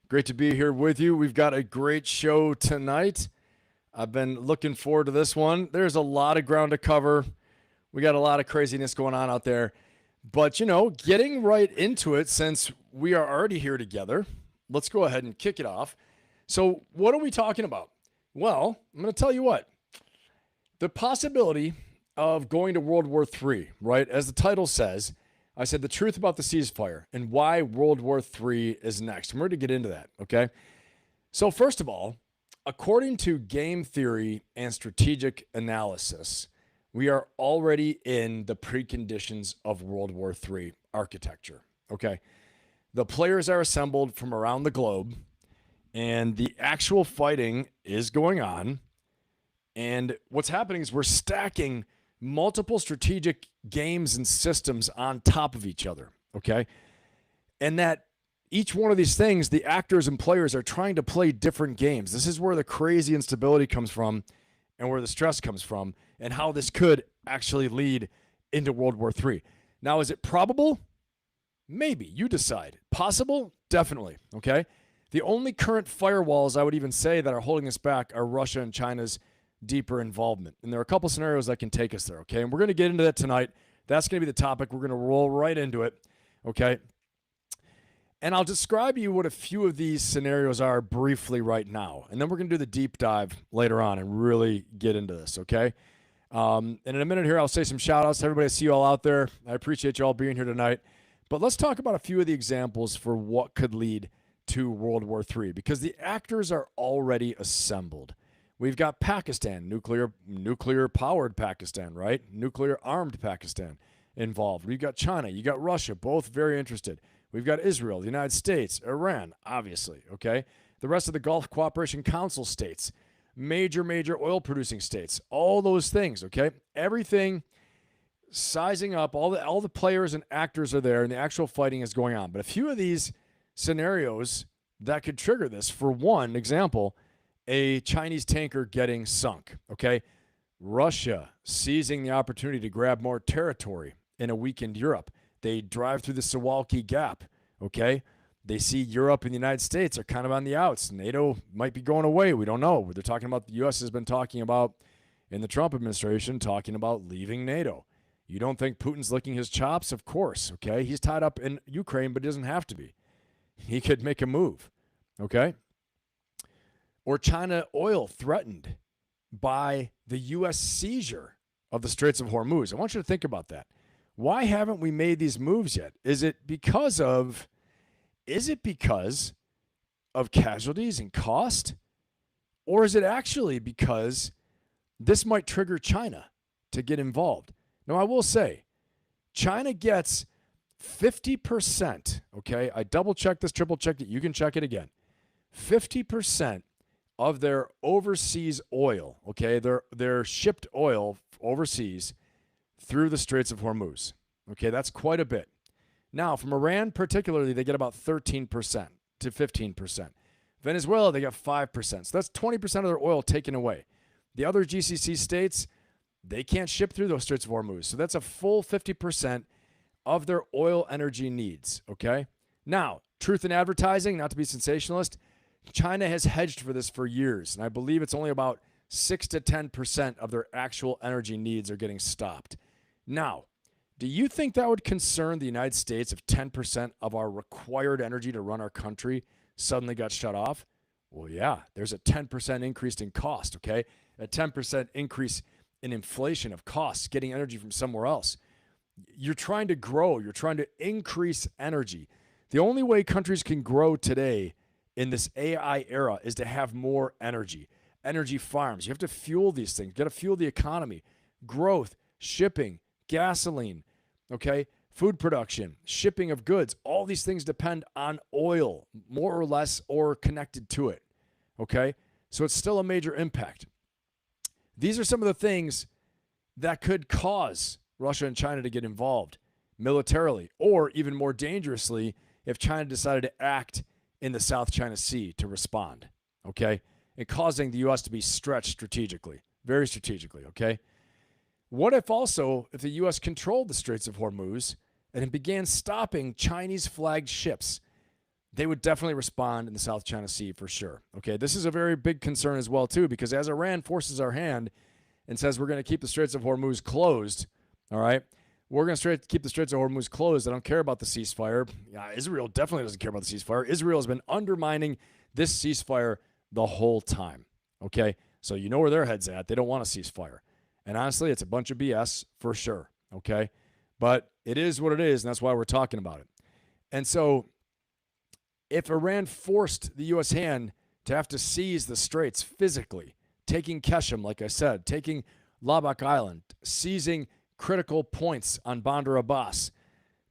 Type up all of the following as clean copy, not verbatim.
Great to be here with you. We've got a great show tonight. I've been looking forward to this one. There's a lot of ground to cover. We got a lot of craziness going on out there. But, getting right into it, since we are already here together, let's go ahead and kick it off. So, what are we talking about? Well, I'm going to tell you what. The possibility of going to World War III, right? As the title says, I said the truth about the ceasefire and why World War III is next. And we're going to get into that, okay? So first of all, according to game theory and strategic analysis, we are already in the preconditions of World War III architecture, okay? The players are assembled from around the globe, and the actual fighting is going on. And what's happening is we're stacking multiple strategic games and systems on top of each other, okay? And that each one of these things, the actors and players are trying to play different games. This is where the crazy instability comes from and where the stress comes from and how this could actually lead into World War III. Now, is it probable? Maybe. You decide. Possible? Definitely, okay? The only current firewalls I would even say that are holding us back are Russia and China's deeper involvement. And there are a couple scenarios that can take us there, okay? And we're going to get into that tonight. That's going to be the topic. We're going to roll right into it, okay? And I'll describe you what a few of these scenarios are briefly right now. And then we're going to do the deep dive later on and really get into this, okay? And in a minute here, I'll say some shout-outs to everybody. I see you all out there. I appreciate you all being here tonight. But let's talk about a few of the examples for what could lead to World War III, because the actors are already assembled. We've got Pakistan, nuclear-powered Pakistan, right? Nuclear-armed Pakistan involved. We've got China. You got Russia, both very interested. We've got Israel, the United States, Iran, obviously, okay? The rest of the Gulf Cooperation Council states, major oil-producing states, all those things, okay? Everything sizing up, all the players and actors are there, and the actual fighting is going on. But a few of these scenarios that could trigger this, for one example, a Chinese tanker getting sunk, okay? Russia seizing the opportunity to grab more territory in a weakened Europe. They drive through the Suwalki Gap, okay? They see Europe and the United States are kind of on the outs. NATO might be going away. We don't know. They're talking about, the U.S. has been talking about, in the Trump administration, talking about leaving NATO. You don't think Putin's licking his chops? Of course, okay? He's tied up in Ukraine, but he doesn't have to be. He could make a move, okay? Or China oil threatened by the U.S. seizure of the Straits of Hormuz. I want you to think about that. Why haven't we made these moves yet? Is it because of casualties and cost? Or is it actually because this might trigger China to get involved? Now, I will say, China gets 50%, okay? I double-checked this, triple-checked it. You can check it again. 50% of their overseas oil, okay, their shipped oil overseas through the Straits of Hormuz. Okay, that's quite a bit. Now, from Iran particularly, they get about 13% to 15%. Venezuela, they get 5%. So that's 20% of their oil taken away. The other GCC states, they can't ship through those Straits of Hormuz. So that's a full 50% of their oil energy needs, okay? Now, truth in advertising, not to be sensationalist, China has hedged for this for years, and I believe it's only about 6 to 10% of their actual energy needs are getting stopped. Now, do you think that would concern the United States if 10% of our required energy to run our country suddenly got shut off? Well, yeah, there's a 10% increase in cost, okay? A 10% increase in inflation of costs, getting energy from somewhere else. You're trying to grow. You're trying to increase energy. The only way countries can grow today in this AI era is to have more energy. Energy farms. You have to fuel these things. You got to fuel the economy. Growth, shipping, gasoline, okay? Food production, shipping of goods. All these things depend on oil, more or less, or connected to it, okay? So it's still a major impact. These are some of the things that could cause Russia and China to get involved militarily, or even more dangerously, if China decided to act in the South China Sea to respond, okay? And causing the U.S. to be stretched strategically, very strategically, okay? What if also, if the U.S. controlled the Straits of Hormuz and it began stopping Chinese-flagged ships, they would definitely respond in the South China Sea for sure. Okay, this is a very big concern as well too, because as Iran forces our hand and says we're going to keep the Straits of Hormuz closed, all right, we're going to keep the Straits of Hormuz closed. I don't care about the ceasefire. Israel definitely doesn't care about the ceasefire. Israel has been undermining this ceasefire the whole time. Okay, so you know where their head's at. They don't want a ceasefire, and honestly, it's a bunch of BS for sure. Okay, but it is what it is, and that's why we're talking about it. And so, if Iran forced the U.S. hand to have to seize the straits physically, taking Keshem, like I said, taking Labak Island, seizing critical points on Bandar Abbas,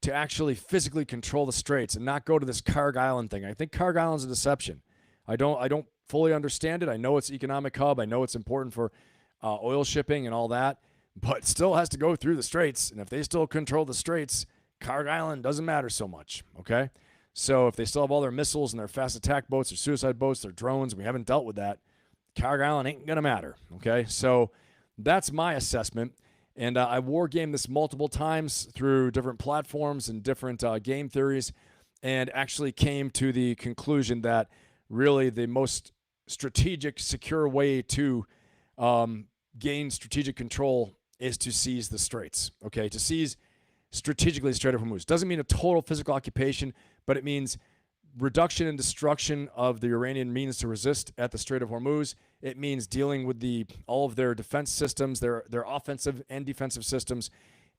to actually physically control the straits and not go to this Karg Island thing. I think Karg Island's a deception. I don't fully understand it. I know it's an economic hub. I know it's important for oil shipping and all that, but it still has to go through the straits. And if they still control the straits, Karg Island doesn't matter so much, okay? So if they still have all their missiles and their fast attack boats, their suicide boats, their drones, we haven't dealt with that, Karg Island ain't going to matter, okay? So that's my assessment. And I war gamed this multiple times through different platforms and different game theories, and actually came to the conclusion that really the most strategic, secure way to gain strategic control is to seize the straits, okay? To seize strategically the Strait of Hormuz. Doesn't mean a total physical occupation, but it means reduction and destruction of the Iranian means to resist at the Strait of Hormuz. It means dealing with all of their defense systems, their offensive and defensive systems,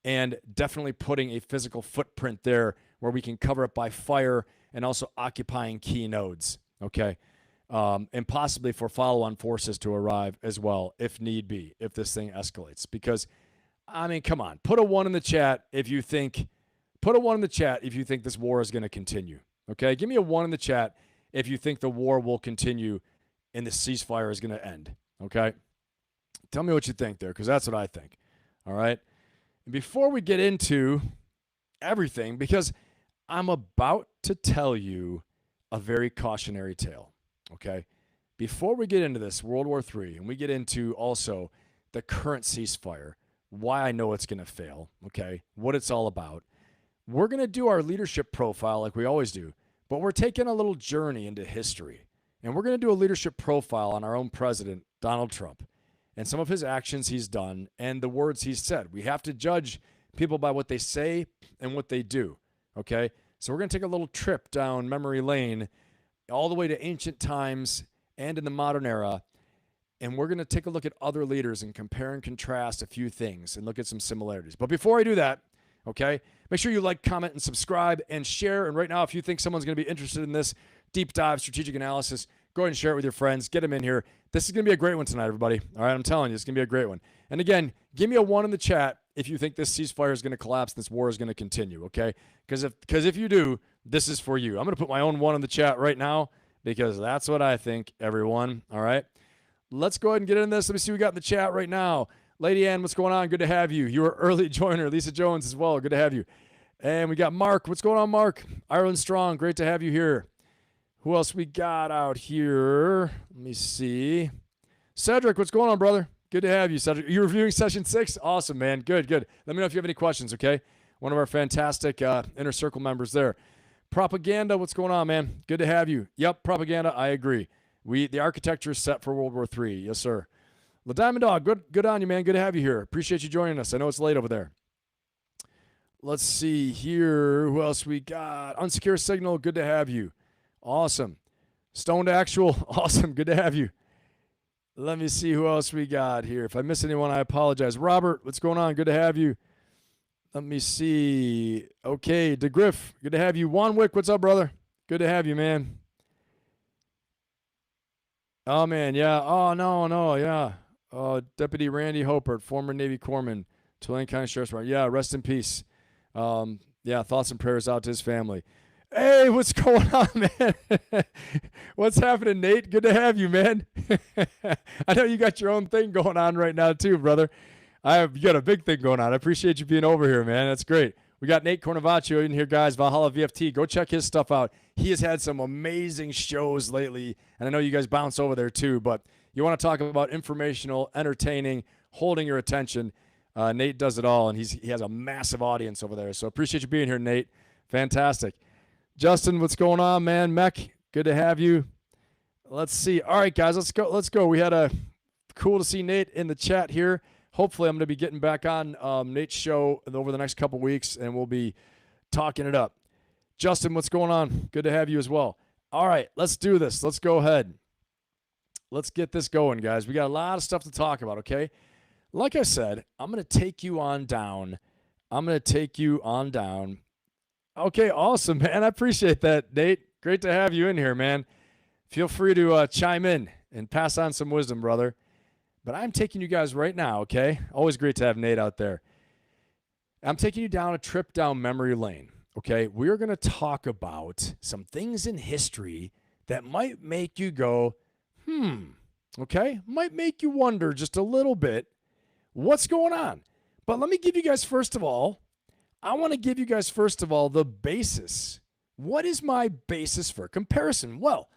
and definitely putting a physical footprint there where we can cover it by fire and also occupying key nodes, okay? And possibly for follow-on forces to arrive as well, if need be, if this thing escalates. Because, I mean, come on, put a 1 in the chat if you think this war is going to continue. Okay, give me a 1 in the chat if you think the war will continue and the ceasefire is going to end. Okay, tell me what you think there, because that's what I think. All right, and before we get into everything, because I'm about to tell you a very cautionary tale. Okay, before we get into this World War III and we get into also the current ceasefire, why I know it's going to fail, okay, what it's all about. We're going to do our leadership profile like we always do, but we're taking a little journey into history. And we're going to do a leadership profile on our own president, Donald Trump, and some of his actions he's done and the words he's said. We have to judge people by what they say and what they do, okay? So we're going to take a little trip down memory lane all the way to ancient times and in the modern era. And we're going to take a look at other leaders and compare and contrast a few things and look at some similarities. But before I do that, okay, make sure you like, comment, and subscribe and share. And right now, if you think someone's going to be interested in this deep dive strategic analysis, go ahead and share it with your friends. Get them in here. This is going to be a great one tonight, everybody. All right, I'm telling you, it's going to be a great one. And again, give me a 1 in the chat if you think this ceasefire is going to collapse, this war is going to continue, okay? Because if you do, this is for you. I'm going to put my own 1 in the chat right now because that's what I think, everyone. All right? Let's go ahead and get into this. Let me see what we got in the chat right now. Lady Ann, what's going on? Good to have you. You were early joiner. Lisa Jones as well. Good to have you. And we got Mark. What's going on, Mark? Ireland Strong. Great to have you here. Who else we got out here? Let me see. Cedric, what's going on, brother? Good to have you, Cedric. You reviewing session 6? Awesome, man. Good. Let me know if you have any questions, okay? One of our fantastic Inner Circle members there. Propaganda, what's going on, man? Good to have you. Yep, Propaganda, I agree. The architecture is set for World War III. Yes, sir. La Diamond Dog, good on you, man. Good to have you here. Appreciate you joining us. I know it's late over there. Let's see here. Who else we got? Unsecure Signal, good to have you. Awesome. Stoned Actual, awesome. Good to have you. Let me see who else we got here. If I miss anyone, I apologize. Robert, what's going on? Good to have you. Let me see. Okay, DeGriff, good to have you. Wanwick, what's up, brother? Good to have you, man. Oh, man, yeah. Oh, no, yeah. Deputy Randy Hopert, former Navy corpsman, Tulane County Sheriff's Department. Yeah, rest in peace. Yeah, thoughts and prayers out to his family. Hey, what's going on, man? What's happening, Nate? Good to have you, man. I know you got your own thing going on right now, too, brother. You got a big thing going on. I appreciate you being over here, man. That's great. We got Nate Cornavaccio in here, guys. Valhalla VFT. Go check his stuff out. He has had some amazing shows lately, and I know you guys bounce over there, too. But you want to talk about informational, entertaining, holding your attention. Nate does it all, and he has a massive audience over there. So appreciate you being here, Nate. Fantastic. Justin, what's going on, man? Mech, good to have you. Let's see. All right, guys, let's go. Let's go. We had a cool to see Nate in the chat here. Hopefully, I'm going to be getting back on Nate's show over the next couple weeks, and we'll be talking it up. Justin, what's going on? Good to have you as well. All right, let's do this. Let's go ahead. Let's get this going, guys. We got a lot of stuff to talk about, okay? Like I said, I'm going to take you on down. Okay, awesome, man. I appreciate that, Nate. Great to have you in here, man. Feel free to chime in and pass on some wisdom, brother. But I'm taking you guys right now, okay? Always great to have Nate out there. I'm taking you down a trip down memory lane, okay? We're going to talk about some things in history that might make you go, okay? Might make you wonder just a little bit what's going on. But let me give you guys, first of all, the basis. What is my basis for comparison? Well,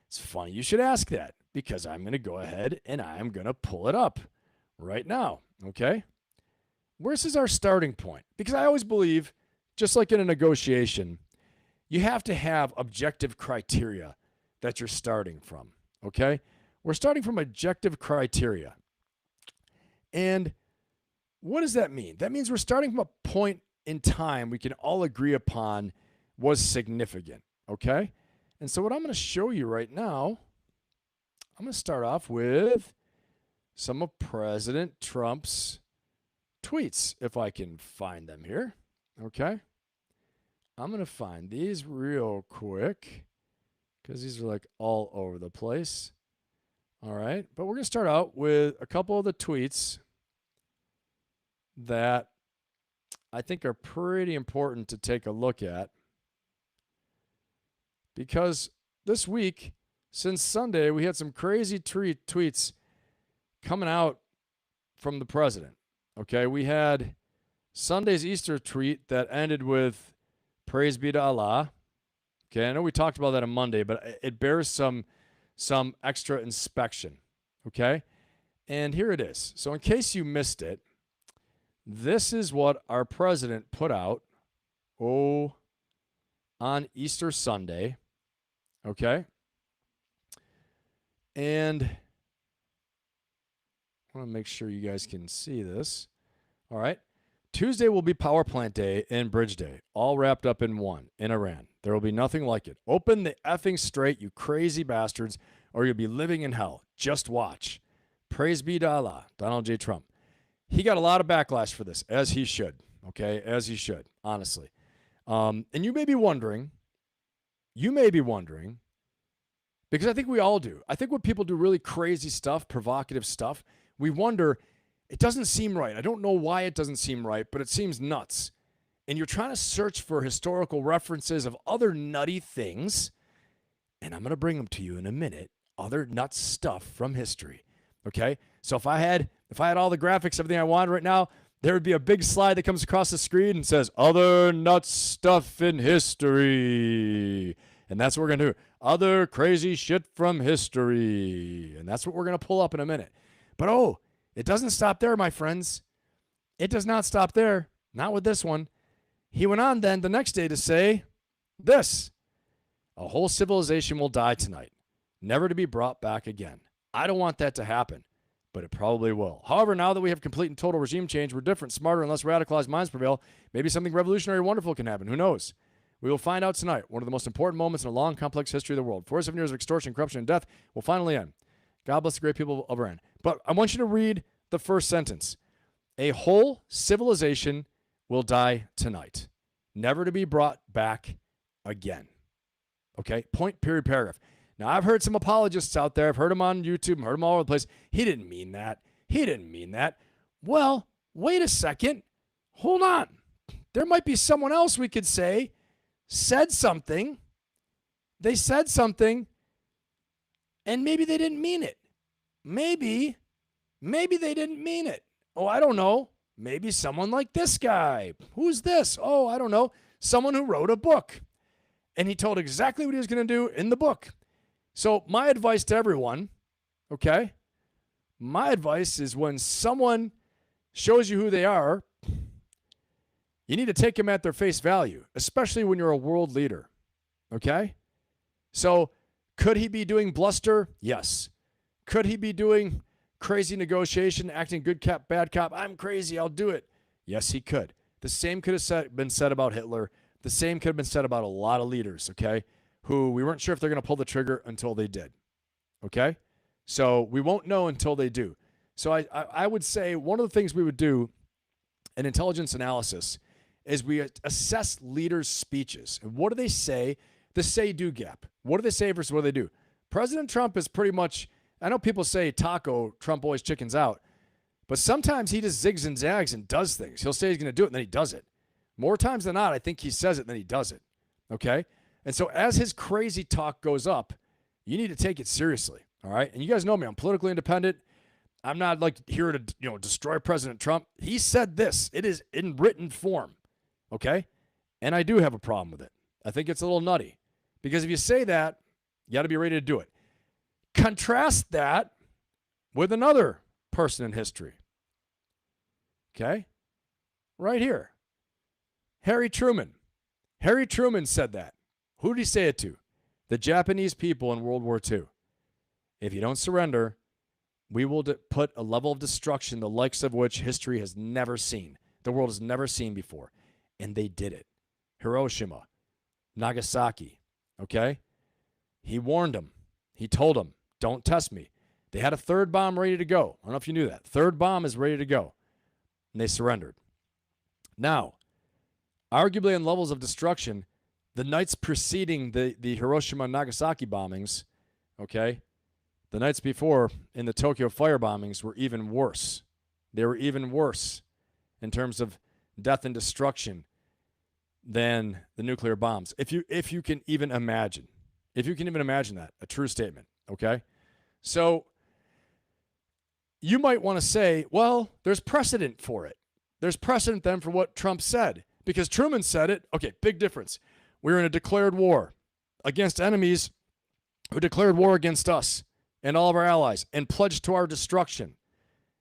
it's funny you should ask that because I'm going to go ahead and I'm going to pull it up right now, okay? Where's our starting point? Because I always believe, just like in a negotiation, you have to have objective criteria that you're starting from, okay? We're starting from objective criteria. And what does that mean? That means we're starting from a point in time we can all agree upon was significant, okay? And so what I'm going to show you right now, I'm going to start off with some of President Trump's tweets, if I can find them here, okay? I'm going to find these real quick because these are like all over the place, all right? But we're going to start out with a couple of the tweets that I think are pretty important to take a look at because this week, since Sunday, we had some crazy tweets coming out from the president. Okay, we had Sunday's Easter tweet that ended with "Praise be to Allah." Okay, I know we talked about that on Monday, but it bears some extra inspection. Okay, and here it is. So in case you missed it, this is what our president put out on Easter Sunday, okay? And I want to make sure you guys can see this. All right. Tuesday will be Power Plant Day and Bridge Day, all wrapped up in one in Iran. There will be nothing like it. Open the effing strait, you crazy bastards, or you'll be living in hell. Just watch. Praise be to Allah, Donald J. Trump. He got a lot of backlash for this, as he should, okay? As he should, honestly. And you may be wondering, because I think we all do. I think when people do really crazy stuff, provocative stuff, we wonder, it doesn't seem right. I don't know why it doesn't seem right, but it seems nuts. And you're trying to search for historical references of other nutty things, and I'm going to bring them to you in a minute, other nuts stuff from history, okay? So if I had all the graphics, everything I wanted right now, there would be a big slide that comes across the screen and says, other nuts stuff in history. And that's what we're going to do. Other crazy shit from history. And that's what we're going to pull up in a minute. But it doesn't stop there, my friends. It does not stop there. Not with this one. He went on then the next day to say this: a whole civilization will die tonight, never to be brought back again. I don't want that to happen, but it probably will. However, now that we have complete and total regime change, we're different, smarter, and less radicalized minds prevail. Maybe something revolutionary and wonderful can happen. Who knows? We will find out tonight. One of the most important moments in a long, complex history of the world. 47 years of extortion, corruption, and death will finally end. God bless the great people of Iran. But I want you to read the first sentence. A whole civilization will die tonight, never to be brought back again. Okay? Point, period, paragraph. Now, I've heard some apologists out there. I've heard them on YouTube. I've heard them all over the place. He didn't mean that. He didn't mean that. Well, wait a second. Hold on. There might be someone else we could say said something. They said something, and maybe they didn't mean it. Maybe they didn't mean it. Oh, I don't know. Maybe someone like this guy. Who's this? Oh, I don't know. Someone who wrote a book. And he told exactly what he was going to do in the book. So my advice to everyone, okay? My advice is when someone shows you who they are, you need to take them at their face value, especially when you're a world leader, Okay? So could he be doing bluster? Yes. Could he be doing crazy negotiation, acting good cop, bad cop? I'm crazy, I'll do it. Yes, he could. The same could have been said about Hitler. The same could have been said about a lot of leaders, okay, who we weren't sure if they're going to pull the trigger until they did, okay? So we won't know until they do. So I would say one of the things we would do in intelligence analysis is we assess leaders' speeches. And what do they say? The say-do gap. What do they say versus what do they do? President Trump is pretty much, I know people say taco, Trump always chickens out, but sometimes he just zigs and zags and does things. He'll say he's going to do it, and then he does it. More times than not, I think he says it, and then he does it, okay? And so as his crazy talk goes up, you need to take it seriously, all right? And you guys know me. I'm politically independent. I'm not like here to, destroy President Trump. He said this. It is in written form, okay? And I do have a problem with it. I think it's a little nutty because if you say that, you got to be ready to do it. Contrast that with another person in history, okay? Right here. Harry Truman. Harry Truman said that. Who did he say it to? The Japanese people in World War II. If you don't surrender, we will put a level of destruction the likes of which history has never seen. The world has never seen before. And they did it. Hiroshima, Nagasaki, okay? He warned them. He told them, don't test me. They had a third bomb ready to go. I don't know if you knew that. Third bomb is ready to go. And they surrendered. Now, arguably on levels of destruction, the nights preceding the Hiroshima and Nagasaki bombings, okay, the nights before in the Tokyo fire bombings were even worse. They were even worse in terms of death and destruction than the nuclear bombs. If you can even imagine. If you can even imagine that, a true statement, okay? So you might want to say, well, there's precedent for it. There's precedent then for what Trump said. Because Truman said it. Okay, big difference. We're in a declared war against enemies who declared war against us and all of our allies and pledged to our destruction.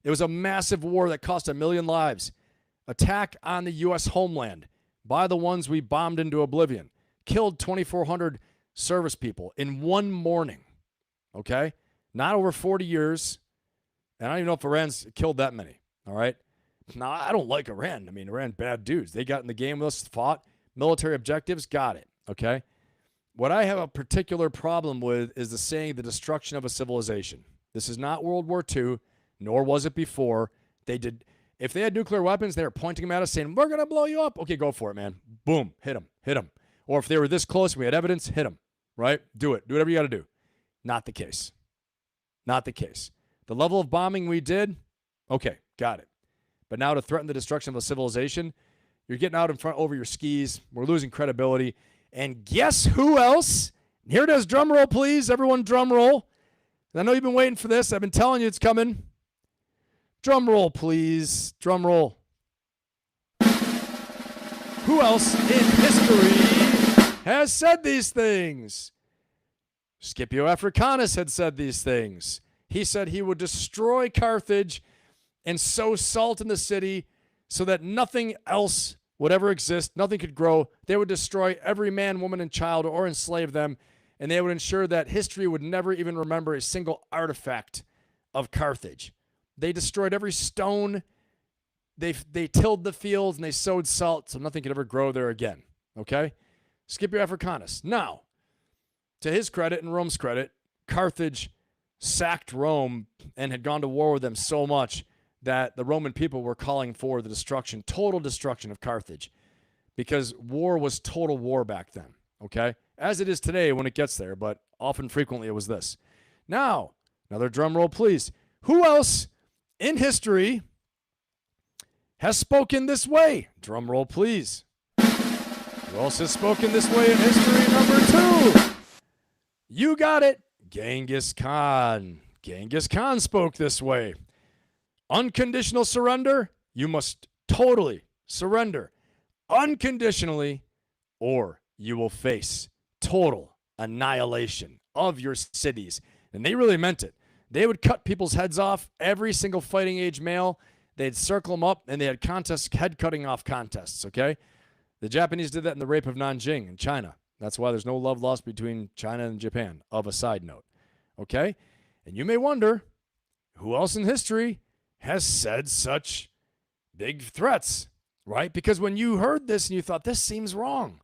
It was a massive war that cost 1 million lives. Attack on the U.S. homeland by the ones we bombed into oblivion. Killed 2,400 service people in one morning. Okay? Not over 40 years. And I don't even know if Iran's killed that many. All right? Now, I don't like Iran. I mean, Iran, bad dudes. They got in the game with us, fought. Military objectives, got it. Okay? What I have a particular problem with is the saying the destruction of a civilization. This is not World War II, nor was it before. They did. If they had nuclear weapons, they were pointing them at us saying, we're going to blow you up. Okay, go for it, man. Boom. Hit them. Hit them. Or if they were this close and we had evidence, hit them. Right? Do it. Do whatever you got to do. Not the case. Not the case. The level of bombing we did, okay, got it. But now to threaten the destruction of a civilization, you're getting out in front over your skis. We're losing credibility. And guess who else? Here it is. Drum roll, please. Everyone drum roll. I know you've been waiting for this. I've been telling you it's coming. Drum roll, please. Drum roll. Who else in history has said these things? Scipio Africanus had said these things. He said he would destroy Carthage and sow salt in the city so that nothing else would ever exist, nothing could grow. They would destroy every man, woman, and child or enslave them, and they would ensure that history would never even remember a single artifact of Carthage. They destroyed every stone. They tilled the fields, and they sowed salt so nothing could ever grow there again. Okay? Scipio Africanus. Now, to his credit and Rome's credit, Carthage sacked Rome and had gone to war with them so much that the Roman people were calling for the destruction, total destruction of Carthage, because war was total war back then, okay? As it is today when it gets there, but often frequently it was this. Now, another drum roll, please. Who else in history has spoken this way? Drum roll, please. Who else has spoken this way in history? Number 2. You got it. Genghis Khan. Genghis Khan spoke this way. Unconditional surrender, you must totally surrender unconditionally, or you will face total annihilation of your cities. And they really meant it. They would cut people's heads off, every single fighting age male. They'd circle them up, and they had contests, head cutting off contests, okay? The Japanese did that in the rape of Nanjing in China, That's why there's no love lost between China and Japan, of a side note. Okay? And you may wonder, who else in history has said such big threats, right? Because when you heard this and you thought, this seems wrong.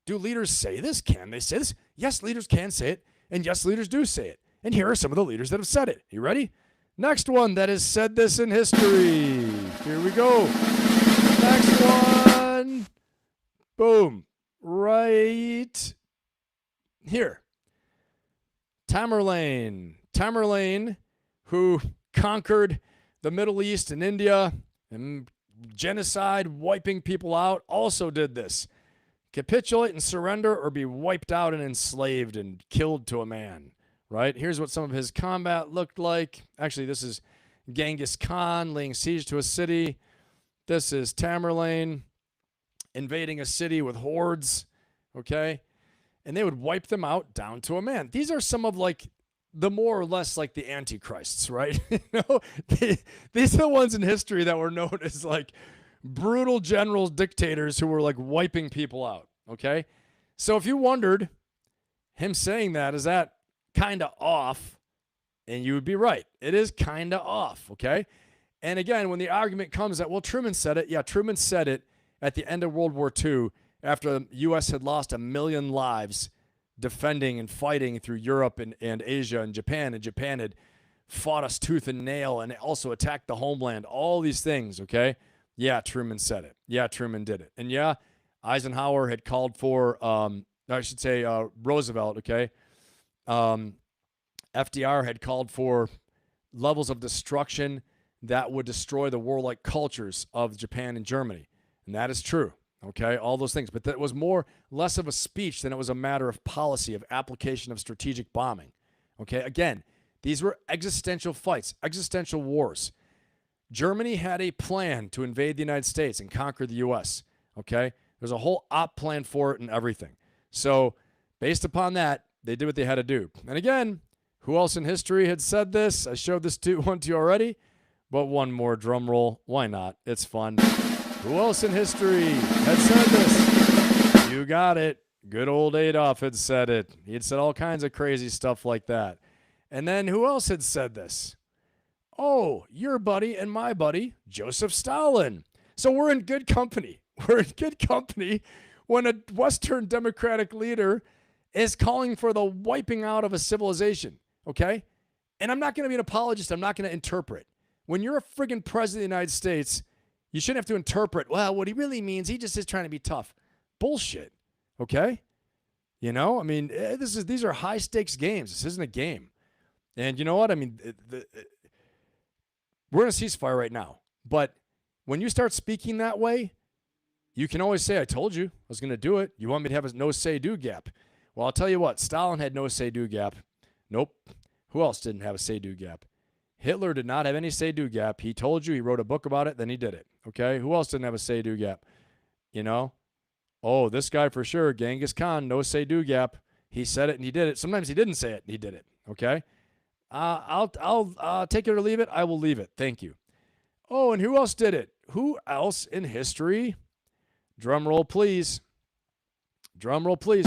Do leaders say this? Can they say this? Yes, leaders can say it. And yes, leaders do say it. And here are some of the leaders that have said it. You ready? Next one that has said this in history. Here we go. Next one. Boom. Right here. Tamerlane. Tamerlane, who conquered the Middle East and India and genocide, wiping people out, also did this. Capitulate and surrender or be wiped out and enslaved and killed to a man, right? Here's what some of his combat looked like. Actually, this is Genghis Khan laying siege to a city. This is Tamerlane invading a city with hordes, okay? And they would wipe them out down to a man. These are some of like the more or less like the antichrists, right? These are the ones in history that were known as like brutal generals, dictators who were like wiping people out, okay? So if you wondered, him saying that, is that kind of off? And you would be right. It is kind of off, okay? And again, when the argument comes that, well, Truman said it. Yeah, Truman said it at the end of World War II after the U.S. had lost 1 million lives defending and fighting through Europe and Asia and Japan had fought us tooth and nail and also attacked the homeland, all these things, okay? Yeah, Truman said it. Yeah, Truman did it. And yeah, Eisenhower had called for, Roosevelt, okay? FDR had called for levels of destruction that would destroy the warlike cultures of Japan and Germany. And that is true, okay? All those things. But that was less of a speech than it was a matter of policy, of application of strategic bombing, okay? Again, these were existential fights, existential wars. Germany had a plan to invade the United States and conquer the U.S., okay? There's a whole op plan for it and everything. So based upon that, they did what they had to do. And again, who else in history had said this? I showed this one to you already, but one more drum roll. Why not? It's fun. Who else in history had said this? You got it. Good old Adolf had said it. He had said all kinds of crazy stuff like that. And then who else had said this? Oh, your buddy and my buddy, Joseph Stalin. So we're in good company. We're in good company when a Western democratic leader is calling for the wiping out of a civilization, okay? And I'm not going to be an apologist. I'm not going to interpret. When you're a friggin' president of the United States, you shouldn't have to interpret, well, what he really means, he just is trying to be tough. Bullshit, okay? You know, I mean, these are high-stakes games. This isn't a game. And you know what? I mean, we're in a ceasefire right now. But when you start speaking that way, you can always say, I told you I was going to do it. You want me to have a no-say-do gap. Well, I'll tell you what. Stalin had no say-do gap. Nope. Who else didn't have a say-do gap? Hitler did not have any say-do gap. He told you. He wrote a book about it. Then he did it. Okay? Who else didn't have a say-do gap? You know? Oh, this guy for sure. Genghis Khan, no say-do gap. He said it and he did it. Sometimes he didn't say it and he did it. Okay? I'll take it or leave it. I will leave it. Thank you. Oh, and who else did it? Who else in history? Drum roll, please. Drum roll, please.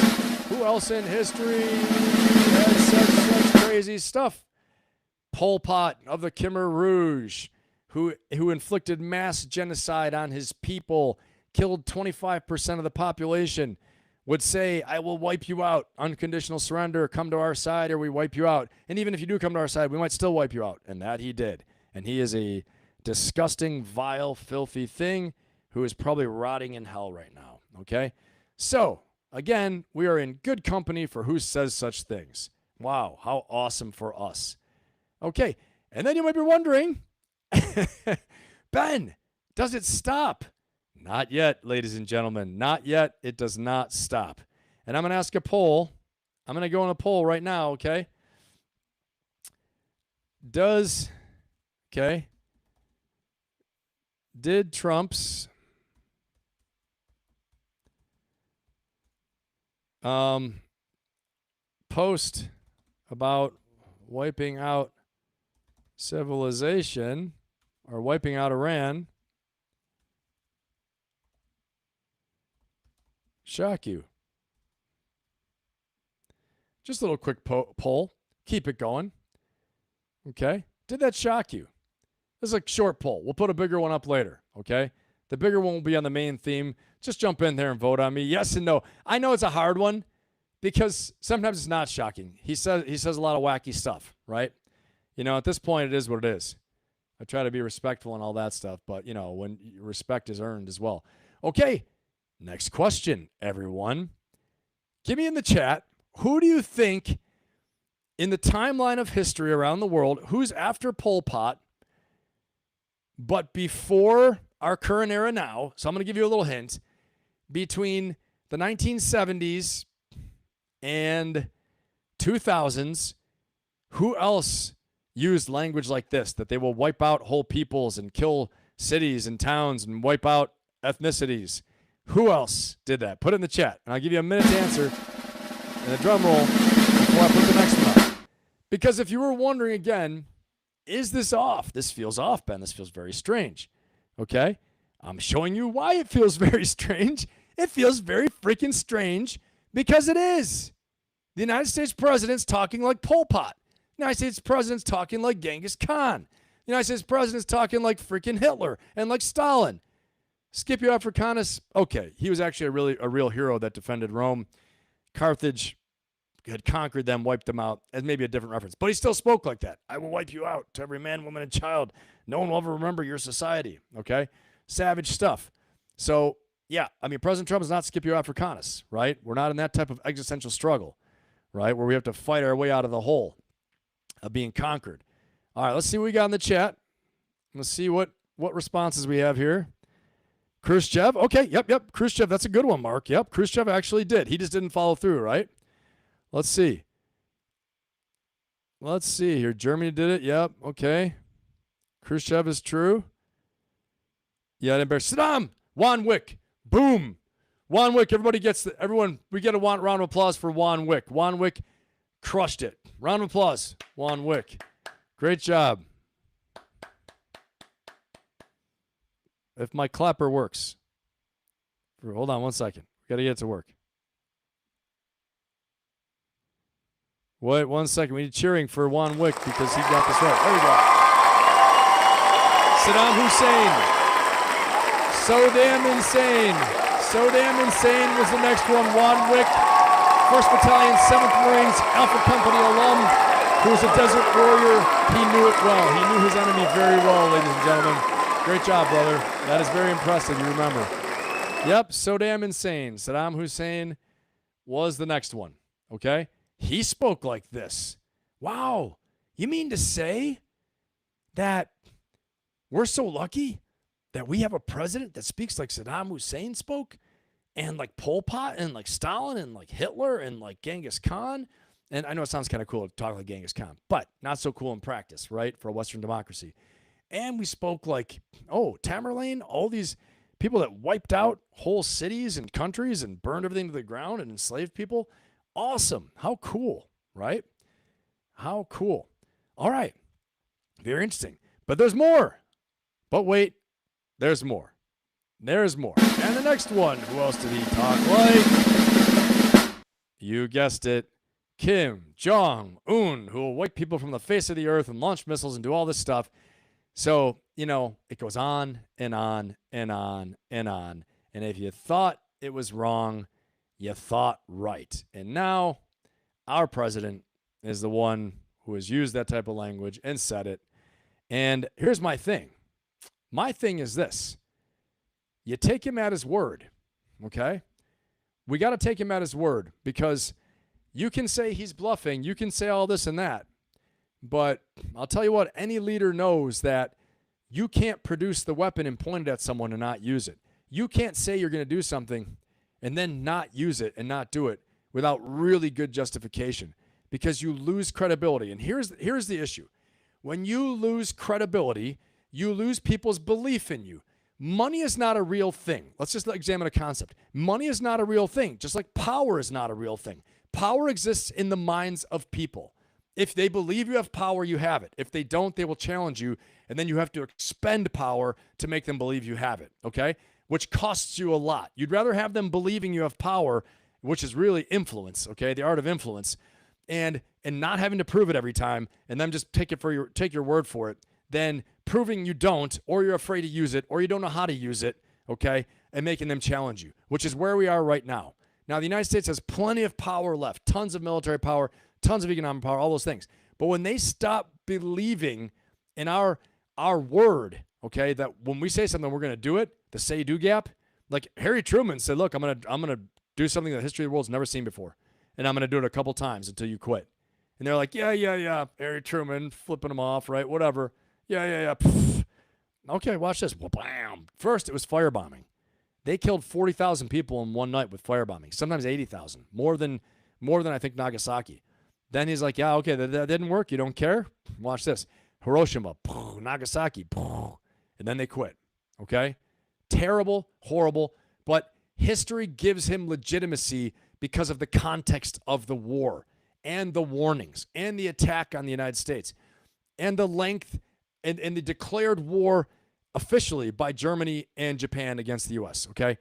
Who else in history has said such crazy stuff? Pol Pot of the Khmer Rouge, who inflicted mass genocide on his people, killed 25% of the population, would say, I will wipe you out. Unconditional surrender, come to our side or we wipe you out. And even if you do come to our side, we might still wipe you out. And that he did. And he is a disgusting, vile, filthy thing who is probably rotting in hell right now. Okay? So, again, we are in good company for who says such things. Wow, how awesome for us. Okay, and then you might be wondering, Ben, does it stop? Not yet, ladies and gentlemen. Not yet. It does not stop. And I'm going to ask a poll. I'm going to go on a poll right now, okay? Did Trump's post about wiping out civilization or wiping out Iran shock you? Just a little quick poll. Keep it going. Okay. Did that shock you? This is a short poll. We'll put a bigger one up later. Okay. The bigger one will be on the main theme. Just jump in there and vote on me. Yes and no. I know it's a hard one because sometimes it's not shocking. He says a lot of wacky stuff, right? At this point, it is what it is. I try to be respectful and all that stuff, but, when respect is earned as well. Okay, next question, everyone. Give me in the chat, who do you think in the timeline of history around the world, who's after Pol Pot, but before our current era now? So I'm going to give you a little hint. Between the 1970s and 2000s, who else used language like this, that they will wipe out whole peoples and kill cities and towns and wipe out ethnicities? Who else did that? Put it in the chat, and I'll give you a minute to answer. And a drum roll before I put the next one up. Because if you were wondering again, is this off? This feels off, Ben. This feels very strange. Okay? I'm showing you why it feels very strange. It feels very freaking strange because it is. The United States president's talking like Pol Pot. The United States president's talking like Genghis Khan. The United States president's talking like freaking Hitler and like Stalin. Scipio Africanus, okay, he was actually a real hero that defended Rome. Carthage had conquered them, wiped them out, as maybe a different reference. But he still spoke like that. I will wipe you out to every man, woman, and child. No one will ever remember your society, okay? Savage stuff. So, yeah, President Trump is not Scipio Africanus, right? We're not in that type of existential struggle, right, where we have to fight our way out of the hole of being conquered. All right, let's see what we got in the chat. Let's see what responses we have here. Khrushchev. Okay, yep. Khrushchev, that's a good one, Mark. Yep, Khrushchev actually did. He just didn't follow through, right? Let's see. Let's see here. Germany did it. Yep, okay. Khrushchev is true. Yeah, Saddam. Juan Wick. Boom. Juan Wick. Everybody gets we get a round of applause for Juan Wick. Juan Wick crushed it. Round of applause, Juan Wick. Great job. If my clapper works. Hold on 1 second. We got to get it to work. Wait 1 second. We need cheering for Juan Wick because he got this right. There we go. Saddam Hussein. So damn insane. So damn insane was the next one. Juan Wick, 1st Battalion, 7th Marines, Alpha Company alum, who was a desert warrior. He knew it well. He knew his enemy very well, ladies and gentlemen. Great job, brother. That is very impressive, you remember. Yep, so damn insane. Saddam Hussein was the next one, okay? He spoke like this. Wow, you mean to say that we're so lucky that we have a president that speaks like Saddam Hussein spoke, and like Pol Pot, and like Stalin, and like Hitler, and like Genghis Khan? And I know it sounds kind of cool to talk like Genghis Khan, but not so cool in practice, right, for a Western democracy. And we spoke like, Tamerlane, all these people that wiped out whole cities and countries and burned everything to the ground and enslaved people. Awesome. How cool, right? How cool. All right. Very interesting. But there's more. But wait, there's more. There's more. And the next one, who else did he talk like? You guessed it. Kim Jong-un, who will wipe people from the face of the earth and launch missiles and do all this stuff. So, it goes on and on and on and on. And if you thought it was wrong, you thought right. And now our president is the one who has used that type of language and said it. And here's my thing. My thing is this. You take him at his word, okay? We got to take him at his word because you can say he's bluffing. You can say all this and that. But I'll tell you what, any leader knows that you can't produce the weapon and point it at someone and not use it. You can't say you're going to do something and then not use it and not do it without really good justification because you lose credibility. And here's the issue. When you lose credibility, you lose people's belief in you. Money is not a real thing. Let's just examine a concept. Money is not a real thing, just like power is not a real thing. Power exists in the minds of people. If they believe you have power, you have it. If they don't, they will challenge you, and then you have to expend power to make them believe you have it, okay? Which costs you a lot. You'd rather have them believing you have power, which is really influence, okay, the art of influence, and not having to prove it every time, and then just take your word for it, than proving you don't, or you're afraid to use it, or you don't know how to use it, okay, and making them challenge you, which is where we are right now. Now, the United States has plenty of power left, tons of military power, tons of economic power, all those things. But when they stop believing in our word, okay, that when we say something, we're going to do it, the say-do gap, like Harry Truman said, look, I'm gonna do something that the history of the world's never seen before, and I'm going to do it a couple times until you quit. And they're like, yeah, Harry Truman, flipping them off, right, whatever. Yeah. Pfft. Okay, watch this. Bam. First, it was firebombing. They killed 40,000 people in one night with firebombing, sometimes 80,000, more than I think Nagasaki. Then he's like, yeah, okay, that didn't work. You don't care? Watch this. Hiroshima, Nagasaki, and then they quit, okay? Terrible, horrible, but history gives him legitimacy because of the context of the war and the warnings and the attack on the United States and the length and the declared war officially by Germany and Japan against the U.S., okay?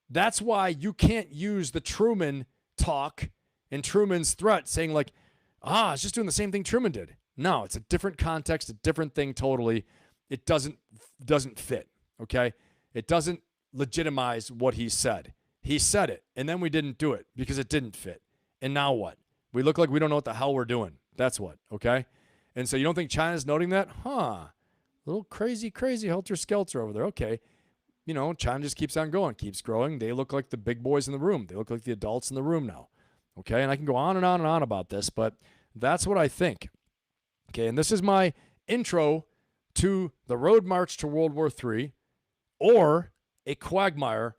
That's why you can't use the Truman talk and Truman's threat saying like, it's just doing the same thing Truman did. No, it's a different context, a different thing totally. It doesn't fit, okay? It doesn't legitimize what he said. He said it, and then we didn't do it because it didn't fit. And now what? We look like we don't know what the hell we're doing. That's what, okay? And so you don't think China's noting that? A little crazy helter-skelter over there. Okay. You know, China just keeps on going, keeps growing. They look like the big boys in the room. They look like the adults in the room now. Okay, and I can go on and on and on about this, but that's what I think. Okay, and this is my intro to the road march to World War III or a quagmire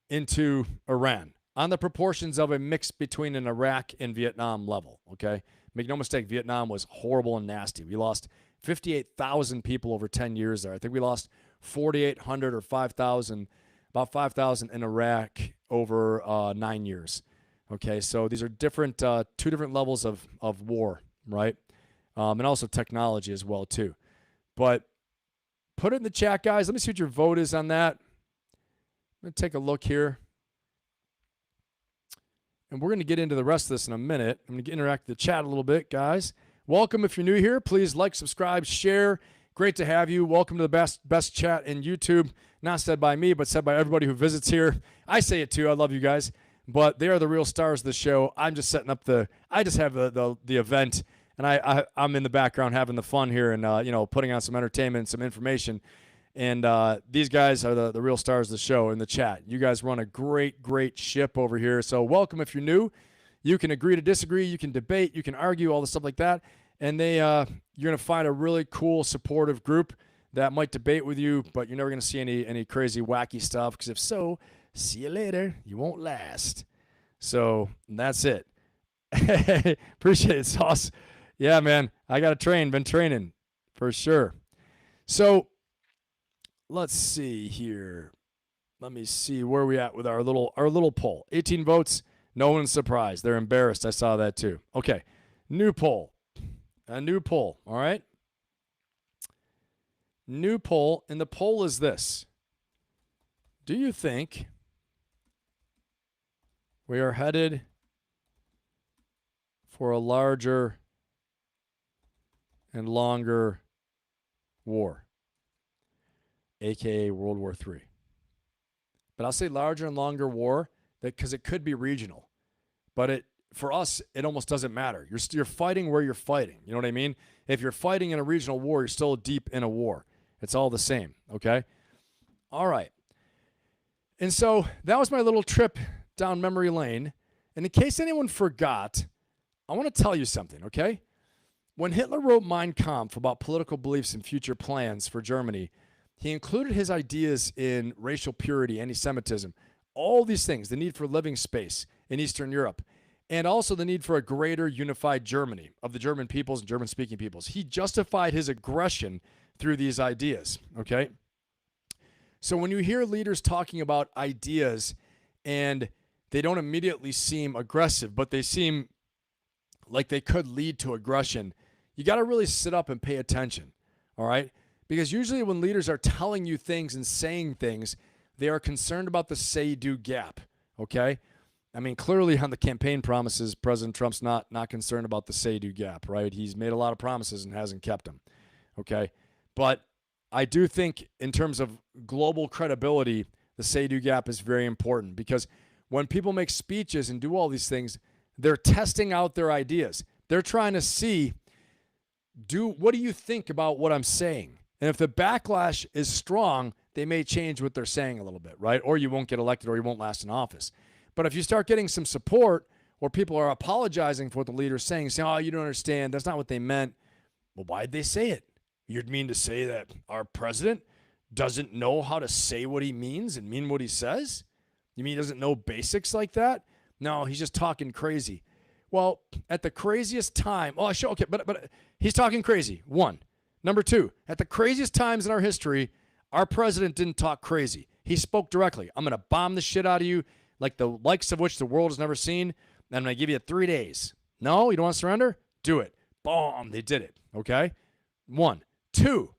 into Iran on the proportions of a mix between an Iraq and Vietnam level, okay? Make no mistake, Vietnam was horrible and nasty. We lost 58,000 people over 10 years there. I think we lost 4,800 or 5,000, about 5,000 in Iraq over 9 years. Okay, so these are different, two different levels of war, right? And also technology as well, too. But put it in the chat, guys. Let me see what your vote is on that. I'm going to take a look here. And we're going to get into the rest of this in a minute. I'm going to interact with the chat a little bit, guys. Welcome if you're new here. Please like, subscribe, share. Great to have you. Welcome to the best chat in YouTube. Not said by me, but said by everybody who visits here. I say it too. I love you guys. But they are the real stars of the show. I'm just setting up I just have the event, and I'm in the background having the fun here and, putting on some entertainment, some information. And these guys are the real stars of the show in the chat. You guys run a great ship over here. So welcome if you're new. You can agree to disagree. You can debate. You can argue, all the stuff like that. And you're going to find a really cool, supportive group that might debate with you, but you're never going to see any crazy, wacky stuff, because if so, see you later. You won't last. So that's it. Appreciate it, Sauce. Yeah, man. I got to train. Been training for sure. So let's see here. Let me see where we at with our little poll. 18 votes. No one's surprised. They're embarrassed. I saw that too. Okay. New poll. A new poll. All right. New poll. And the poll is this. Do you think we are headed for a larger and longer war, aka World War III? But I'll say larger and longer war because it could be regional. But for us, it almost doesn't matter. You're fighting where you're fighting. You know what I mean? If you're fighting in a regional war, you're still deep in a war. It's all the same, okay? All right. And so that was my little trip down memory lane. And in case anyone forgot, I want to tell you something, okay? When Hitler wrote Mein Kampf about political beliefs and future plans for Germany, he included his ideas in racial purity, anti-Semitism, all these things, the need for living space in Eastern Europe, and also the need for a greater unified Germany of the German peoples and German-speaking peoples. He justified his aggression through these ideas, okay? So when you hear leaders talking about ideas and they don't immediately seem aggressive, but they seem like they could lead to aggression, you got to really sit up and pay attention, all right? Because usually when leaders are telling you things and saying things, they are concerned about the say-do gap, okay? I mean, clearly on the campaign promises, President Trump's not concerned about the say-do gap, right? He's made a lot of promises and hasn't kept them, okay? But I do think in terms of global credibility, the say-do gap is very important because when people make speeches and do all these things, they're testing out their ideas. They're trying to see, what do you think about what I'm saying? And if the backlash is strong, they may change what they're saying a little bit, right? Or you won't get elected or you won't last in office. But if you start getting some support or people are apologizing for what the leader's saying, oh, you don't understand, that's not what they meant. Well, why'd they say it? You'd mean to say that our president doesn't know how to say what he means and mean what he says? You mean he doesn't know basics like that? No, he's just talking crazy. Well, at the craziest time, okay, but he's talking crazy, one. Number two, at the craziest times in our history, our president didn't talk crazy. He spoke directly. I'm going to bomb the shit out of you, like the likes of which the world has never seen, and I'm going to give you 3 days. No, you don't want to surrender? Do it. Boom, they did it, okay? One. Two,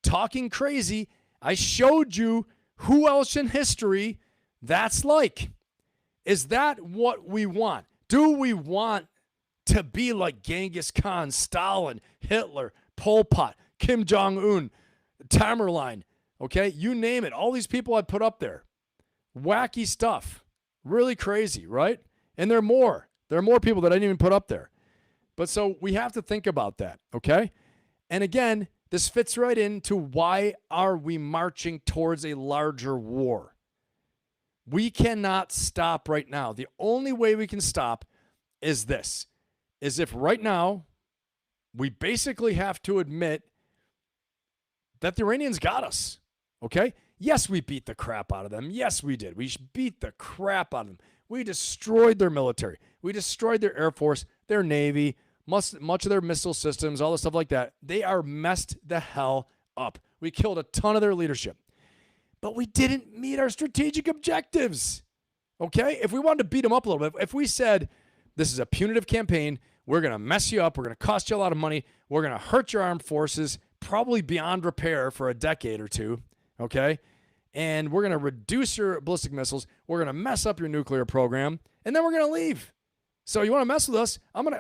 talking crazy, I showed you who else in history that's like. Is that what we want? Do we want to be like Genghis Khan, Stalin, Hitler, Pol Pot, Kim Jong-un, Tamerlane, okay? You name it. All these people I put up there. Wacky stuff. Really crazy, right? And there are more. There are more people that I didn't even put up there. But so we have to think about that, okay? And again, this fits right into why are we marching towards a larger war? We cannot stop right now. The only way we can stop is this, is if right now we basically have to admit that the Iranians got us, okay? Yes, we beat the crap out of them. Yes, we did. We beat the crap out of them. We destroyed their military. We destroyed their Air Force, their Navy, much of their missile systems, all the stuff like that. They are messed the hell up. We killed a ton of their leadership. But we didn't meet our strategic objectives, okay? If we wanted to beat them up a little bit, if we said, this is a punitive campaign, we're going to mess you up, we're going to cost you a lot of money, we're going to hurt your armed forces, probably beyond repair for a decade or two, okay? And we're going to reduce your ballistic missiles, we're going to mess up your nuclear program, and then we're going to leave. So you want to mess with us?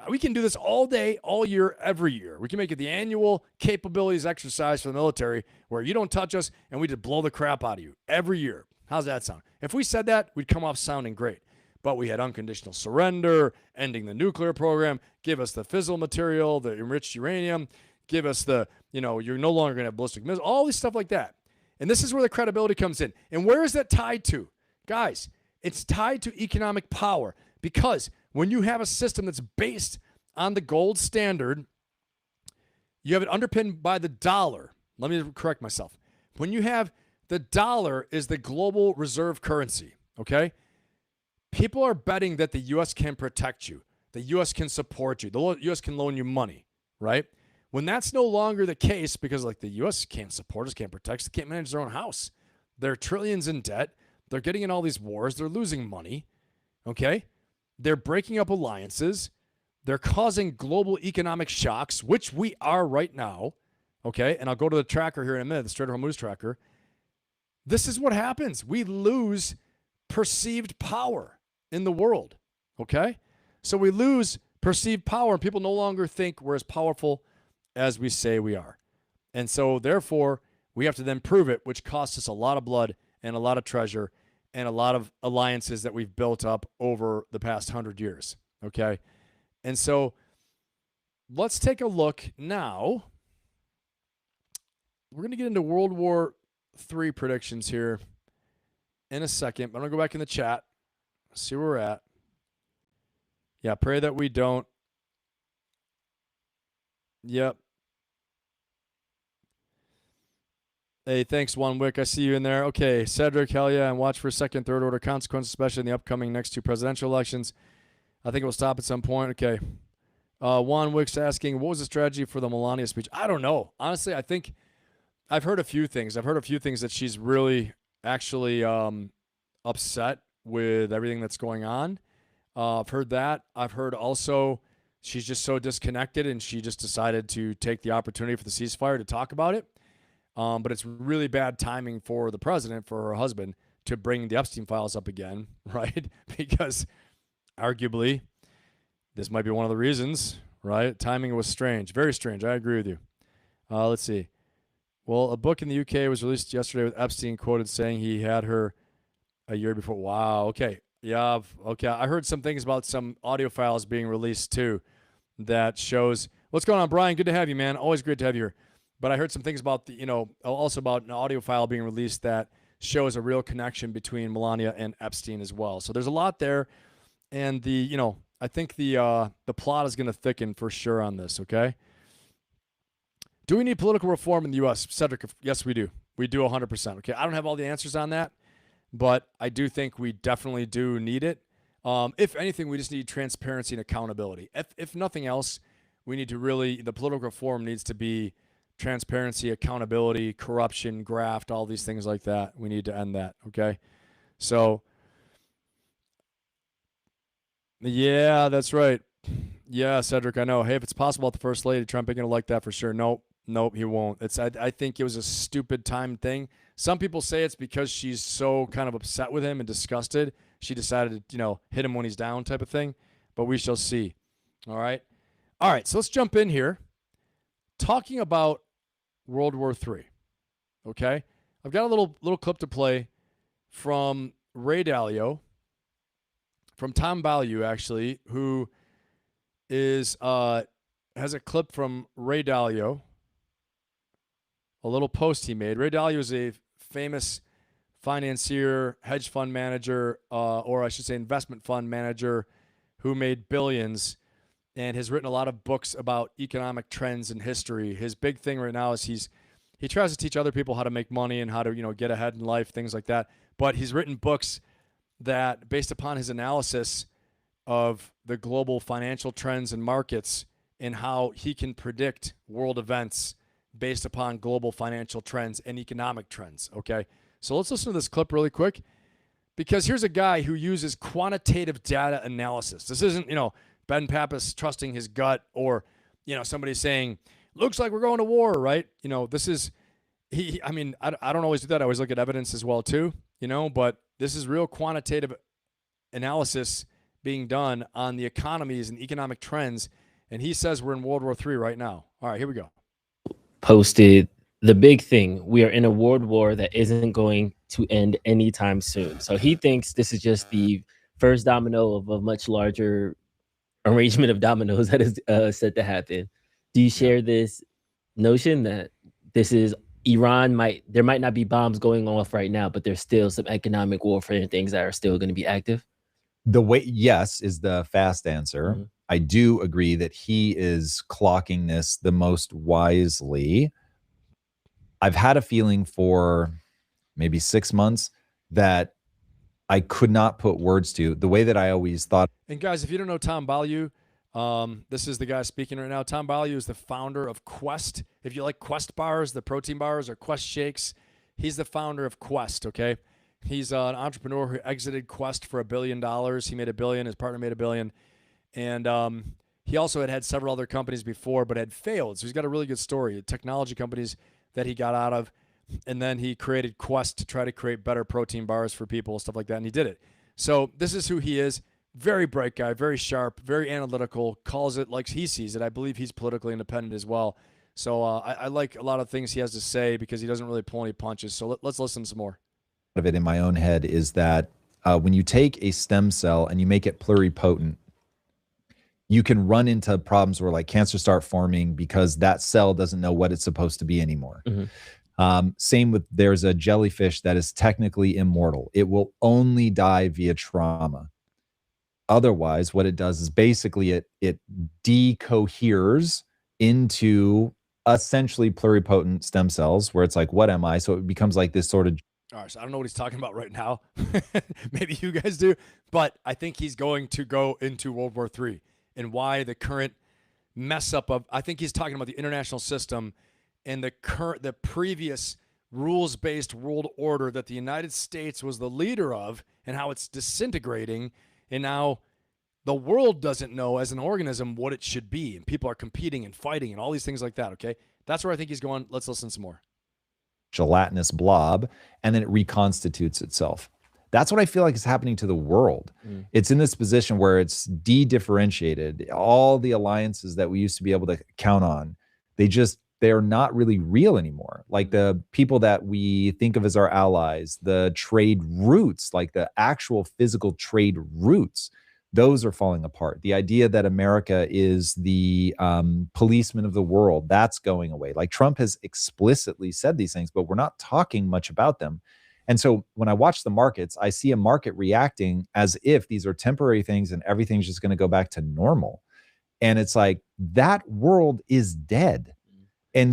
We can do this all day, all year, every year. We can make it the annual capabilities exercise for the military where you don't touch us and we just blow the crap out of you every year. How's that sound? If we said that, we'd come off sounding great. But we had unconditional surrender, ending the nuclear program, give us the fissile material, the enriched uranium, give us the, you're no longer going to have ballistic missiles, all this stuff like that. And this is where the credibility comes in. And where is that tied to? Guys, it's tied to economic power because when you have a system that's based on the gold standard, you have it underpinned by the dollar. Let me correct myself. When you have the dollar is the global reserve currency, okay? People are betting that the U.S. can protect you. The U.S. can support you. The U.S. can loan you money, right? When that's no longer the case because like the U.S. can't support us, can't protect us, they can't manage their own house. They're trillions in debt. They're getting in all these wars. They're losing money, okay? They're breaking up alliances. They're causing global economic shocks, which we are right now, okay? And I'll go to the tracker here in a minute, the Strait of Hormuz tracker. This is what happens. We lose perceived power in the world, okay? So we lose perceived power, and people no longer think we're as powerful as we say we are. And so, therefore, we have to then prove it, which costs us a lot of blood and a lot of treasure and a lot of alliances that we've built up over the past 100 years, okay? And so let's take a look now. We're going to get into World War III predictions here in a second, but I'm going to go back in the chat, see where we're at. Yeah, pray that we don't. Yep. Hey, thanks, One Wick. I see you in there. Okay, Cedric, hell yeah, and watch for second, third order consequences, especially in the upcoming next two presidential elections. I think it will stop at some point. Okay. Juan Wick's asking, what was the strategy for the Melania speech? I don't know. Honestly, I think I've heard a few things. I've heard a few things that she's really actually upset with everything that's going on. I've heard that. I've heard also she's just so disconnected and she just decided to take the opportunity for the ceasefire to talk about it. But it's really bad timing for the president, for her husband, to bring the Epstein files up again, right? Because arguably, this might be one of the reasons, right? Timing was strange. Very strange. I agree with you. Let's see. Well, a book in the UK was released yesterday with Epstein quoted saying he had her a year before. Wow. Okay. Yeah. Okay. I heard some things about some audio files being released too that shows what's going on, Brian. Good to have you, man. Always great to have you here. But I heard some things about also about an audio file being released that shows a real connection between Melania and Epstein as well. So there's a lot there, and I think the plot is going to thicken for sure on this. Okay. Do we need political reform in the U.S., Cedric? Yes, we do. We do 100%. Okay. I don't have all the answers on that, but I do think we definitely do need it. If anything, we just need transparency and accountability. If nothing else, we need to the political reform needs to be transparency, accountability, corruption, graft, all these things like that. We need to end that, okay? So, yeah, that's right. Yeah, Cedric, I know. Hey, if it's possible at the First Lady, Trump ain't going to like that for sure. Nope, he won't. I think it was a stupid time thing. Some people say it's because she's so kind of upset with him and disgusted. She decided to, hit him when he's down type of thing. But we shall see. All right, so let's jump in here. Talking about World War III, okay? I've got a little clip to play from Ray Dalio, from Tom Ballew, actually, who is has a clip from Ray Dalio, a little post he made. Ray Dalio is a famous financier, hedge fund manager, or I should say investment fund manager who made billions and has written a lot of books about economic trends and history. His big thing right now is he tries to teach other people how to make money and how to, get ahead in life, things like that. But he's written books that, based upon his analysis of the global financial trends and markets and how he can predict world events based upon global financial trends and economic trends, okay? So let's listen to this clip really quick, because here's a guy who uses quantitative data analysis. This isn't, Ben Pappas trusting his gut or, somebody saying, looks like we're going to war, right? This is, I don't always do that. I always look at evidence as well too, but this is real quantitative analysis being done on the economies and economic trends. And he says we're in World War III right now. All right, here we go. Posted the big thing. We are in a world war that isn't going to end anytime soon. So he thinks this is just the first domino of a much larger arrangement of dominoes that is set to happen. Do you share this notion that this is Iran there might not be bombs going off right now, but there's still some economic warfare and things that are still going to be active? Yes is the fast answer. Mm-hmm. I do agree that he is clocking this the most wisely. I've had a feeling for maybe 6 months that I could not put words to the way that I always thought. And guys, if you don't know Tom Ballew, this is the guy speaking right now. Tom Ballew is the founder of Quest. If you like Quest bars, the protein bars, or Quest shakes, he's the founder of Quest, okay? He's an entrepreneur who exited Quest for $1 billion. He made $1 billion. His partner made $1 billion. And he also had several other companies before, but had failed. So he's got a really good story. Technology companies that he got out of. And then he created Quest to try to create better protein bars for people, stuff like that. And he did it. So this is who he is. Very bright guy, very sharp, very analytical, calls it like he sees it. I believe he's politically independent as well. So I like a lot of things he has to say because he doesn't really pull any punches. So let's listen some more. Of it in my own head is that when you take a stem cell and you make it pluripotent, you can run into problems where like cancer start forming because that cell doesn't know what it's supposed to be anymore. Mm-hmm. Same with, there's a jellyfish that is technically immortal. It will only die via trauma. Otherwise, what it does is basically it decoheres into essentially pluripotent stem cells where it's like, what am I? So it becomes like this sort of. All right, so I don't know what he's talking about right now. Maybe you guys do, but I think he's going to go into World War III and why the current mess up of, I think he's talking about the international system and the previous rules-based world order that the United States was the leader of and how it's disintegrating. And now the world doesn't know as an organism what it should be. And people are competing and fighting and all these things like that, okay? That's where I think he's going. Let's listen some more. Gelatinous blob, and then it reconstitutes itself. That's what I feel like is happening to the world. It's in this position where it's de-differentiated. All the alliances that we used to be able to count on, they're not really real anymore. Like the people that we think of as our allies, the trade routes, like the actual physical trade routes, those are falling apart. The idea that America is the policeman of the world, that's going away. Like Trump has explicitly said these things, but we're not talking much about them. And so when I watch the markets, I see a market reacting as if these are temporary things and everything's just going to go back to normal. And it's like, that world is dead. And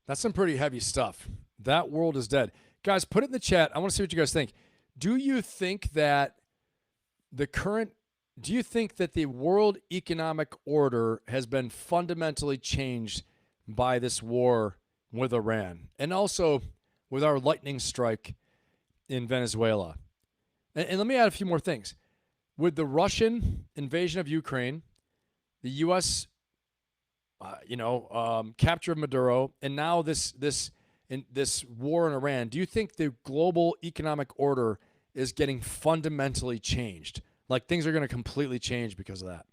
that's some pretty heavy stuff. That world is dead. Guys, put it in the chat. I want to see what you guys think. Do you think that the world economic order has been fundamentally changed by this war with Iran and also with our lightning strike in Venezuela? And let me add a few more things. With the Russian invasion of Ukraine, the U.S. Capture of Maduro, and now this war in Iran, do you think the global economic order is getting fundamentally changed? Like things are going to completely change because of that?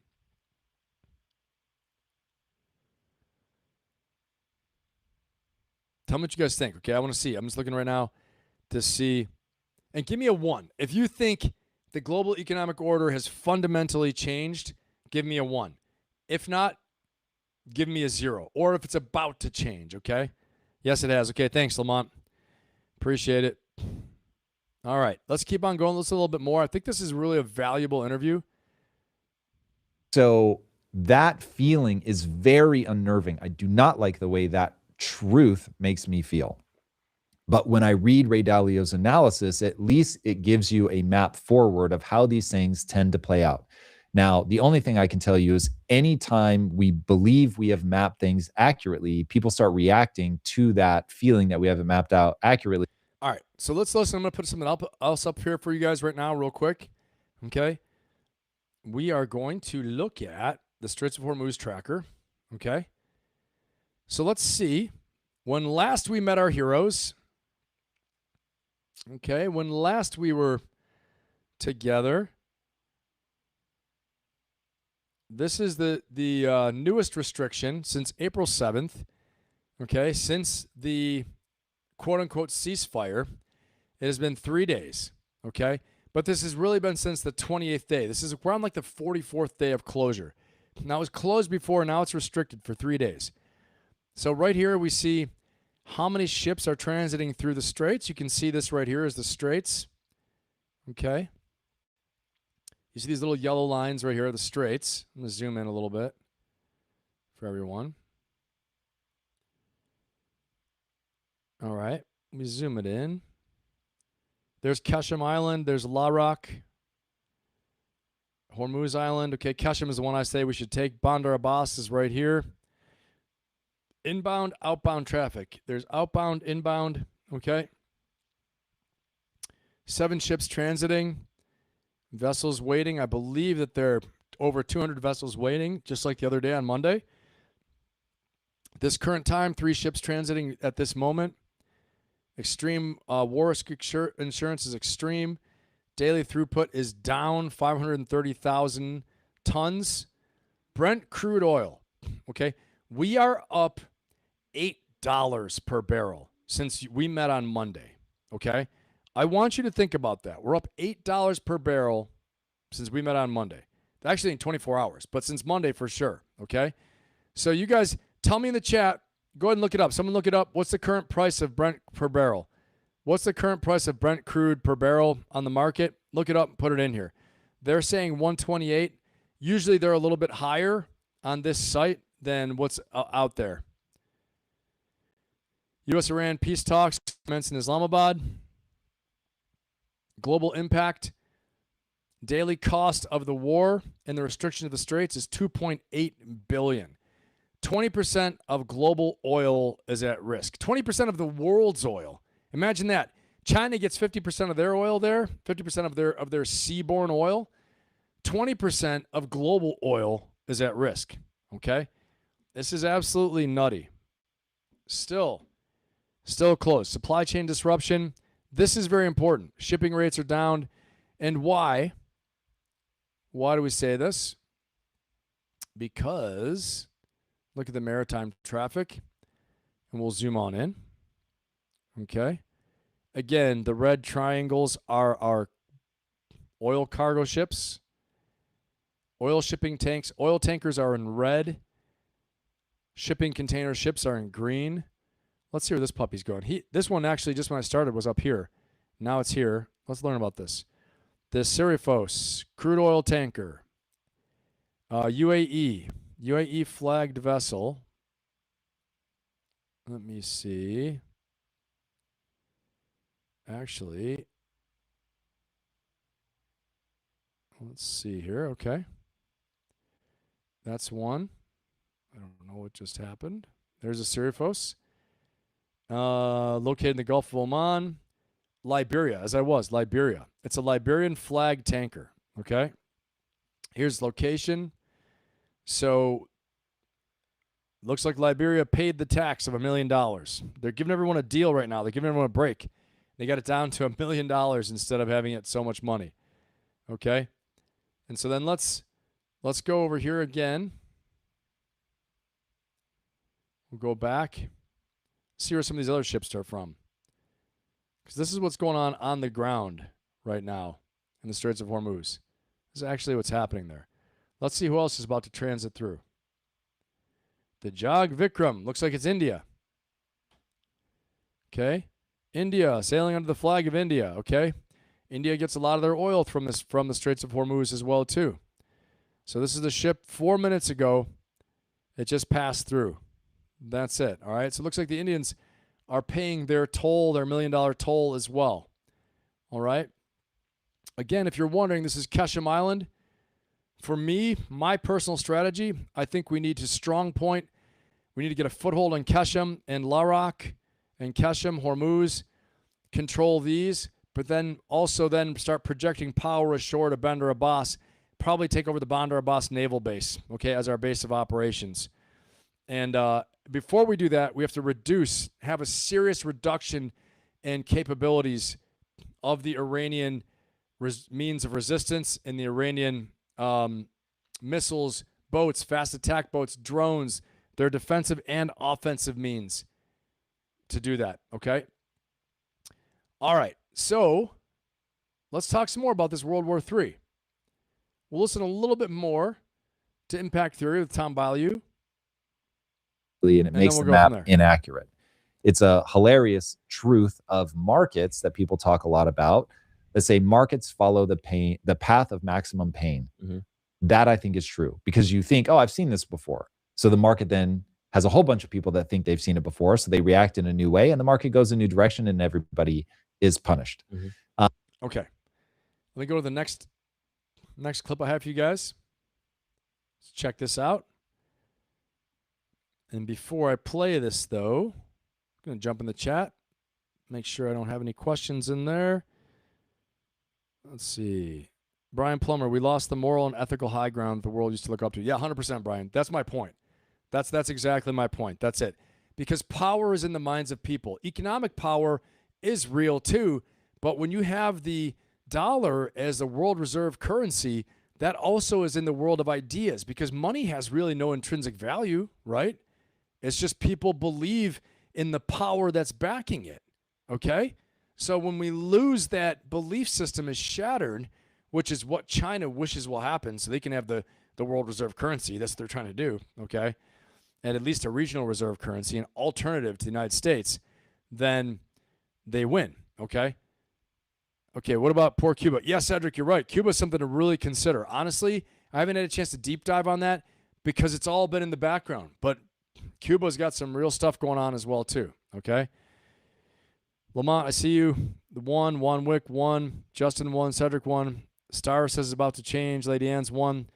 Tell me what you guys think. Okay, I want to see. I'm just looking right now to see. And give me a 1. If you think the global economic order has fundamentally changed, give me a 1. If not, give me a 0. Or if it's about to change, okay? Yes, it has. Okay, thanks, Lamont. Appreciate it. All right, let's keep on going. Let's a little bit more. I think this is really a valuable interview. So that feeling is very unnerving. I do not like the way that truth makes me feel. But when I read Ray Dalio's analysis, at least it gives you a map forward of how these things tend to play out. Now, the only thing I can tell you is anytime we believe we have mapped things accurately, people start reacting to that feeling that we have it mapped out accurately. All right, so let's listen. I'm going to put something else up here for you guys right now real quick, okay? We are going to look at the Strait of Hormuz tracker, okay? So let's see. When last we met our heroes, okay, when last we were together, this is the newest restriction since April 7th, okay, since the quote-unquote ceasefire. It has been 3 days, okay? But this has really been since the 28th day. This is around like the 44th day of closure. Now, it was closed before. Now it's restricted for 3 days. So right here we see how many ships are transiting through the straits. You can see this right here is the straits, okay? You see these little yellow lines right here are the straits. I'm going to zoom in a little bit for everyone. All right, let me zoom it in. There's Keshem Island. There's Larak. Hormuz Island. Okay, Keshem is the one I say we should take. Bandar Abbas is right here. Inbound, outbound traffic. There's outbound, inbound. Okay. 7 ships transiting. Vessels waiting. I believe that there are over 200 vessels waiting, just like the other day on Monday. This current time, 3 ships transiting at this moment. Extreme war risk insurance is extreme. Daily throughput is down 530,000 tons. Brent crude oil, okay? We are up $8 per barrel since we met on Monday, okay? I want you to think about that. We're up $8 per barrel since we met on Monday. Actually, in 24 hours, but since Monday for sure, okay? So you guys tell me in the chat. Go ahead and look it up. Someone look it up. What's the current price of Brent per barrel? What's the current price of Brent crude per barrel on the market? Look it up and put it in here. They're saying 128. Usually they're a little bit higher on this site than what's out there. U.S.-Iran peace talks commence in Islamabad. Global impact. Daily cost of the war and the restriction of the straits is $2.8 billion. 20% of global oil is at risk. 20% of the world's oil. Imagine that. China gets 50% of their oil there, 50% of their seaborne oil. 20% of global oil is at risk. Okay? This is absolutely nutty. Still close. Supply chain disruption. This is very important. Shipping rates are down. And why? Why do we say this? Because look at the maritime traffic, and we'll zoom on in. Okay. Again, the red triangles are our oil cargo ships, oil shipping tanks. Oil tankers are in red. Shipping container ships are in green. Let's see where this puppy's going. This one actually, just when I started, was up here. Now it's here. Let's learn about this. The Ceasefire, crude oil tanker. UAE flagged vessel. Let me see. Actually, let's see here. Okay. That's one. I don't know what just happened. There's a Ceasefire. Located in the Gulf of Oman. Liberia, Liberia. It's a Liberian flag tanker. Okay. Here's location. So, looks like Liberia paid the tax of $1 million. They're giving everyone a deal right now. They're giving everyone a break. They got it down to $1 million instead of having it so much money. Okay? And so then let's go over here again. We'll go back. See where some of these other ships are from. Because this is what's going on the ground right now in the Straits of Hormuz. This is actually what's happening there. Let's see who else is about to transit through. The Jag Vikram. Looks like it's India. Okay. India, sailing under the flag of India. Okay. India gets a lot of their oil from the Straits of Hormuz as well, too. So this is the ship 4 minutes ago. It just passed through. That's it. All right. So it looks like the Indians are paying their toll, their $1 million toll as well. All right. Again, if you're wondering, this is Keshem Island. For me, my personal strategy, I think we need to strong point. We need to get a foothold on Keshem and Larak and Keshem, Hormuz, control these, but then also then start projecting power ashore to Bandar Abbas, probably take over the Bandar Abbas naval base, okay, as our base of operations. And before we do that, we have to have a serious reduction in capabilities of the Iranian means of resistance and the Iranian missiles, boats, fast attack boats, drones, their defensive and offensive means to do that, okay? All right, so let's talk some more about this World War III. We'll listen a little bit more to Impact Theory with Tom Bilyeu. And it makes the map inaccurate. It's a hilarious truth of markets that people talk a lot about. Let's say markets follow the path of maximum pain. Mm-hmm. That I think is true because you think, oh, I've seen this before. So the market then has a whole bunch of people that think they've seen it before. So they react in a new way and the market goes a new direction and everybody is punished. Mm-hmm. Okay. Let me go to the next clip I have for you guys. Let's check this out. And before I play this, though, I'm going to jump in the chat. Make sure I don't have any questions in there. Let's see. Brian Plummer, we lost the moral and ethical high ground the world used to look up to. Yeah, 100%, Brian. That's my point. That's exactly my point. That's it. Because power is in the minds of people. Economic power is real, too. But when you have the dollar as the world reserve currency, that also is in the world of ideas because money has really no intrinsic value, right? It's just people believe in the power that's backing it, okay? So when we lose that belief system is shattered, which is what China wishes will happen so they can have the world reserve currency. That's what they're trying to do, okay? And at least a regional reserve currency, an alternative to the United States, then they win, okay? Okay, what about poor Cuba? Yes, Cedric, you're right. Cuba's something to really consider. Honestly, I haven't had a chance to deep dive on that because it's all been in the background. But Cuba's got some real stuff going on as well, too, okay? Lamont, I see you. The one, Wick, 1. Justin, 1. Cedric, 1. Star says it's about to change. Lady Ann's 1.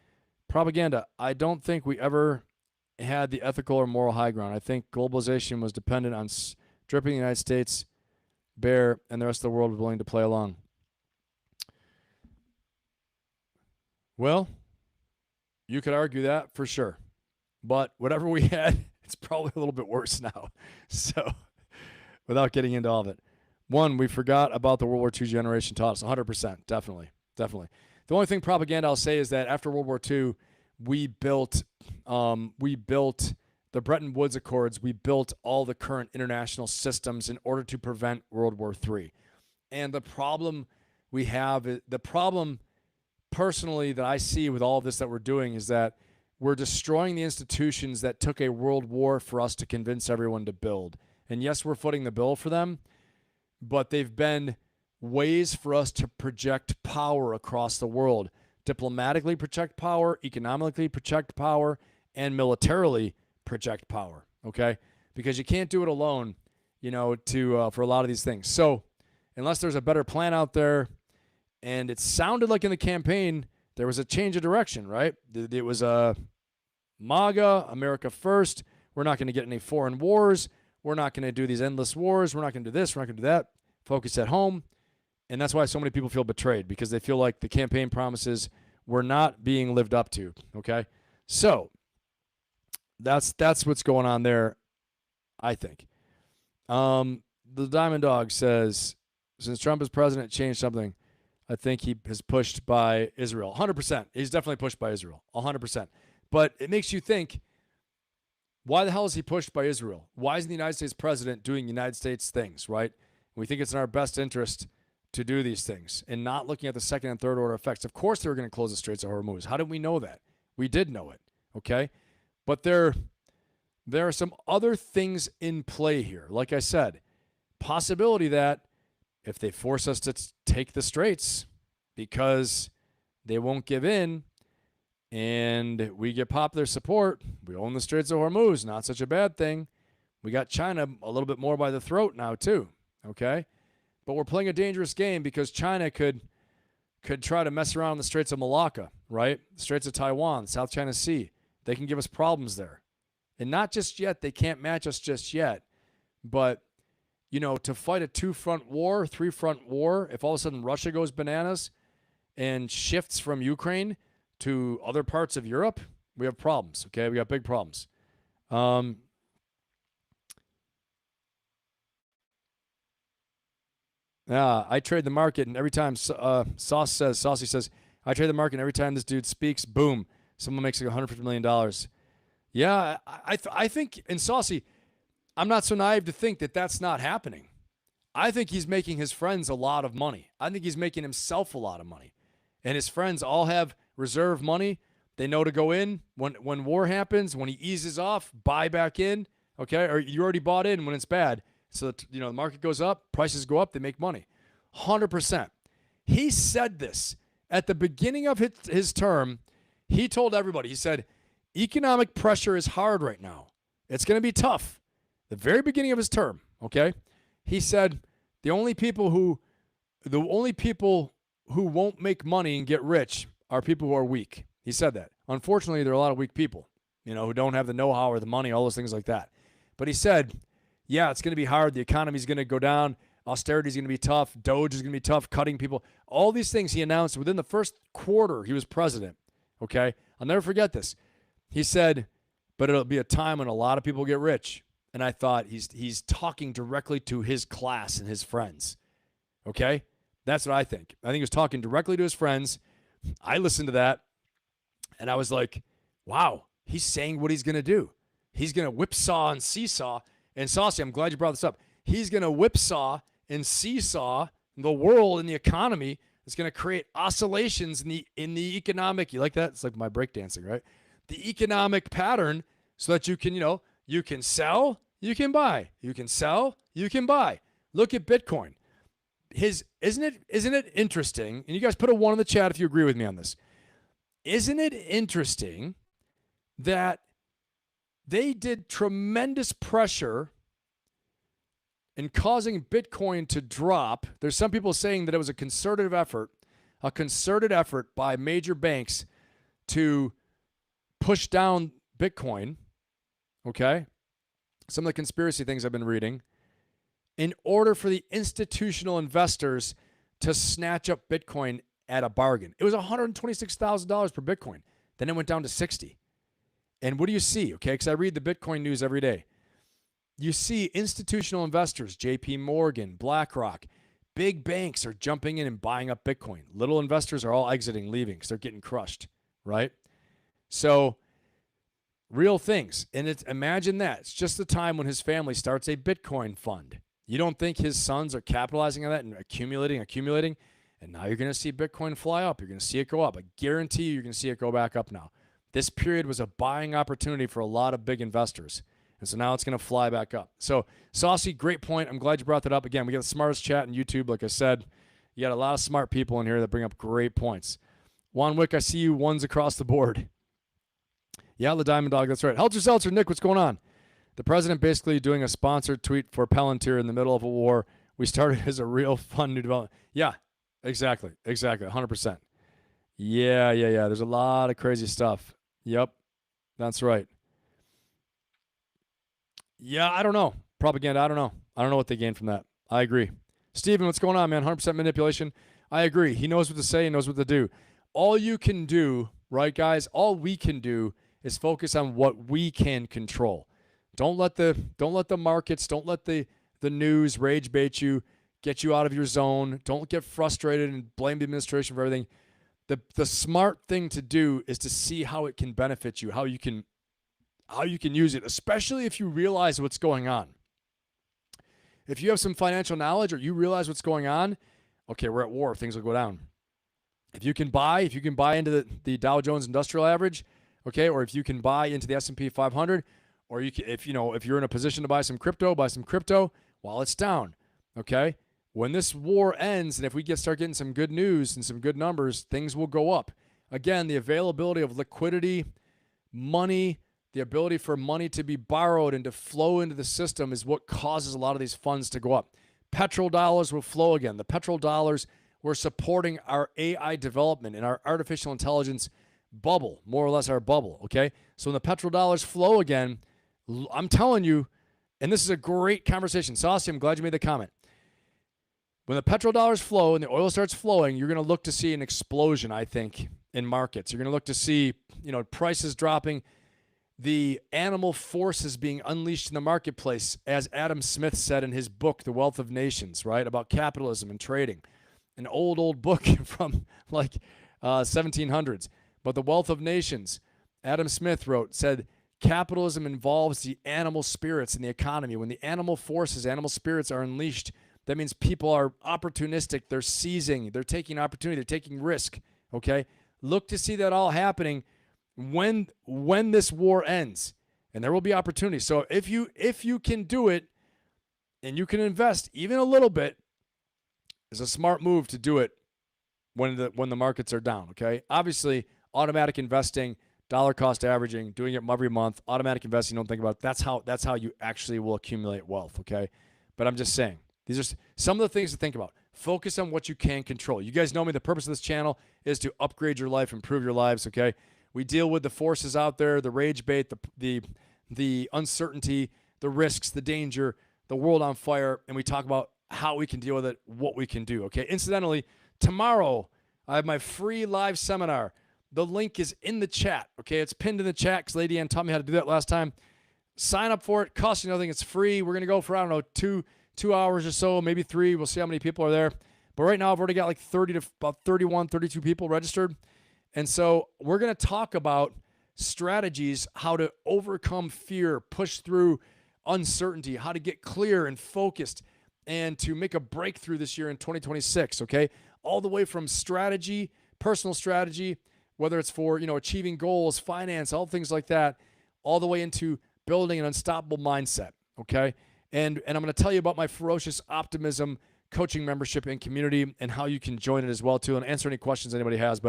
Propaganda. I don't think we ever had the ethical or moral high ground. I think globalization was dependent on stripping the United States bare and the rest of the world was willing to play along. Well, you could argue that for sure. But whatever we had, it's probably a little bit worse now. So, without getting into all of it. 1, we forgot about the World War II generation taught us. 100%, definitely. Definitely. The only thing propaganda I'll say is that after World War II, we built the Bretton Woods Accords. We built all the current international systems in order to prevent World War III. And the problem we have, the problem personally that I see with all of this that we're doing is that we're destroying the institutions that took a world war for us to convince everyone to build. And yes, we're footing the bill for them, but they've been ways for us to project power across the world, diplomatically project power, economically project power, and militarily project power, okay? Because you can't do it alone, for a lot of these things. So unless there's a better plan out there, and it sounded like in the campaign there was a change of direction, right? It was a MAGA, America first. We're not going to get any foreign wars. We're not going to do these endless wars. We're not going to do this. We're not going to do that. Focus at home. And that's why so many people feel betrayed, because they feel like the campaign promises were not being lived up to, okay? So that's what's going on there, I think. The Diamond Dog says, since Trump is president, changed something. I think he is pushed by Israel. 100%. He's definitely pushed by Israel. 100%. But it makes you think, why the hell is he pushed by Israel? Why isn't the United States president doing United States things, right? We think it's in our best interest to do these things and not looking at the second and third order effects. Of course they were going to close the Straits of Hormuz. How did we know that? We did know it, okay? But there are some other things in play here. Like I said, possibility that if they force us to take the Straits because they won't give in and we get popular support, we own the Straits of Hormuz, not such a bad thing. We got China a little bit more by the throat now too, okay? But we're playing a dangerous game because China could try to mess around in the Straits of Malacca, right? The Straits of Taiwan, South China Sea. They can give us problems there. And not just yet, they can't match us just yet, but to fight a 2-front war, 3-front war, if all of a sudden Russia goes bananas and shifts from Ukraine to other parts of Europe, we have problems, okay? We got big problems. I trade the market, and every time Saucy says, I trade the market, and every time this dude speaks, boom, someone makes like $150 million. Yeah, I think, and Saucy, I'm not so naive to think that that's not happening. I think he's making his friends a lot of money. I think he's making himself a lot of money. And his friends all have reserve money. They know to go in when war happens, when he eases off, buy back in, okay? Or you already bought in when it's bad. So that, the market goes up, prices go up, they make money. 100%. He said this at the beginning of his term. He told everybody, he said, economic pressure is hard right now. It's going to be tough. The very beginning of his term, okay? He said the only people who won't make money and get rich are people who are weak. He said that. Unfortunately, there are a lot of weak people, who don't have the know-how or the money, all those things like that. But he said, yeah, it's going to be hard. The economy is going to go down. Austerity is going to be tough. Doge is going to be tough. Cutting people. All these things he announced within the first quarter he was president, okay? I'll never forget this. He said, but it'll be a time when a lot of people get rich. And I thought he's talking directly to his class and his friends. Okay? That's what I think. I think he was talking directly to his friends. I listened to that, and I was like, wow, he's saying what he's going to do. He's going to whipsaw and seesaw. And Saucy, I'm glad you brought this up. He's going to whipsaw and seesaw the world and the economy. It's going to create oscillations in the economic. You like that? It's like my breakdancing, right? The economic pattern so that you can, you can sell, you can buy. You can sell, you can buy. Look at Bitcoin. Isn't it interesting? And you guys put a 1 in the chat if you agree with me on this. Isn't it interesting that they did tremendous pressure in causing Bitcoin to drop? There's some people saying that it was a concerted effort by major banks to push down Bitcoin, okay? Some of the conspiracy things I've been reading, in order for the institutional investors to snatch up Bitcoin at a bargain. It was $126,000 per Bitcoin. Then it went down to 60. And what do you see, okay? Because I read the Bitcoin news every day. You see institutional investors, JP Morgan, BlackRock, Big banks are jumping in and buying up Bitcoin. Little investors are all exiting, leaving because they're getting crushed, right? So real things. And imagine that. It's just the time when his family starts a Bitcoin fund. You don't think his sons are capitalizing on that and accumulating, and now you're going to see Bitcoin fly up. You're going to see it go up. I guarantee you're going to see it go back up now. This period was a buying opportunity for a lot of big investors. And so now it's going to fly back up. So, Saucy, great point. I'm glad you brought that up. Again, we got the smartest chat on YouTube. Like I said, you got a lot of smart people in here that bring up great points. Juan Wick, I see you ones across the board. Yeah, the Diamond Dog, that's right. Helter Seltzer, Nick, what's going on? The president basically doing a sponsored tweet for Palantir in the middle of a war. We started as a real fun new development. Yeah, exactly, 100%. Yeah. There's a lot of crazy stuff. Yep, that's right. Yeah, I don't know. Propaganda, I don't know. I don't know what they gain from that. I agree. Steven, what's going on, man? 100% manipulation. I agree. He knows what to say. He knows what to do. All you can do, right, guys? All we can do is focus on what we can control. Don't let the markets, don't let the news rage bait you, get you out of your zone. Don't get frustrated and blame the administration for everything. The smart thing to do is to see how it can benefit you, how you can use it, especially if you realize what's going on. If you have some financial knowledge or you realize what's going on, okay, we're at war, things will go down. If you can buy into the Dow Jones Industrial Average, okay, or if you can buy into the S&P 500, or if you're in a position to buy some crypto while it's down, okay? When this war ends and if we start getting some good news and some good numbers, things will go up. Again, the availability of liquidity, money, the ability for money to be borrowed and to flow into the system is what causes a lot of these funds to go up. Petrodollars will flow again. The petrodollars were supporting our AI development and our artificial intelligence bubble, more or less our bubble, okay? So when the petrodollars flow again, I'm telling you, and this is a great conversation. Saucy, I'm glad you made the comment. When the petrodollars flow and the oil starts flowing, you're going to look to see an explosion, I think, in markets. You're going to look to see, prices dropping, the animal forces being unleashed in the marketplace, as Adam Smith said in his book, The Wealth of Nations, right, about capitalism and trading. An old book from 1700s. But The Wealth of Nations, Adam Smith said, capitalism involves the animal spirits in the economy. When the animal forces, animal spirits are unleashed, that means people are opportunistic. They're seizing. They're taking opportunity. They're taking risk. Okay? Look to see that all happening when this war ends. And there will be opportunity. So if you can do it and you can invest even a little bit, it's a smart move to do it when the markets are down. Okay? Obviously, automatic investing, dollar cost averaging, doing it every month, automatic investing, don't think about it. That's how you actually will accumulate wealth. Okay? But I'm just saying. These are some of the things to think about. Focus on what you can control. You guys know me. The purpose of this channel is to upgrade your life, improve your lives, okay? We deal with the forces out there, the rage bait, the uncertainty, the risks, the danger, the world on fire, and we talk about how we can deal with it, what we can do, okay? Incidentally, tomorrow, I have my free live seminar. The link is in the chat, okay? It's pinned in the chat because Lady Ann taught me how to do that last time. Sign up for it. Costs you nothing. It's free. We're going to go for, 2 hours or so, maybe 3. We'll see how many people are there. But right now, I've already got like 30 to about 31, 32 people registered. And so we're going to talk about strategies, how to overcome fear, push through uncertainty, how to get clear and focused, and to make a breakthrough this year in 2026, okay? All the way from strategy, personal strategy, whether it's for, achieving goals, finance, all things like that, all the way into building an unstoppable mindset, okay? And I'm going to tell you about my Ferocious Optimism coaching membership and community and how you can join it as well, too, and answer any questions anybody has.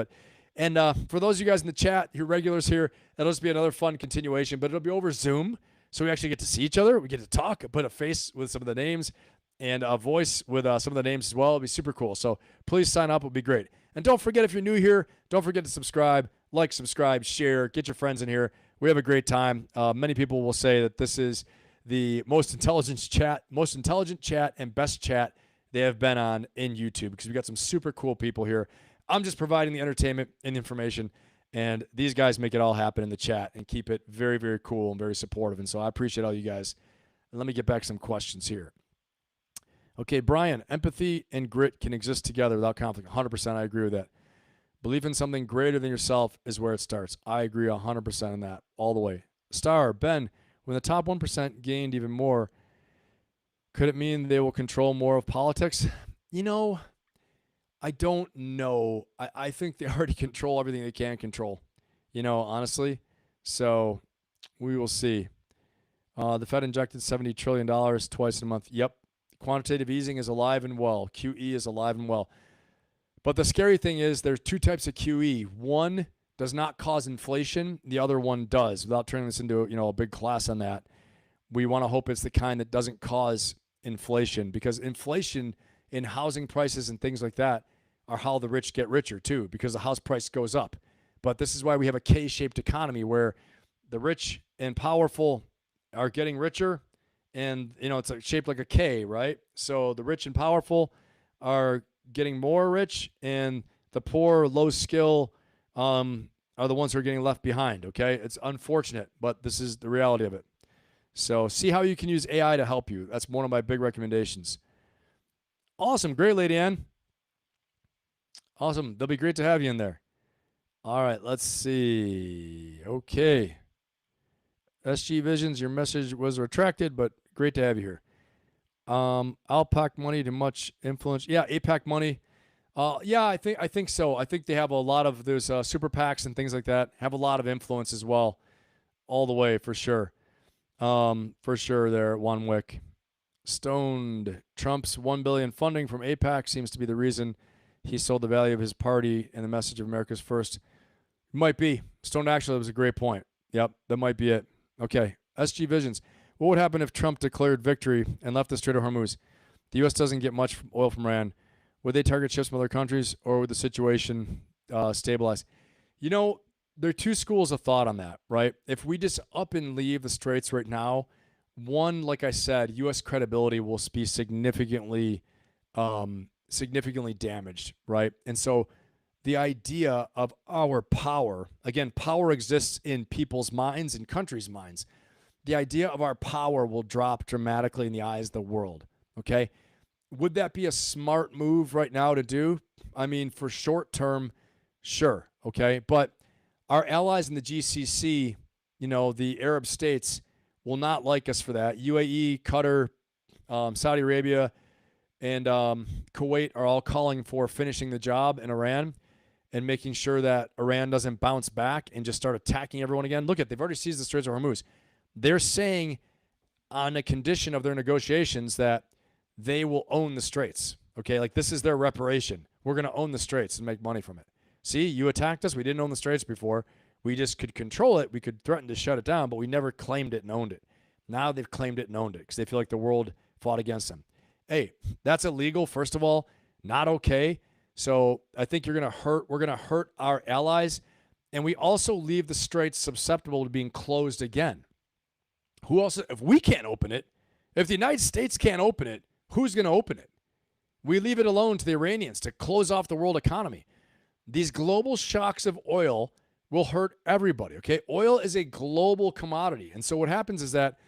And for those of you guys in the chat, your regulars here, that'll just be another fun continuation, but it'll be over Zoom, so we actually get to see each other. We get to talk, put a face with some of the names, and a voice with some of the names as well. It'll be super cool. So please sign up. It'll be great. And don't forget, if you're new here, don't forget to subscribe, subscribe, share, get your friends in here. We have a great time. Many people will say that this is the most intelligent chat and best chat they have been on in YouTube, because we got some super cool people here. I'm just providing the entertainment and information, and these guys make it all happen in the chat and keep it very, very cool and very supportive. And so I appreciate all you guys. And let me get back to some questions here. Okay, Brian, empathy and grit can exist together without conflict. 100%, I agree with that. Belief in something greater than yourself is where it starts. I agree 100% on that, all the way. Star, Ben, when the top 1% gained even more, could it mean they will control more of politics? You know, I don't know. I think they already control everything they can control, honestly. So we will see. The Fed injected $70 trillion twice in a month. Yep. Quantitative easing is alive and well. QE is alive and well. But the scary thing is there's two types of QE. One does not cause inflation. The other one does. Without turning this into a big class on that, we want to hope it's the kind that doesn't cause inflation, because inflation in housing prices and things like that are how the rich get richer too, because the house price goes up. But this is why we have a K-shaped economy where the rich and powerful are getting richer, and it's shaped like a K, right? So the rich and powerful are getting more rich, and the poor, low skill are the ones who are getting left behind. Okay, it's unfortunate, but this is the reality of it. So see how you can use AI to help you. That's one of my big recommendations. Awesome. Great, Lady Ann. Awesome. They'll be great to have you in there. All right, let's see. Okay. SG Visions, your message was retracted, but great to have you here. ALPAC money to much influence. Yeah, APAC money. Yeah, I think so. I think they have a lot of those super PACs and things like that have a lot of influence as well, all the way for sure. For sure there, One Wick. Stoned. Trump's $1 billion funding from AIPAC seems to be the reason he sold the value of his party and the message of America's first. Might be. Stoned actually was a great point. Yep, that might be it. Okay. SG Visions. What would happen if Trump declared victory and left the Strait of Hormuz? The U.S. doesn't get much oil from Iran. Would they target ships from other countries, or would the situation stabilize? There are two schools of thought on that, right? If we just up and leave the straits right now, one, like I said, U.S. credibility will be significantly damaged, right? And so the idea of our power, again, power exists in people's minds and countries' minds. The idea of our power will drop dramatically in the eyes of the world, okay? Would that be a smart move right now to do? I mean, for short term, sure, okay? But our allies in the GCC, the Arab states, will not like us for that. UAE, Qatar, Saudi Arabia, and Kuwait are all calling for finishing the job in Iran and making sure that Iran doesn't bounce back and just start attacking everyone again. Look, they've already seized the Straits of Hormuz. They're saying on a condition of their negotiations that they will own the straits. Okay, like this is their reparation. We're going to own the straits and make money from it. See, you attacked us. We didn't own the straits before. We just could control it. We could threaten to shut it down, but we never claimed it and owned it. Now they've claimed it and owned it because they feel like the world fought against them. Hey, that's illegal, first of all. Not okay. So I think we're going to hurt our allies. And we also leave the straits susceptible to being closed again. Who else? If we can't open it, if the United States can't open it, who's going to open it? We leave it alone to the Iranians to close off the world economy. These global shocks of oil will hurt everybody, okay? Oil is a global commodity. And so what happens is that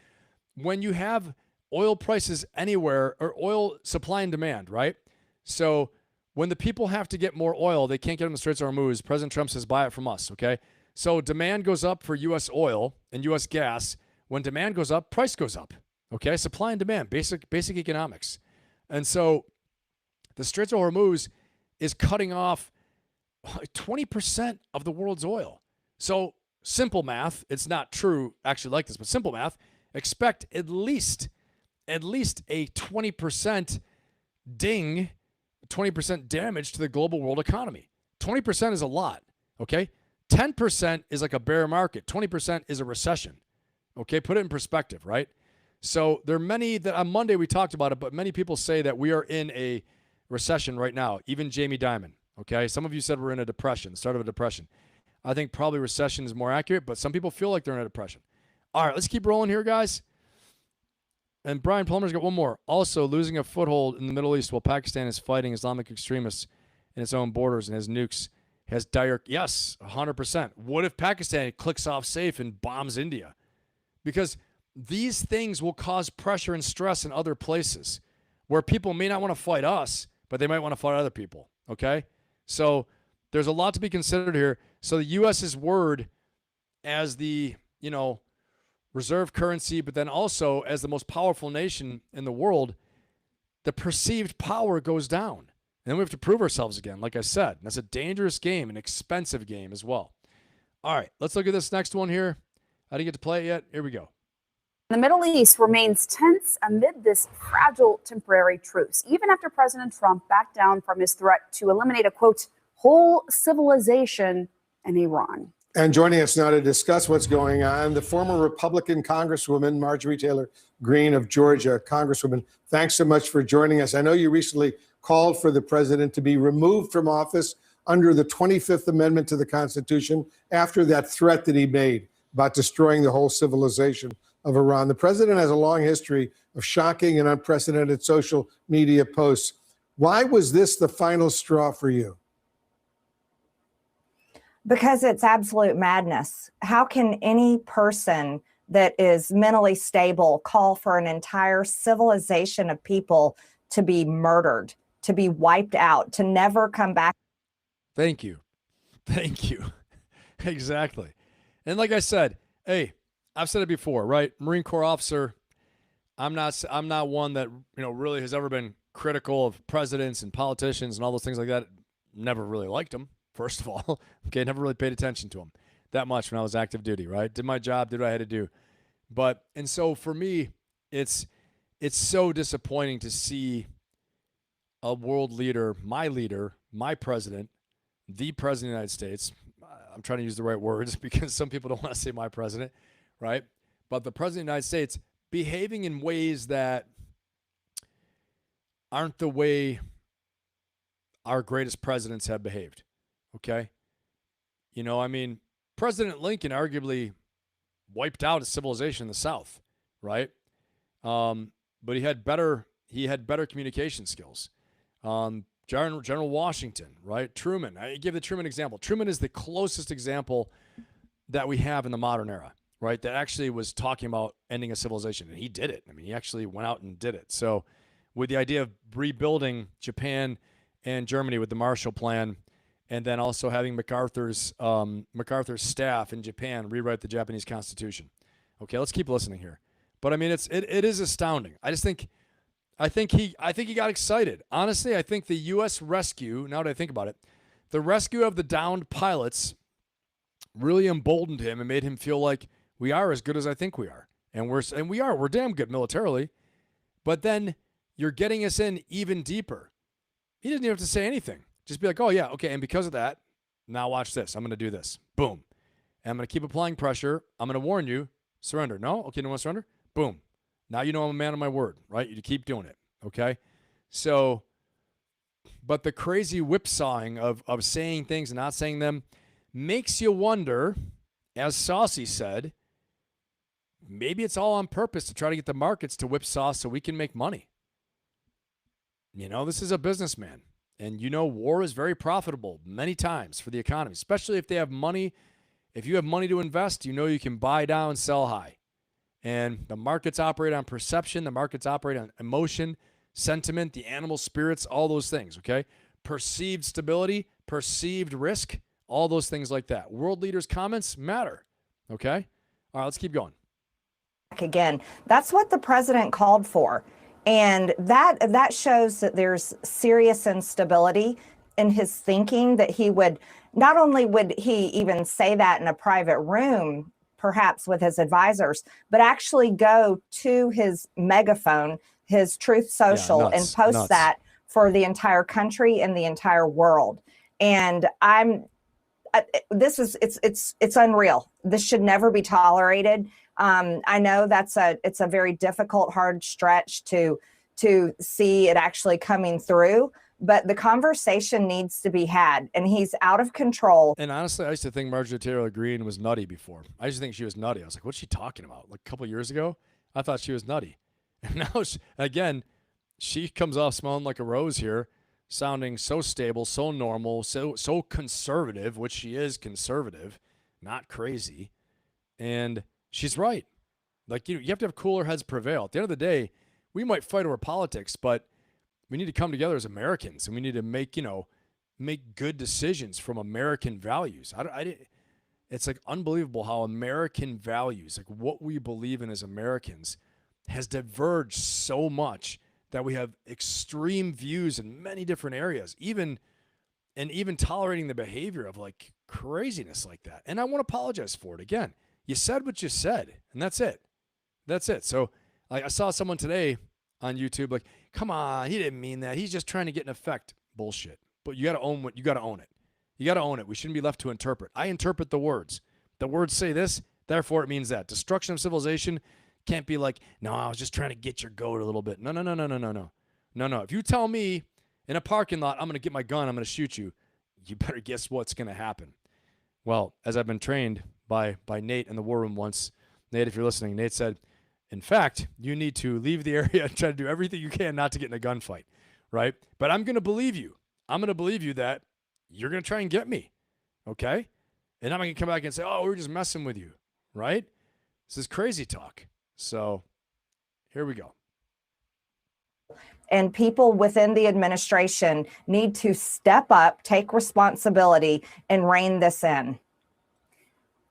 when you have oil prices anywhere, or oil supply and demand, right? So when the people have to get more oil, they can't get in the Straits of Hormuz. President Trump says, buy it from us, okay? So demand goes up for U.S. oil and U.S. gas. When demand goes up, price goes up, okay? Supply and demand, basic economics. And so the Straits of Hormuz is cutting off 20% of the world's oil. So simple math, it's not true actually like this, but simple math, expect at least a 20% ding, 20% damage to the global world economy. 20% is a lot, okay? 10% is like a bear market. 20% is a recession, okay? Put it in perspective, right? So there are many that on Monday we talked about it, but many people say that we are in a recession right now, even Jamie Dimon, okay? Some of you said we're in a depression, start of a depression. I think probably recession is more accurate, but some people feel like they're in a depression. All right, let's keep rolling here, guys. And Brian Plummer's got one more. Also, losing a foothold in the Middle East while Pakistan is fighting Islamic extremists in its own borders and has nukes has dire. Yes, 100%. What if Pakistan clicks off safe and bombs India? Because these things will cause pressure and stress in other places where people may not want to fight us, but they might want to fight other people. Okay? So there's a lot to be considered here. So the U.S.'s word as the, reserve currency, but then also as the most powerful nation in the world, the perceived power goes down. And then we have to prove ourselves again, like I said. That's a dangerous game, an expensive game as well. All right, let's look at this next one here. I didn't get to play it yet. Here we go. The Middle East remains tense amid this fragile temporary truce, even after President Trump backed down from his threat to eliminate a, quote, whole civilization in Iran. And joining us now to discuss what's going on, the former Republican Congresswoman, Marjorie Taylor Greene of Georgia. Congresswoman, thanks so much for joining us. I know you recently called for the president to be removed from office under the 25th Amendment to the Constitution after that threat that he made about destroying the whole civilization of Iran. The president has a long history of shocking and unprecedented social media posts. Why was this the final straw for you? Because it's absolute madness. How can any person that is mentally stable call for an entire civilization of people to be murdered, to be wiped out, to never come back? Thank you. Exactly. And like I said, hey, I've said it before, right? Marine Corps officer. I'm not one that, really has ever been critical of presidents and politicians and all those things like that. Never really liked them. First of all, okay, never really paid attention to them that much when I was active duty, right? Did my job, did what I had to do. And so for me, it's so disappointing to see a world leader, my president, the president of the United States. I'm trying to use the right words because some people don't want to say my president, right? But the president of the United States behaving in ways that aren't the way our greatest presidents have behaved. Okay. President Lincoln arguably wiped out a civilization in the South, right? But he had better communication skills. General Washington, right? Truman. I give the Truman example. Truman is the closest example that we have in the modern era, right? That actually was talking about ending a civilization, and he did it. He actually went out and did it. So with the idea of rebuilding Japan and Germany with the Marshall Plan, and then also having MacArthur's staff in Japan rewrite the Japanese Constitution. Okay, let's keep listening here. But it is astounding. I think he got excited. Honestly, I think the U.S. rescue. Now that I think about it, the rescue of the downed pilots really emboldened him and made him feel like we are as good as I think we are, and we're damn good militarily. But then you're getting us in even deeper. He doesn't even have to say anything. Just be like, oh, yeah, okay, and because of that, now watch this. I'm going to do this. Boom. And I'm going to keep applying pressure. I'm going to warn you. Surrender. No? Okay, no one surrender? Boom. Now you know I'm a man of my word, right? You keep doing it, okay? So, but the crazy whipsawing of saying things and not saying them makes you wonder, as Saucy said, maybe it's all on purpose to try to get the markets to whipsaw so we can make money. This is a businessman. And war is very profitable many times for the economy, especially if they have money. If you have money to invest, you can buy down, sell high. And the markets operate on perception. The markets operate on emotion, sentiment, the animal spirits, all those things, okay? Perceived stability, perceived risk, all those things like that. World leaders' comments matter, okay? All right, let's keep going. Again, that's what the president called for. And that shows that there's serious instability in his thinking, that he would, not only would he even say that in a private room, perhaps with his advisors, but actually go to his megaphone, his Truth Social, and post that for the entire country and the entire world. And it's unreal. This should never be tolerated. I know it's a very difficult, hard stretch to see it actually coming through, but the conversation needs to be had, and he's out of control. And honestly, I used to think Marjorie Taylor Greene was nutty before. I used to think she was nutty. I was like, what's she talking about? Like a couple of years ago, I thought she was nutty. And now, she comes off smelling like a rose here, sounding so stable, so normal, so conservative, which she is conservative, not crazy. And she's right. Like, you have to have cooler heads prevail. At the end of the day, we might fight over politics, but We need to come together as Americans, and we need to make, make good decisions from American values. It's like unbelievable how American values, like what we believe in as Americans, has diverged so much that we have extreme views in many different areas, even tolerating the behavior of like craziness like that. And I want to apologize for it. Again, you said what you said, and that's it. That's it. So I saw someone today on YouTube like, come on, he didn't mean that. He's just trying to get an effect. Bullshit. But you got to own what you got to own it. You got to own it. We shouldn't be left to interpret. I interpret the words. The words say this, therefore it means that. Destruction of civilization can't be like, no, I was just trying to get your goat a little bit. No. No. If you tell me in a parking lot, I'm going to get my gun, I'm going to shoot you, you better guess what's going to happen. Well, as I've been trained by Nate in the war room once, Nate, if you're listening, Nate said, in fact, you need to leave the area and try to do everything you can not to get in a gunfight, right? But I'm going to believe you. I'm going to believe you that you're going to try and get me, okay? And I'm going to come back and say, oh, we're just messing with you, right? This is crazy talk. So here we go. And people within the administration need to step up, take responsibility, and rein this in.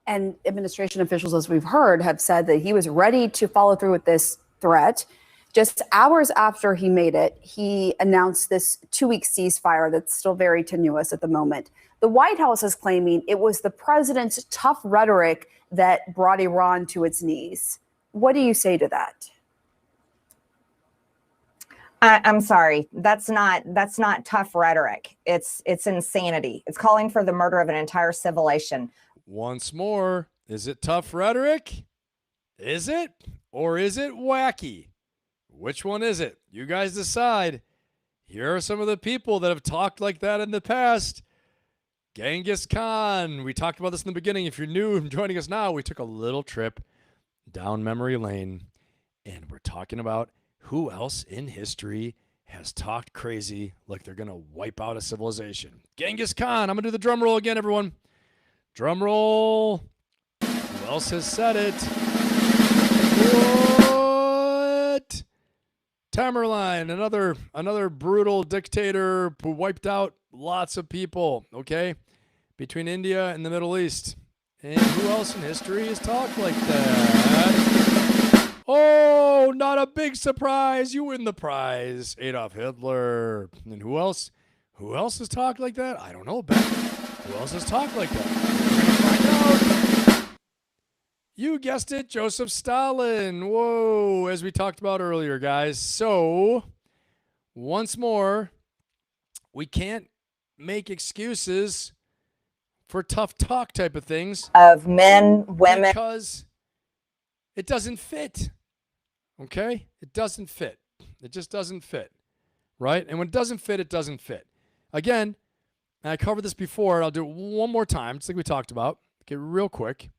And administration officials, as we've heard, have said that he was ready to follow through with this threat. Just hours after he made it, he announced this 2-week ceasefire that's still very tenuous at the moment. The White House is claiming it was the president's tough rhetoric that brought Iran to its knees. What do you say to that? I'm sorry. That's not tough rhetoric. It's insanity. It's calling for the murder of an entire civilization. Once more, is it tough rhetoric? Is it? Or is it wacky? Which one is it? You guys decide. Here are some of the people that have talked like that in the past. Genghis Khan. We talked about this in the beginning. If you're new and joining us now, we took a little trip down memory lane, and we're talking about who else in history has talked crazy like they're going to wipe out a civilization. Genghis Khan. I'm going to do the drum roll again, everyone. Drum roll. Who else has said it? What? Tamerlane, another brutal dictator who wiped out lots of people, okay? Between India and the Middle East. And who else in history has talked like that? Oh, not a big surprise. You win the prize. Adolf Hitler. And who else? Who else has talked like that? I don't know, Ben. Who else has talked like that? We're going to find out. You guessed it, Joseph Stalin. Whoa, as we talked about earlier, guys. So, once more, we can't make excuses for tough talk type of things. Of men, women. Because it doesn't fit. Okay? It doesn't fit. It just doesn't fit. Right? And when it doesn't fit, it doesn't fit. Again, and I covered this before, and I'll do it one more time, just like we talked about. Okay, real quick.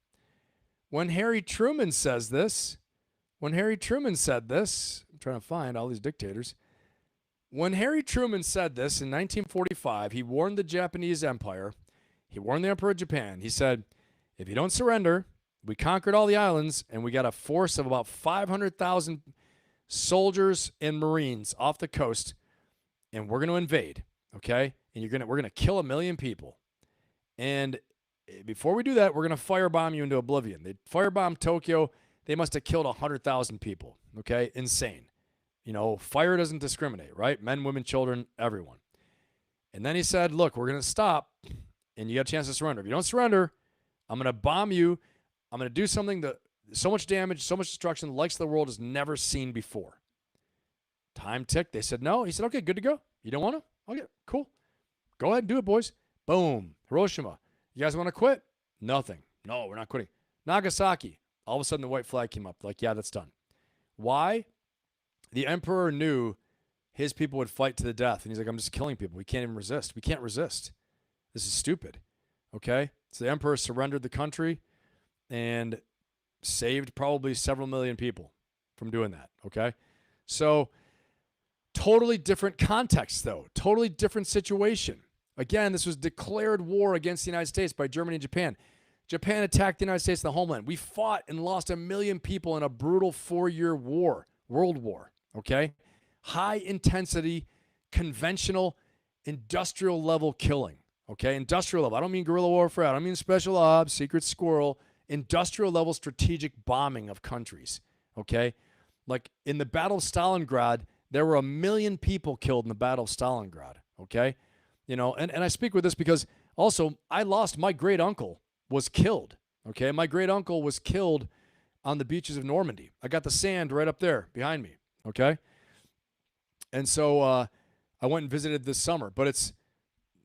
When Harry Truman says this, I'm trying to find all these dictators. When Harry Truman said this in 1945, he warned the Japanese Empire, he warned the Emperor of Japan. He said, if you don't surrender, we conquered all the islands, and we got a force of about 500,000 soldiers and Marines off the coast, and we're going to invade, okay? And we're gonna kill 1 million people. And before we do that, we're gonna firebomb you into oblivion. They firebombed Tokyo. They must have killed 100,000 people. Okay, insane. Fire doesn't discriminate, right? Men, women, children, everyone. And then he said, look, we're gonna stop, and you got a chance to surrender. If you don't surrender, I'm gonna bomb you. I'm gonna do something that so much damage, so much destruction, the likes of the world has never seen before. Time ticked. They said no. He said, okay, good to go. You don't want to? Okay, cool. Go ahead and do it, boys. Boom. Hiroshima. You guys want to quit? Nothing. No, we're not quitting. Nagasaki. All of a sudden, the white flag came up. Like, yeah, that's done. Why? The emperor knew his people would fight to the death. And he's like, I'm just killing people. We can't even resist. We can't resist. This is stupid. Okay? So the emperor surrendered the country and saved probably several million people from doing that. Okay? So totally different context, though. Totally different situation. Again, this was declared war against the United States by Germany and Japan. Japan attacked the United States in the homeland. We fought and lost 1 million people in a brutal 4-year war, world war, okay? High intensity, conventional industrial level killing. Okay, industrial level. I don't mean guerrilla warfare. I don't mean special ops, secret squirrel. Industrial level strategic bombing of countries. Okay, like in the Battle of Stalingrad, there were 1 million people killed in the Battle of Stalingrad. Okay, and I speak with this because also I lost my great uncle was killed. Okay, my great uncle was killed on the beaches of Normandy. I got the sand right up there behind me. Okay, and so I went and visited this summer, but it's,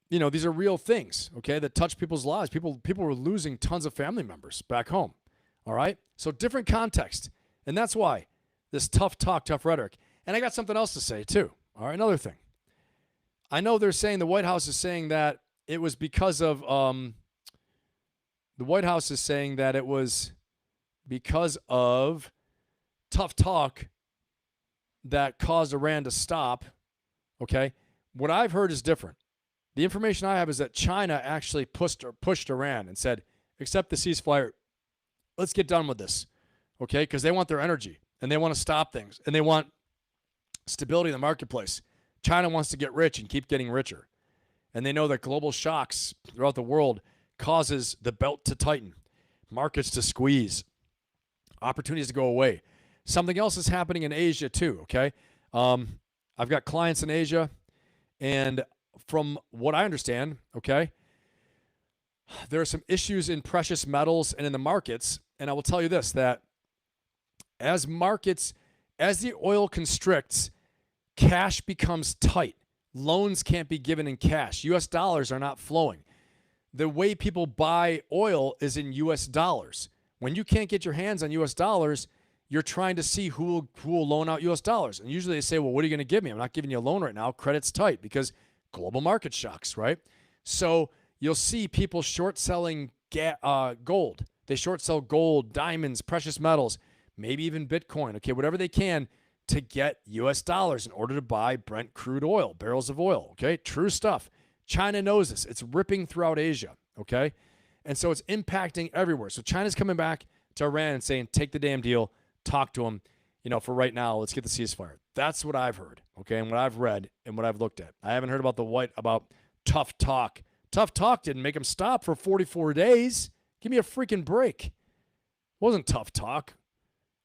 these are real things, okay, that touch people's lives. People were losing tons of family members back home, all right? So different context, and that's why this tough talk, tough rhetoric. And I got something else to say, too, all right, another thing. I know they're saying, the White House is saying that it was because of, the White House is saying that it was because of tough talk that caused Iran to stop, okay? What I've heard is different. The information I have is that China actually pushed Iran and said, accept the ceasefire. Let's get done with this, okay? Because they want their energy, and they want to stop things, and they want stability in the marketplace. China wants to get rich and keep getting richer. And they know that global shocks throughout the world causes the belt to tighten, markets to squeeze, opportunities to go away. Something else is happening in Asia too, okay? I've got clients in Asia, and from what I understand, okay, there are some issues in precious metals and in the markets. And I will tell you this, that as the oil constricts, cash becomes tight. Loans can't be given in cash. U.S. dollars are not flowing. The way people buy oil is in U.S. dollars. When you can't get your hands on U.S. dollars, you're trying to see who will loan out U.S. dollars. And usually they say, well, what are you going to give me? I'm not giving you a loan right now. Credit's tight because global market shocks, right? So you'll see people short selling gold. They short sell gold, diamonds, precious metals, maybe even Bitcoin, okay, whatever they can to get U.S. dollars in order to buy Brent crude oil, barrels of oil, okay? True stuff. China knows this. It's ripping throughout Asia, okay? And so it's impacting everywhere. So China's coming back to Iran and saying, take the damn deal, talk to them, for right now, let's get the ceasefire. That's what I've heard, okay, and what I've read and what I've looked at. I haven't heard about tough talk. Tough talk didn't make them stop for 44 days. Give me a freaking break. It wasn't tough talk.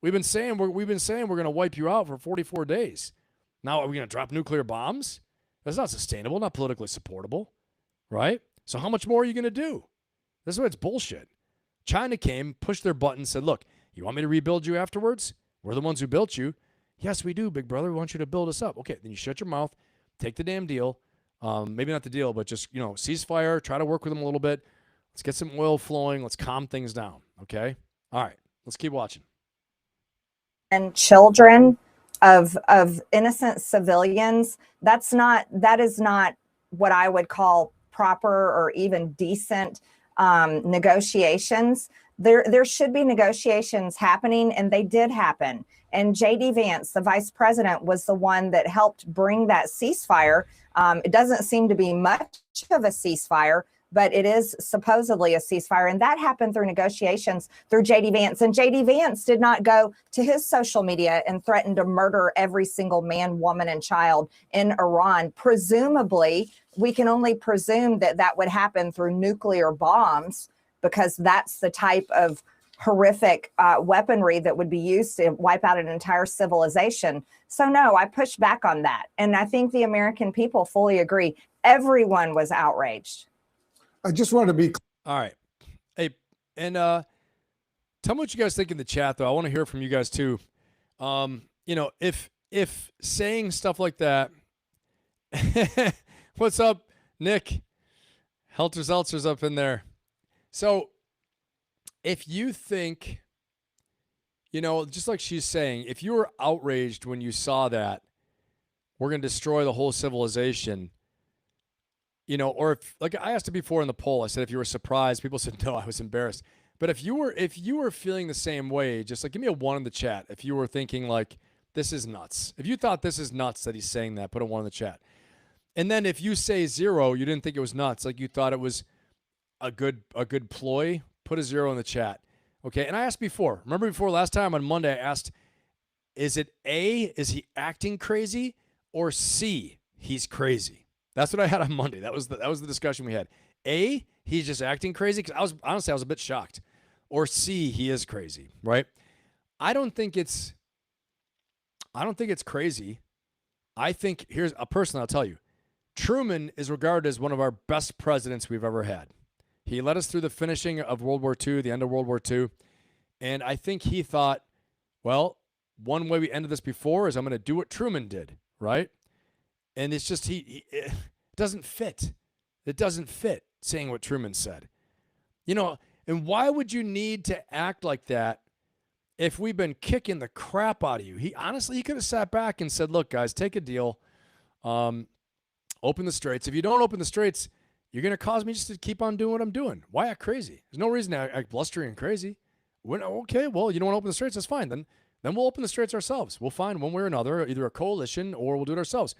We've been saying we're going to wipe you out for 44 days. Now are we going to drop nuclear bombs? That's not sustainable, not politically supportable, right? So how much more are you going to do? This is why it's bullshit. China came, pushed their button, said, look, you want me to rebuild you afterwards? We're the ones who built you. Yes, we do, big brother. We want you to build us up. Okay, then you shut your mouth, take the damn deal. Maybe not the deal, but just, ceasefire, try to work with them a little bit. Let's get some oil flowing. Let's calm things down, okay? All right, let's keep watching. And children of innocent civilians, that is not what I would call proper or even decent negotiations. There should be negotiations happening, and they did happen. And J.D. Vance, the vice president, was the one that helped bring that ceasefire. It doesn't seem to be much of a ceasefire, but it is supposedly a ceasefire. And that happened through negotiations through J.D. Vance. And J.D. Vance did not go to his social media and threaten to murder every single man, woman, and child in Iran. Presumably, we can only presume that that would happen through nuclear bombs, because that's the type of horrific weaponry that would be used to wipe out an entire civilization. So no, I push back on that. And I think the American people fully agree. Everyone was outraged. I just want to be all right. Hey, and tell me what you guys think in the chat, though. I want to hear from you guys too. If saying stuff like that, what's up, Nick? Helter Zeltzer's up in there. So if you think, just like she's saying, if you were outraged when you saw that, we're going to destroy the whole civilization, or if, like I asked it before in the poll, I said, if you were surprised, people said, no, I was embarrassed. But if you were feeling the same way, just like give me a 1 in the chat. If you were thinking like, this is nuts. If you thought this is nuts that he's saying that, put a 1 in the chat. And then if you say 0, you didn't think it was nuts, like you thought it was a good ploy, put a 0 in the chat. Okay. And I asked before, remember before last time on Monday, I asked, is it A, is he acting crazy, or C, he's crazy. That's what I had on Monday. That was the discussion we had. A, he's just acting crazy, because I was a bit shocked. Or C, he is crazy, right? I don't think it's crazy. I think, here's a person I'll tell you. Truman is regarded as one of our best presidents we've ever had. He led us through the finishing of World War II, the end of World War II. And I think he thought, well, one way we ended this before is I'm going to do what Truman did, right? And it's just, it doesn't fit. It doesn't fit saying what Truman said. You know, and why would you need to act like that if we've been kicking the crap out of you? He could have sat back and said, look, guys, take a deal. Open the straits. If you don't open the straits, you're going to cause me just to keep on doing what I'm doing. Why act crazy? There's no reason to act blustery and crazy. Okay, well, you don't want to open the straits, that's fine. Then we'll open the straits ourselves. We'll find one way or another, either a coalition or we'll do it ourselves.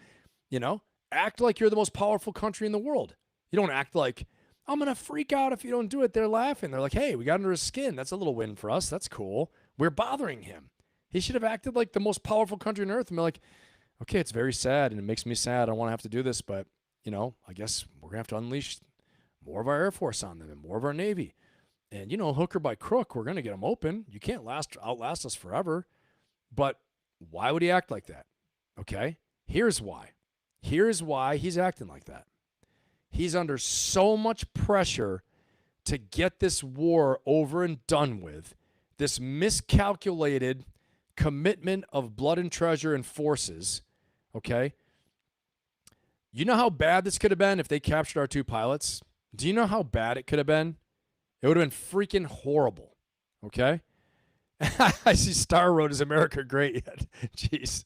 You know, act like you're the most powerful country in the world. You don't act like, I'm going to freak out if you don't do it. They're laughing. They're like, hey, we got under his skin. That's a little win for us. That's cool. We're bothering him. He should have acted like the most powerful country on earth and be like, okay, it's very sad and it makes me sad. I don't want to have to do this, but, you know, I guess we're going to have to unleash more of our Air Force on them and more of our Navy. And, you know, hook or by crook, we're going to get them open. You can't outlast us forever. But why would he act like that? Okay, here's why. Here's why he's acting like that. He's under so much pressure to get this war over and done with, this miscalculated commitment of blood and treasure and forces, okay? You know how bad this could have been if they captured our 2 pilots? Do you know how bad it could have been? It would have been freaking horrible, okay? I see Star Road, is America great yet? Jeez.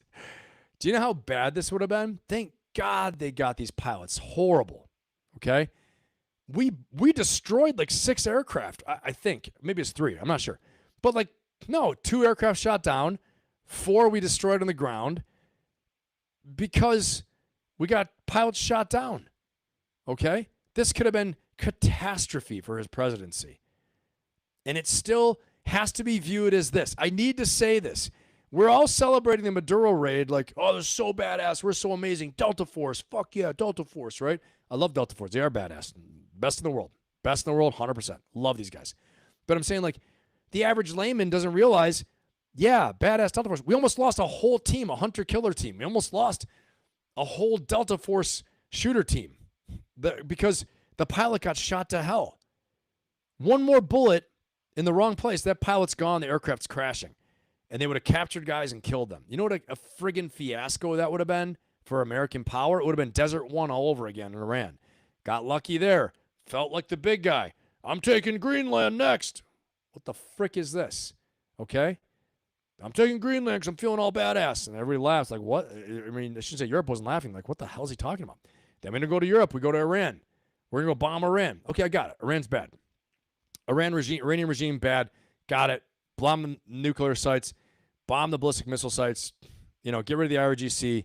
Do you know how bad this would have been? Thank God they got these pilots. Horrible, okay? We destroyed like 6 aircraft, I think. Maybe it's 3, I'm not sure. But like, no, 2 aircraft shot down, 4 we destroyed on the ground because we got pilots shot down, okay? This could have been catastrophe for his presidency. And it still has to be viewed as this. I need to say this. We're all celebrating the Maduro raid like, oh, they're so badass. We're so amazing. Delta Force. Fuck yeah, Delta Force, right? I love Delta Force. They are badass. Best in the world. Best in the world, 100%. Love these guys. But I'm saying, like, the average layman doesn't realize, yeah, badass Delta Force. We almost lost a whole team, a hunter-killer team. We almost lost a whole Delta Force shooter team because the pilot got shot to hell. One more bullet in the wrong place, that pilot's gone, the aircraft's crashing. And they would have captured guys and killed them. You know what a friggin' fiasco that would have been for American power? It would have been Desert One all over again in Iran. Got lucky there. Felt like the big guy. I'm taking Greenland next. What the frick is this? Okay? I'm taking Greenland because I'm feeling all badass. And everybody laughs like, what? I mean, I shouldn't say Europe wasn't laughing. Like, what the hell is he talking about? Then we're going to go to Europe. We go to Iran. We're going to go bomb Iran. Okay, I got it. Iran's bad. Iranian regime, bad. Got it. Bomb the nuclear sites. Bomb the ballistic missile sites. You know, get rid of the IRGC.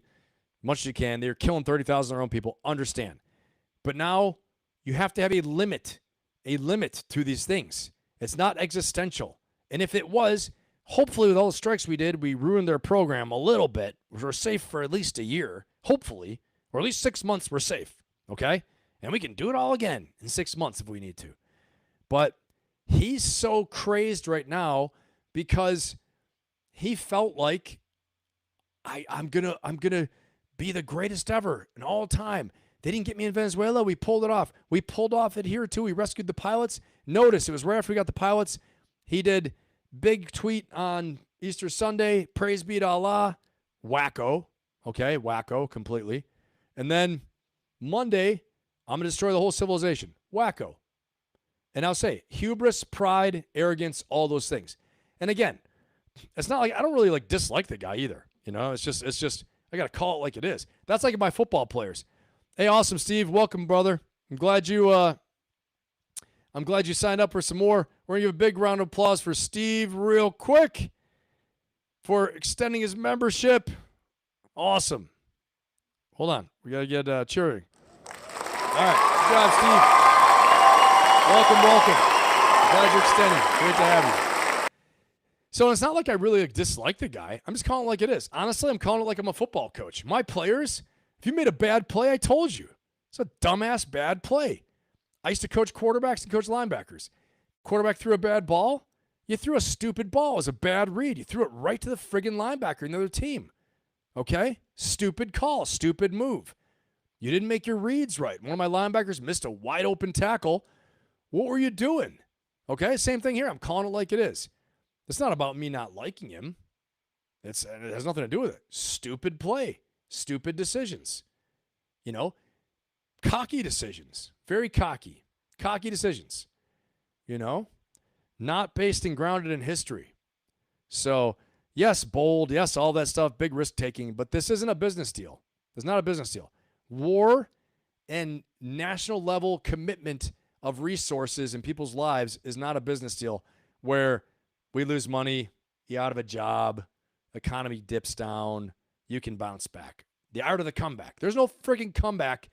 Much as you can. They're killing 30,000 of their own people. Understand. But now you have to have a limit to these things. It's not existential. And if it was, hopefully with all the strikes we did, we ruined their program a little bit. We're safe for at least a year, hopefully, or at least 6 months we're safe, okay? And we can do it all again in 6 months if we need to. But he's so crazed right now because he felt like I'm gonna be the greatest ever in all time. They didn't get me in Venezuela. We pulled it off. We pulled off it here too. We rescued the pilots. Notice it was right after we got the pilots. He did big tweet on Easter Sunday. Praise be to Allah. Wacko. Okay, wacko completely. And then Monday, I'm going to destroy the whole civilization. Wacko. And I'll say hubris, pride, arrogance, all those things. And again, it's not like I don't really like dislike the guy either. You know, it's just I got to call it like it is. That's like my football players. Hey, awesome, Steve. Welcome, brother. I'm glad you signed up for some more. We're going to give a big round of applause for Steve real quick for extending his membership. Awesome. Hold on. We got to get cheering. All right. Good job, Steve. Welcome. Glad you're extending. Great to have you. So it's not like I really dislike the guy. I'm just calling it like it is. Honestly, I'm calling it like I'm a football coach. My players, If you made a bad play, I told you. It's a dumbass bad play. I used to coach quarterbacks and coach linebackers. Quarterback threw a bad ball. You threw a stupid ball. It was a bad read. You threw it right to the friggin' linebacker in the other team. Okay? Stupid call. Stupid move. You didn't make your reads right. One of my linebackers missed a wide open tackle. What were you doing? Okay? Same thing here. I'm calling it like it is. It's not about me not liking him. It has nothing to do with it. Stupid play. Stupid decisions. You know? Cocky decisions. Very cocky. Cocky decisions. You know? Not based and grounded in history. So, yes, bold. Yes, all that stuff. Big risk taking. But this isn't a business deal. It's not a business deal. War and national level commitment of resources in people's lives is not a business deal where we lose money, you're out of a job, economy dips down, you can bounce back. The art of the comeback. There's no freaking comeback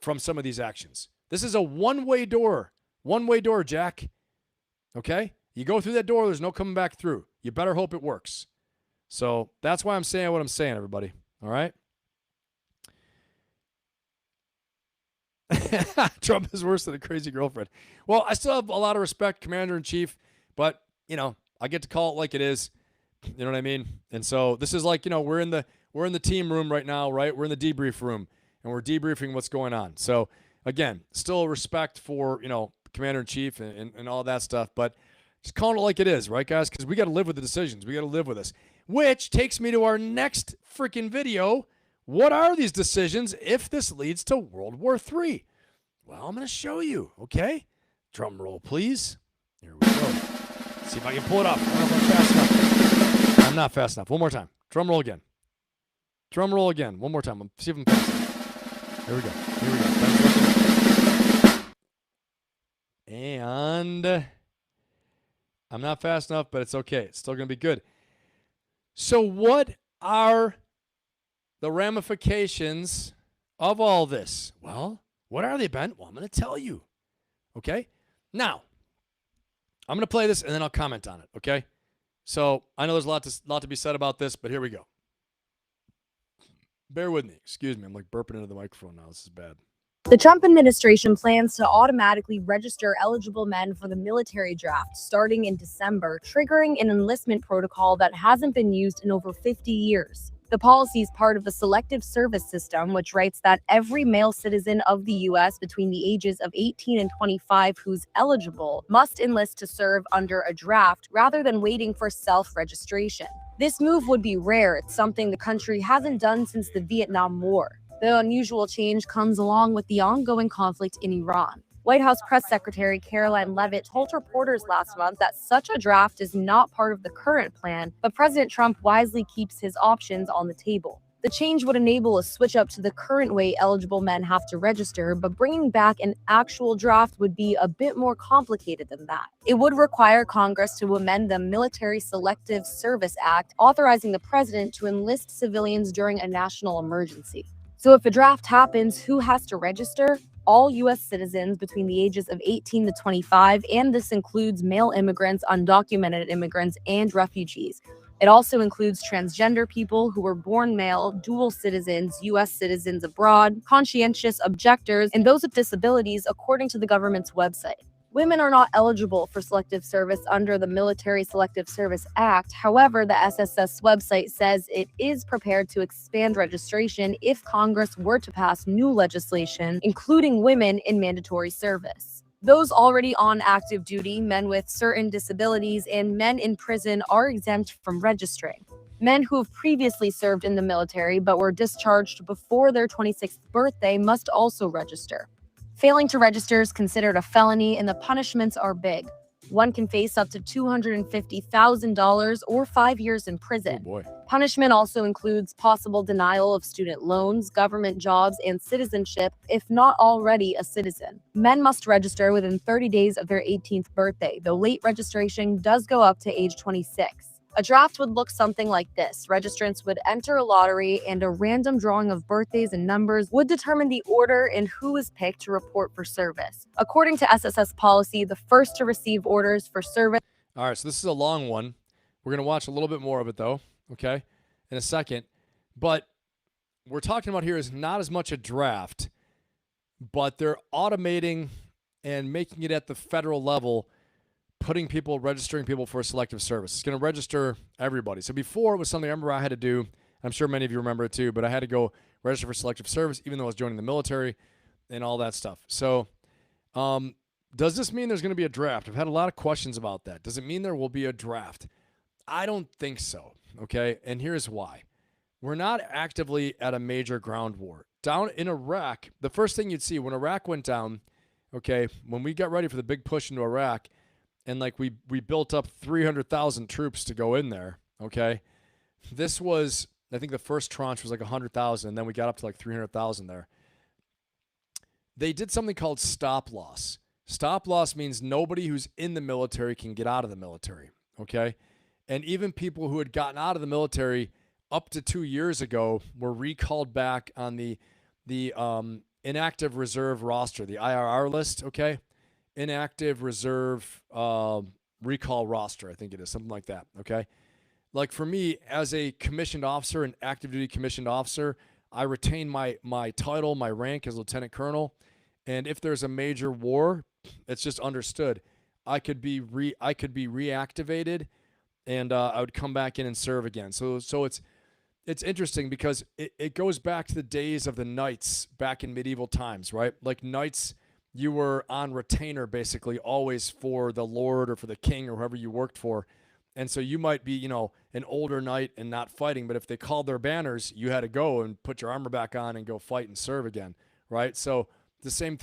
from some of these actions. This is a one-way door. One-way door, Jack. Okay? You go through that door, there's no coming back through. You better hope it works. So that's why I'm saying what I'm saying, everybody. All right? Trump is worse than a crazy girlfriend. Well, I still have a lot of respect, Commander-in-Chief, but, you know, I get to call it like it is. You know what I mean? And so this is like, you know, we're in the team room right now, right? We're in the debrief room, and we're debriefing what's going on. So, again, still respect for, you know, Commander-in-Chief and all that stuff, but just calling it like it is, right, guys? Because we got to live with the decisions. We got to live with this. Which takes me to our next freaking video. What are these decisions if this leads to World War III? Well, I'm going to show you, okay? Drum roll, please. Here we go. Let's see if I can pull it up. I don't know if I'm fast enough. I'm not fast enough. One more time. Drum roll again. Drum roll again. One more time. Let's see if I'm fast enough. Here we go. Here we go. And I'm not fast enough, but it's okay. It's still going to be good. So what are the ramifications of all this? Well, what are they, Ben? Well, I'm going to tell you. Okay? Now, I'm going to play this and then I'll comment on it, okay? So I know there's a lot to be said about this, but here we go. Bear with me. Excuse me. I'm like burping into the microphone now. This is bad. The Trump administration plans to automatically register eligible men for the military draft starting in December, triggering an enlistment protocol that hasn't been used in over 50 years. The policy is part of the selective service system, which writes that every male citizen of the U.S. between the ages of 18 and 25 who's eligible must enlist to serve under a draft rather than waiting for self-registration. This move would be rare. It's something the country hasn't done since the Vietnam War. The unusual change comes along with the ongoing conflict in Iran. White House Press Secretary Caroline Leavitt told reporters last month that such a draft is not part of the current plan, but President Trump wisely keeps his options on the table. The change would enable a switch up to the current way eligible men have to register, but bringing back an actual draft would be a bit more complicated than that. It would require Congress to amend the Military Selective Service Act, authorizing the president to enlist civilians during a national emergency. So if a draft happens, who has to register? All U.S. citizens between the ages of 18 to 25, and this includes male immigrants, undocumented immigrants, and refugees. It also includes transgender people who were born male, dual citizens, U.S. citizens abroad, conscientious objectors, and those with disabilities, according to the government's website. Women are not eligible for selective service under the Military Selective Service Act. However, the SSS website says it is prepared to expand registration if Congress were to pass new legislation, including women in mandatory service. Those already on active duty, men with certain disabilities, and men in prison are exempt from registering. Men who have previously served in the military but were discharged before their 26th birthday must also register. Failing to register is considered a felony, and the punishments are big. One can face up to $250,000 or 5 years in prison. Oh boy. Punishment also includes possible denial of student loans, government jobs, and citizenship if not already a citizen. Men must register within 30 days of their 18th birthday, though late registration does go up to age 26. A draft would look something like this. Registrants would enter a lottery, and a random drawing of birthdays and numbers would determine the order and who is picked to report for service. According to SSS policy, the first to receive orders for service. All right, so this is a long one. We're going to watch a little bit more of it, though, okay, in a second. But we're talking about here is not as much a draft, but they're automating and making it at the federal level, registering people for a selective service. It's going to register everybody. So before, it was something I remember I had to do. I'm sure many of you remember it too, but I had to go register for selective service, even though I was joining the military and all that stuff. So does this mean there's going to be a draft? I've had a lot of questions about that. Does it mean there will be a draft? I don't think so, okay? And here's why. We're not actively at a major ground war. Down in Iraq, the first thing you'd see when Iraq went down, okay, when we got ready for the big push into Iraq, and like we built up 300,000 troops to go in there, okay? This was, I think the first tranche was like 100,000, and then we got up to like 300,000 there. They did something called stop loss. Stop loss means nobody who's in the military can get out of the military, okay? And even people who had gotten out of the military up to 2 years ago were recalled back on the inactive reserve roster, the IRR list, okay? Inactive reserve recall roster, I think it is, something like that, okay? Like for me, as a commissioned officer, an active duty commissioned officer, I retain my title, my rank as lieutenant colonel, and if there's a major war, it's just understood. I could be reactivated, and I would come back in and serve again. So it's interesting because it goes back to the days of the knights back in medieval times, right? Like knights, you were on retainer basically always for the lord or for the king or whoever you worked for. And so you might be, an older knight and not fighting, but if they called their banners, you had to go and put your armor back on and go fight and serve again, right? So the same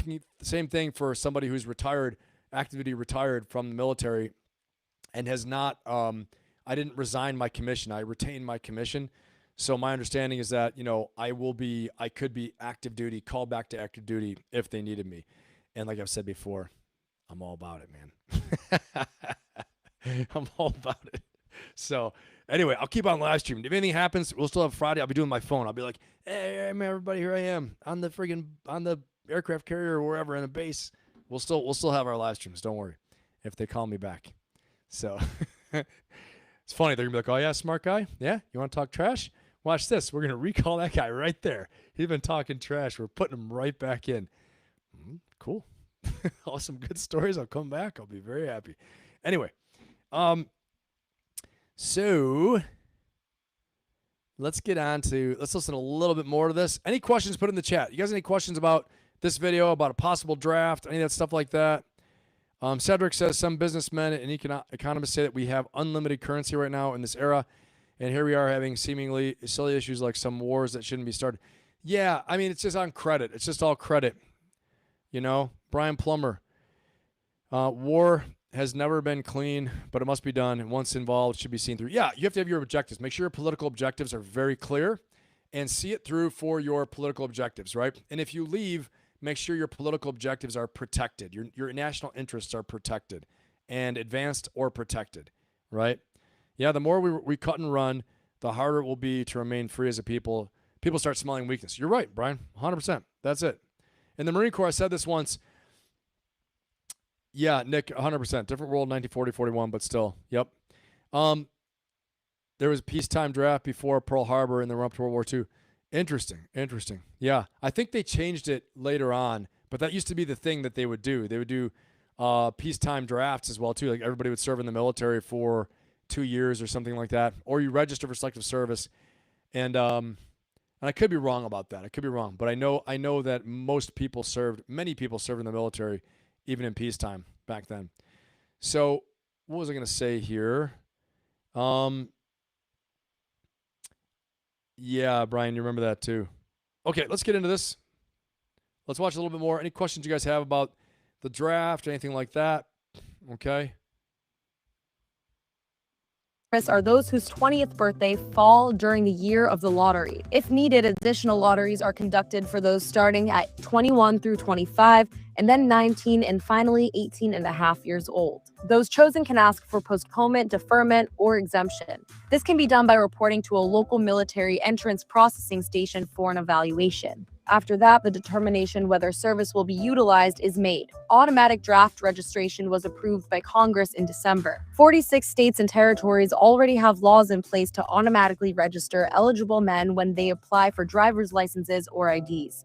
thing for somebody who's retired, active duty retired from the military and has not, I didn't resign my commission. I retained my commission. So my understanding is that, I could be active duty, called back to active duty if they needed me. And like I've said before, I'm all about it, man. I'm all about it. So anyway, I'll keep on live streaming. If anything happens, we'll still have Friday. I'll be doing my phone. I'll be like, hey, man, everybody, here I am on the aircraft carrier or wherever in a base. We'll still have our live streams. Don't worry if they call me back. So it's funny. They're gonna be like, oh yeah, smart guy. Yeah. You want to talk trash? Watch this. We're going to recall that guy right there. He's been talking trash. We're putting him right back in. Cool. Awesome. Good stories. I'll come back. I'll be very happy. Anyway, so let's listen a little bit more to this. Any questions, put in the chat. You guys have any questions about this video, about a possible draft, any of that stuff like that? Cedric says some businessmen and economists say that we have unlimited currency right now in this era. And here we are having seemingly silly issues like some wars that shouldn't be started. Yeah, I mean, it's just on credit. It's just all credit. Brian Plummer, war has never been clean, but it must be done. And once involved, it should be seen through. Yeah, you have to have your objectives. Make sure your political objectives are very clear and see it through for your political objectives, right? And if you leave, make sure your political objectives are protected. Your national interests are protected and advanced or protected, right? Yeah, the more we cut and run, the harder it will be to remain free as a people. People start smelling weakness. You're right, Brian. 100%. That's it. In the Marine Corps, I said this once. Yeah, Nick, 100%. Different world, 1940, 41, but still. Yep. There was a peacetime draft before Pearl Harbor, and then we're up to World War II. Interesting. Yeah, I think they changed it later on, but that used to be the thing that they would do. They would do peacetime drafts as well, too. Like everybody would serve in the military for 2 years or something like that, or you register for selective service. And I could be wrong about that. I could be wrong, but I know that many people served in the military, even in peacetime back then. So what was I going to say here? Yeah, Brian, you remember that too. Okay, let's get into this. Let's watch a little bit more. Any questions you guys have about the draft, anything like that? Okay. Are those whose 20th birthday fall during the year of the lottery. If needed, additional lotteries are conducted for those starting at 21 through 25 and then 19, and finally 18 and a half years old. Those chosen can ask for postponement, deferment, or exemption. This can be done by reporting to a local military entrance processing station for an evaluation. After that, the determination whether service will be utilized is made. Automatic draft registration was approved by Congress in December. 46 states and territories already have laws in place to automatically register eligible men when they apply for driver's licenses or IDs.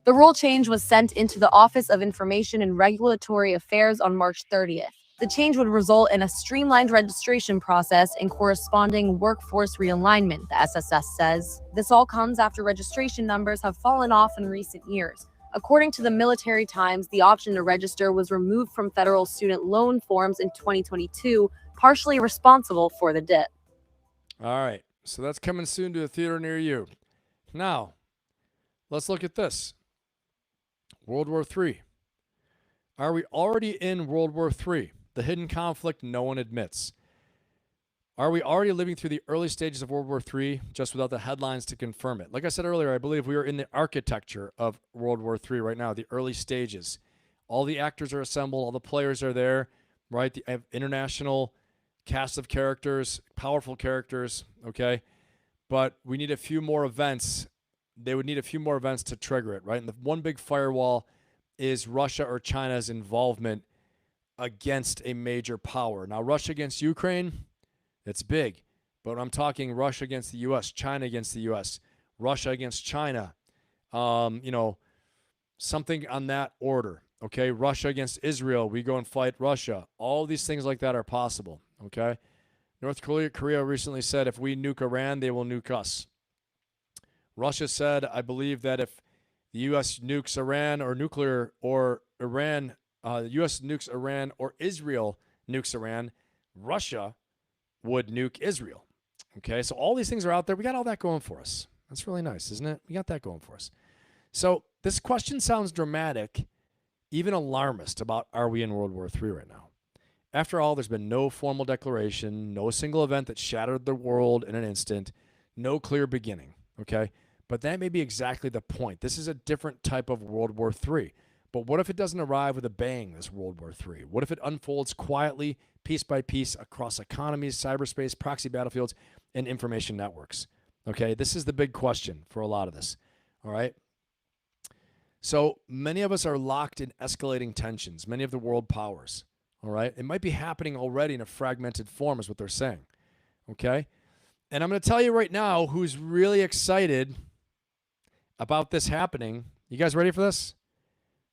The rule change was sent into the Office of Information and Regulatory Affairs on March 30th. The change would result in a streamlined registration process and corresponding workforce realignment, the SSS says. This all comes after registration numbers have fallen off in recent years. According to the Military Times, the option to register was removed from federal student loan forms in 2022, partially responsible for the dip. All right, so that's coming soon to a theater near you. Now, let's look at this. World War III. Are we already in World War III? The hidden conflict no one admits. Are we already living through the early stages of World War III just without the headlines to confirm it? Like I said earlier, I believe we are in the architecture of World War III right now, the early stages. All the actors are assembled, all the players are there, right? The international cast of characters, powerful characters, okay? But we need a few more events. They would need a few more events to trigger it, right? And the one big firewall is Russia or China's involvement against a major power. Now, Russia against Ukraine, it's big. But I'm talking Russia against the U.S., China against the U.S., Russia against China, something on that order, okay? Russia against Israel, we go and fight Russia. All these things like that are possible, okay? North Korea recently said if we nuke Iran, they will nuke us. Russia said, I believe that if the U.S. nukes Iran or nuclear or Iran, the U.S. nukes Iran or Israel nukes Iran, Russia would nuke Israel. Okay, so all these things are out there. We got all that going for us. That's really nice, isn't it? We got that going for us. So this question sounds dramatic, even alarmist about are we in World War III right now? After all, there's been no formal declaration, no single event that shattered the world in an instant, no clear beginning, okay? But that may be exactly the point. This is a different type of World War III. But what if it doesn't arrive with a bang, this World War III? What if it unfolds quietly, piece by piece, across economies, cyberspace, proxy battlefields, and information networks? Okay, this is the big question for a lot of this, all right? So many of us are locked in escalating tensions, many of the world powers, all right? It might be happening already in a fragmented form is what they're saying, okay? And I'm going to tell you right now who's really excited about this happening. You guys ready for this?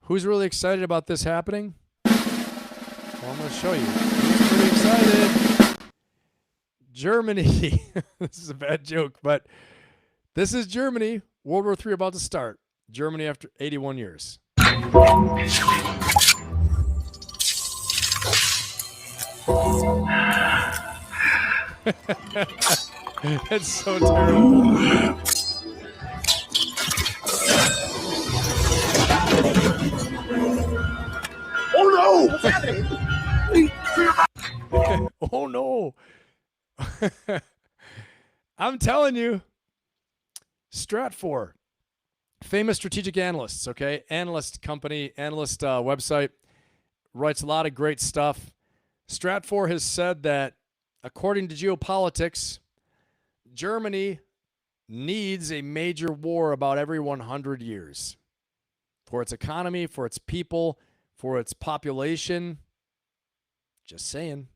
Who's really excited about this happening? Well, I'm going to show you. Who's really excited? Germany. This is a bad joke, but this is Germany. World War III about to start. Germany after 81 years. That's so terrible. Oh no! What's happening? Oh no. I'm telling you. Stratfor, famous strategic analysts, okay? Analyst company, analyst website, writes a lot of great stuff. Stratfor has said that according to geopolitics, Germany needs a major war about every 100 years for its economy, for its people, for its population. Just saying.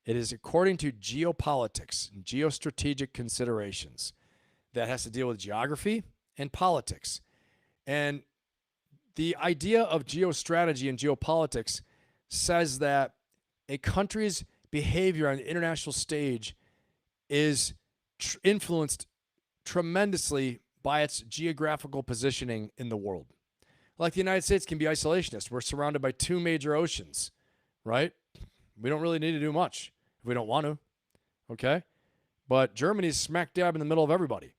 It is according to geopolitics and geostrategic considerations that has to deal with geography and politics. And the idea of geostrategy and geopolitics says that a country's behavior on the international stage is influenced tremendously by its geographical positioning in the world. Like the United States can be isolationist. We're surrounded by two major oceans, right? We don't really need to do much if we don't want to, okay? But Germany's smack dab in the middle of everybody.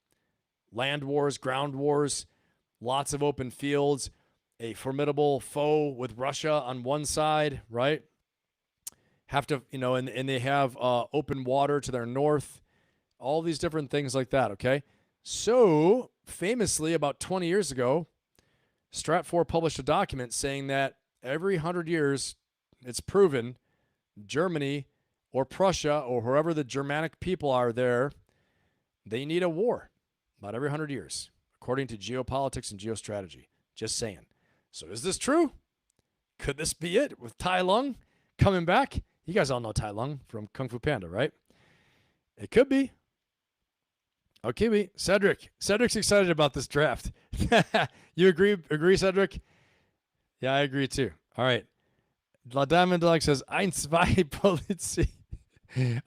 Land wars, ground wars, lots of open fields, a formidable foe with Russia on one side, right? Have to, and they have open water to their north, all these different things like that, okay? So, famously, about 20 years ago, Stratfor published a document saying that every 100 years, it's proven Germany or Prussia or whoever the Germanic people are there, they need a war about every 100 years, according to geopolitics and geostrategy. Just saying. So is this true? Could this be it with Tai Lung coming back? You guys all know Tai Lung from Kung Fu Panda, right? It could be. Okay, Cedric's excited about this draft. You agree, Cedric? Yeah, I agree too. All right. La Diamond Dog says, Ein, zwei, Polizei.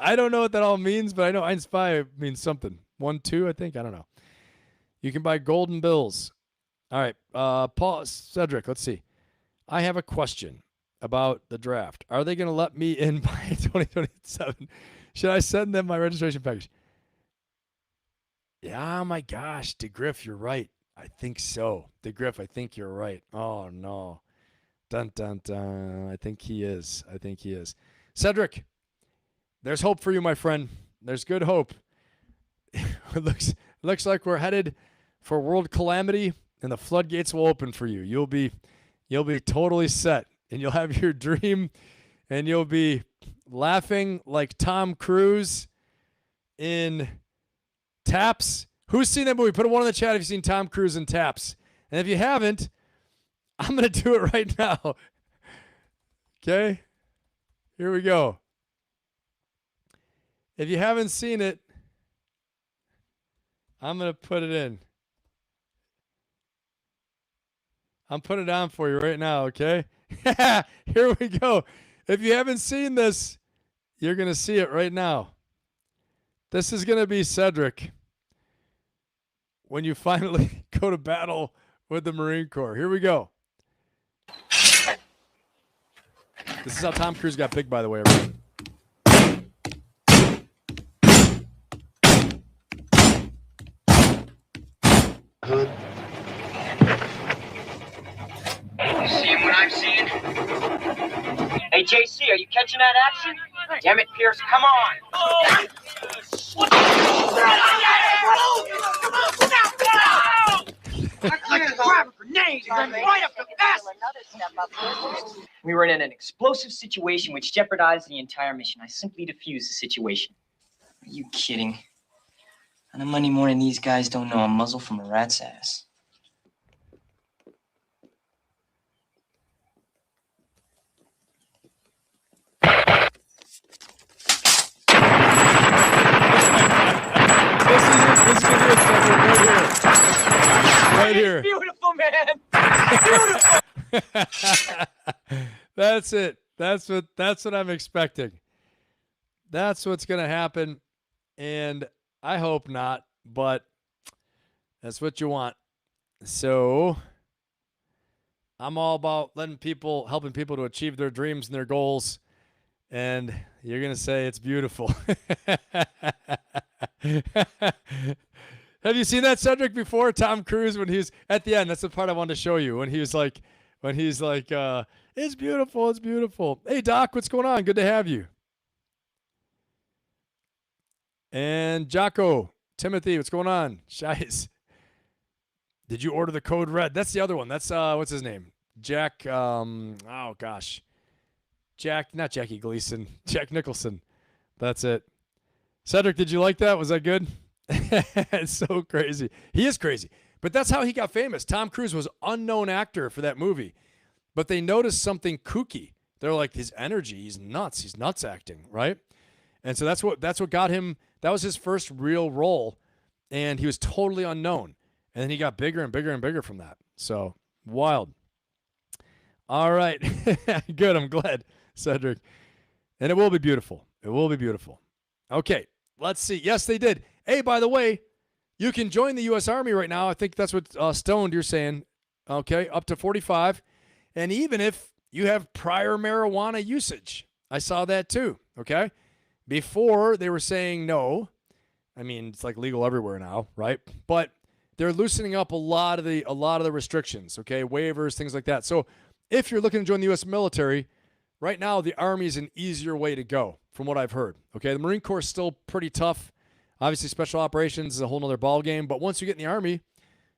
I don't know what that all means, but I know Ein, zwei means something. 1, 2, I think. I don't know. You can buy golden bills. All right. Cedric, let's see. I have a question about the draft. Are they going to let me in by 2027? Should I send them my registration package? Yeah, oh my gosh. DeGriff, you're right. I think so. DeGriff, I think you're right. Oh, no. Dun, dun, dun. I think he is. Cedric, there's hope for you, my friend. There's good hope. It looks like we're headed for world calamity, and the floodgates will open for you. You'll be totally set, and you'll have your dream, and you'll be laughing like Tom Cruise in Taps. Who's seen that movie? Put a 1 in the chat if you've seen Tom Cruise in Taps. And if you haven't, I'm going to do it right now. Okay? Here we go. If you haven't seen it, I'm going to put it in. I'm putting it on for you right now, okay? Here we go. If you haven't seen this, you're going to see it right now. This is going to be Cedric when you finally go to battle with the Marine Corps. Here we go. This is how Tom Cruise got big, by the way, everyone. Seeing what I'm seeing? Hey, JC, are you catching that action? Damn it, Pierce, come on! Oh. Like to grab a grenade and right up the ass! We were in an explosive situation which jeopardized the entire mission. I simply defused the situation. Are you kidding? On a Monday morning, these guys don't know a muzzle from a rat's ass. This is gonna be it, right here. Beautiful, man. Beautiful. That's it. That's what I'm expecting. That's what's gonna happen, and I hope not, but that's what you want. So I'm all about helping people to achieve their dreams and their goals. And you're going to say it's beautiful. Have you seen that, Cedric, before? Tom Cruise, when he's at the end, that's the part I wanted to show you. When he's like, it's beautiful, it's beautiful. Hey, Doc, what's going on? Good to have you. And Jocko, Timothy, what's going on? Shies. Did you order the code red? That's the other one. That's, what's his name? Jack, oh gosh. Not Jackie Gleason, Jack Nicholson. That's it. Cedric, did you like that? Was that good? It's so crazy. He is crazy. But that's how he got famous. Tom Cruise was unknown actor for that movie. But they noticed something kooky. They're like, his energy, he's nuts. He's nuts acting, right? And so that's what got him. That was his first real role. And he was totally unknown. And then he got bigger and bigger and bigger from that. So, wild. All right. Good. I'm glad, Cedric. And it will be beautiful. It will be beautiful. Okay. Let's see. Yes, they did. Hey, by the way, you can join the U.S. Army right now. I think that's what Stoned you're saying. Okay. Up to 45. And even if you have prior marijuana usage. I saw that too. Okay. Before they were saying no. I mean, it's like legal everywhere now, right? But they're loosening up a lot of the restrictions, okay? Waivers, things like that. So if you're looking to join the U.S. military, right now the Army is an easier way to go from what I've heard, okay? The Marine Corps is still pretty tough. Obviously, special operations is a whole nother ballgame. But once you get in the Army,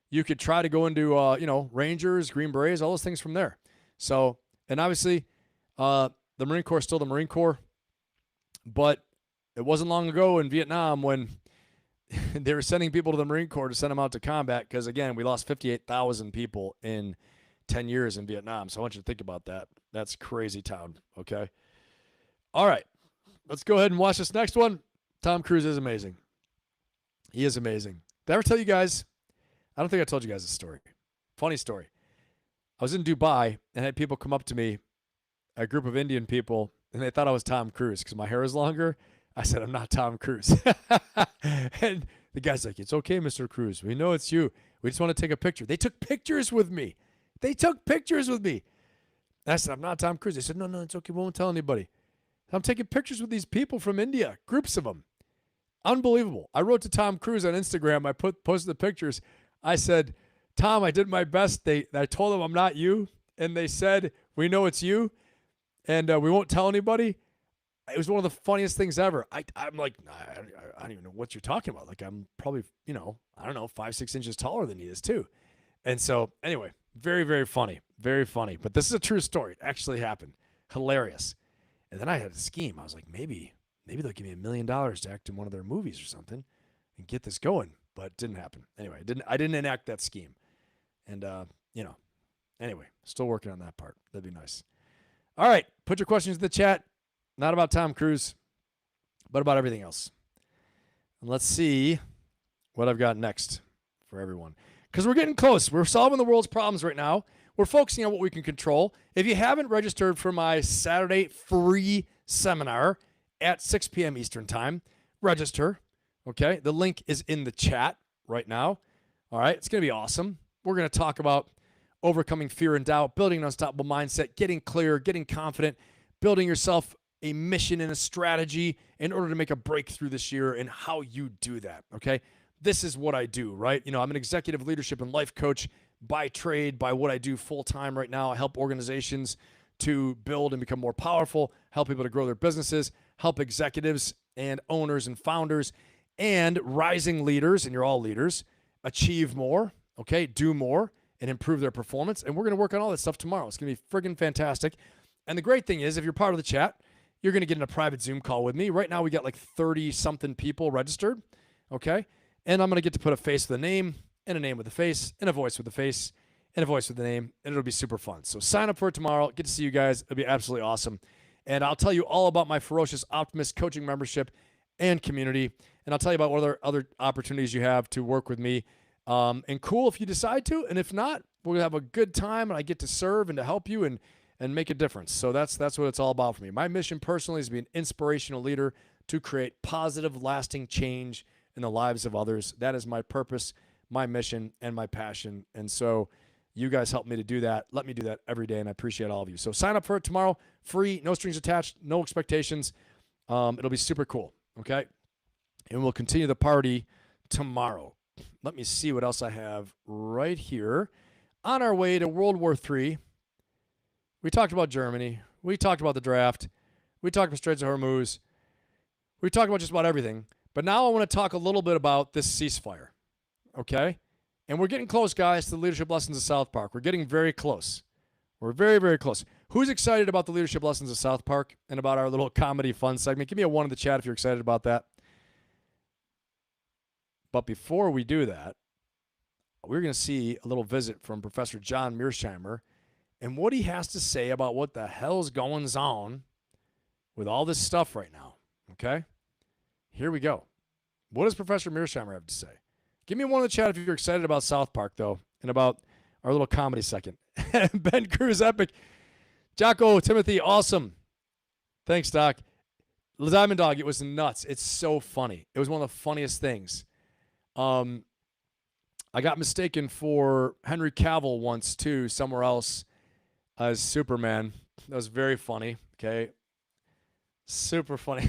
you could try to go into, Rangers, Green Berets, all those things from there. So, and obviously, the Marine Corps is still the Marine Corps, but it wasn't long ago in Vietnam when they were sending people to the Marine Corps to send them out to combat because, again, we lost 58,000 people in 10 years in Vietnam. So I want you to think about that. That's crazy town, okay? All right, let's go ahead and watch this next one. Tom Cruise is amazing. He is amazing. Did I ever tell you guys? I don't think I told you guys this story. Funny story. I was in Dubai and had people come up to me, a group of Indian people, and they thought I was Tom Cruise because my hair is longer. I said, I'm not Tom Cruise. And the guy's like, it's okay, Mr. Cruise. We know it's you. We just want to take a picture. They took pictures with me. And I said, I'm not Tom Cruise. They said, no, it's okay. We won't tell anybody. I'm taking pictures with these people from India, groups of them. Unbelievable. I wrote to Tom Cruise on Instagram. I posted the pictures. I said, Tom, I did my best. I told them I'm not you. And they said, we know it's you. And we won't tell anybody. It was one of the funniest things ever. I'm like, I don't even know what you're talking about. Like, I'm probably, I don't know, 5-6 inches taller than he is too. And so anyway, very, very funny. Very funny. But this is a true story. It actually happened. Hilarious. And then I had a scheme. I was like, maybe they'll give me $1 million to act in one of their movies or something and get this going. But it didn't happen. Anyway, I didn't enact that scheme. And, anyway, still working on that part. That'd be nice. All right. Put your questions in the chat. Not about Tom Cruise, but about everything else. And let's see what I've got next for everyone. Because we're getting close. We're solving the world's problems right now. We're focusing on what we can control. If you haven't registered for my Saturday free seminar at 6 p.m. Eastern Time, register. Okay? The link is in the chat right now. All right? It's going to be awesome. We're going to talk about overcoming fear and doubt, building an unstoppable mindset, getting clear, getting confident, building yourself a mission and a strategy in order to make a breakthrough this year and how you do that, okay? This is what I do, right? I'm an executive leadership and life coach by trade, by what I do full-time right now. I help organizations to build and become more powerful, help people to grow their businesses, help executives and owners and founders and rising leaders, and you're all leaders, achieve more, okay, do more, and improve their performance. And we're going to work on all that stuff tomorrow. It's going to be friggin' fantastic. And the great thing is, if you're part of the chat, you're going to get in a private Zoom call with me. Right now, we got like 30-something people registered, okay? And I'm going to get to put a face with a name, and a name with a face, and a voice with a face, and a voice with a name, and it'll be super fun. So sign up for it tomorrow. Get to see you guys. It'll be absolutely awesome. And I'll tell you all about my Ferocious Optimist coaching membership and community. And I'll tell you about what other opportunities you have to work with me. And cool if you decide to. And if not, we'll have a good time, and I get to serve and to help you and make a difference. So that's what it's all about for me. My mission personally is to be an inspirational leader to create positive, lasting change in the lives of others. That is my purpose, my mission, and my passion. And so you guys help me to do that. Let me do that every day, and I appreciate all of you. So sign up for it tomorrow. Free, no strings attached, no expectations. It'll be super cool, okay? And we'll continue the party tomorrow. Let me see what else I have right here. On our way to World War III, we talked about Germany. We talked about the draft. We talked about Strait of Hormuz. We talked about just about everything. But now I want to talk a little bit about this ceasefire, okay? And we're getting close, guys, to the Leadership Lessons of South Park. We're getting very close. We're very, very close. Who's excited about the Leadership Lessons of South Park and about our little comedy fun segment? Give me a 1 in the chat if you're excited about that. But before we do that, we're going to see a little visit from Professor John Mearsheimer and what he has to say about what the hell's going on with all this stuff right now, okay? Here we go. What does Professor Mearsheimer have to say? Give me 1 in the chat if you're excited about South Park, though, and about our little comedy second. Ben Cruz, epic. Jocko, Timothy, awesome. Thanks, Doc. Diamond Dog, it was nuts. It's so funny. It was one of the funniest things. I got mistaken for Henry Cavill once, too, somewhere else as Superman. That was very funny, okay? Super funny.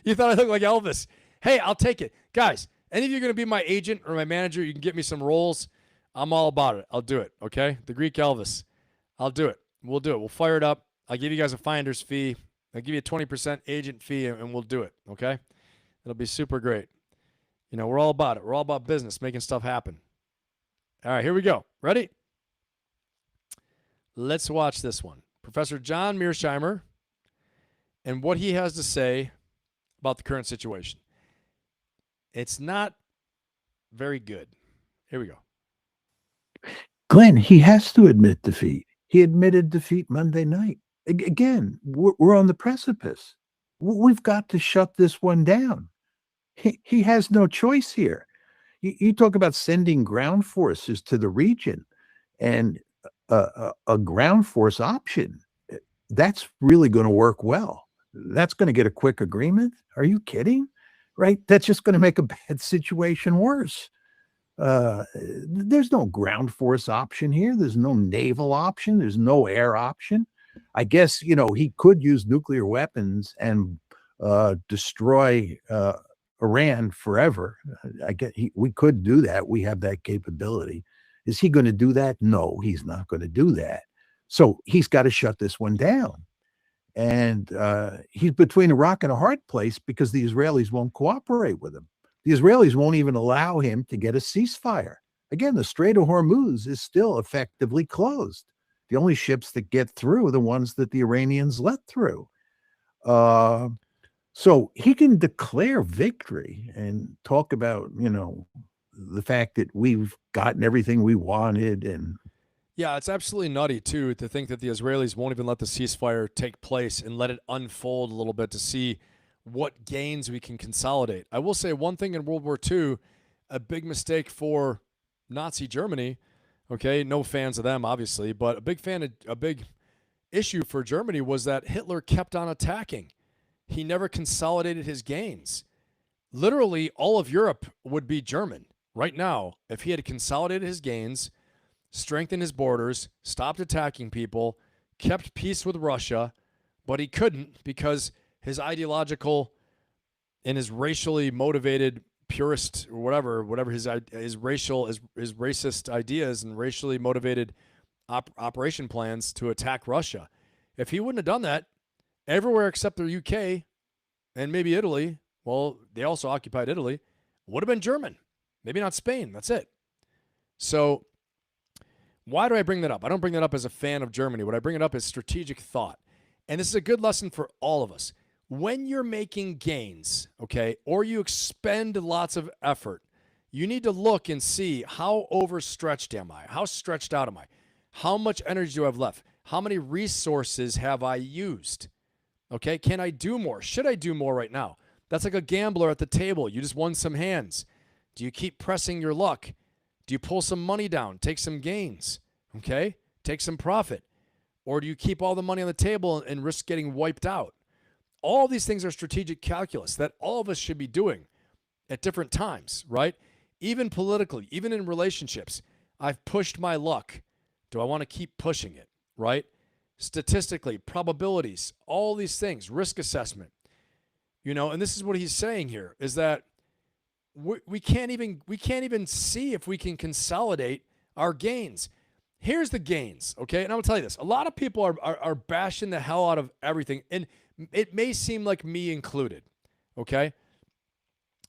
You thought I looked like Elvis. Hey, I'll take it. Guys, any of you are going to be my agent or my manager, you can get me some roles. I'm all about it. I'll do it, okay? The Greek Elvis. I'll do it. We'll do it. We'll fire it up. I'll give you guys a finder's fee. I'll give you a 20% agent fee, and we'll do it, okay? It'll be super great. You know, we're all about it. We're all about business, making stuff happen. All right, here we go. Ready? Let's watch this one. Professor John Mearsheimer and what he has to say about the current situation. It's not very good. Here we go. Glenn, he has to admit defeat. He admitted defeat Monday night. Again, we're on the precipice. We've got to shut this one down. He has no choice here. You talk about sending ground forces to the region, and a ground force option, that's really going to work well. That's going to get a quick agreement. Are you kidding? Right? That's just going to make a bad situation worse. There's no ground force option here. There's no naval option. There's no air option. I guess, he could use nuclear weapons and destroy Iran forever. We could do that. We have that capability. Is he going to do that? No, he's not going to do that. So he's got to shut this one down. And he's between a rock and a hard place because the Israelis won't cooperate with him. The Israelis won't even allow him to get a ceasefire. Again, the Strait of Hormuz is still effectively closed. The only ships that get through are the ones that the Iranians let through. So he can declare victory and talk about, the fact that we've gotten everything we wanted. And yeah, it's absolutely nutty, too, to think that the Israelis won't even let the ceasefire take place and let it unfold a little bit to see what gains we can consolidate. I will say one thing in World War II, a big mistake for Nazi Germany, okay, no fans of them, obviously, but a big issue for Germany was that Hitler kept on attacking. He never consolidated his gains. Literally, all of Europe would be German right now if he had consolidated his gains, strengthened his borders, stopped attacking people, kept peace with Russia, but he couldn't because his ideological and his racially motivated purist or whatever his racist ideas and racially motivated operation plans to attack Russia. If he wouldn't have done that, everywhere except the UK and maybe Italy, well, they also occupied Italy, would have been German. Maybe not Spain. That's it. So why do I bring that up? I don't bring that up as a fan of Germany. What I bring it up is strategic thought. And this is a good lesson for all of us. When you're making gains, okay, or you expend lots of effort, you need to look and see how overstretched am I? How stretched out am I? How much energy do I have left? How many resources have I used? Okay, can I do more? Should I do more right now? That's like a gambler at the table. You just won some hands. Do you keep pressing your luck? Do you pull some money down, take some gains, okay, take some profit? Or do you keep all the money on the table and risk getting wiped out? All these things are strategic calculus that all of us should be doing at different times, right? Even politically, even in relationships. I've pushed my luck. Do I want to keep pushing it, right? Statistically, probabilities, all these things, risk assessment. And this is what he's saying here, is that we can't even see if we can consolidate our gains. Here's the gains, okay? And I'm going to tell you this. A lot of people are bashing the hell out of everything, and it may seem like me included, okay?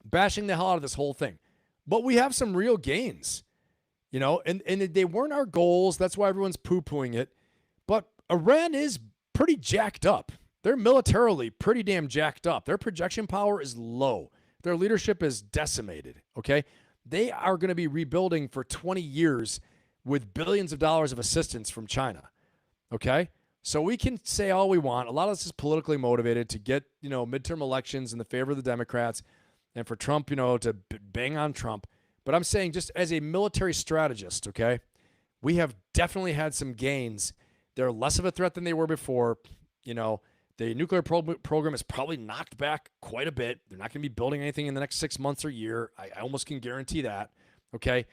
Bashing the hell out of this whole thing. But we have some real gains, and they weren't our goals. That's why everyone's poo-pooing it. But Iran is pretty jacked up. They're militarily pretty damn jacked up. Their projection power is low. Their leadership is decimated, okay? They are going to be rebuilding for 20 years with billions of dollars of assistance from China, okay? So we can say all we want. A lot of this is politically motivated to get, midterm elections in the favor of the Democrats and for Trump, to bang on Trump. But I'm saying just as a military strategist, okay, we have definitely had some gains. They're less of a threat than they were before. The nuclear program is probably knocked back quite a bit. They're not going to be building anything in the next 6 months or year. I almost can guarantee that, okay?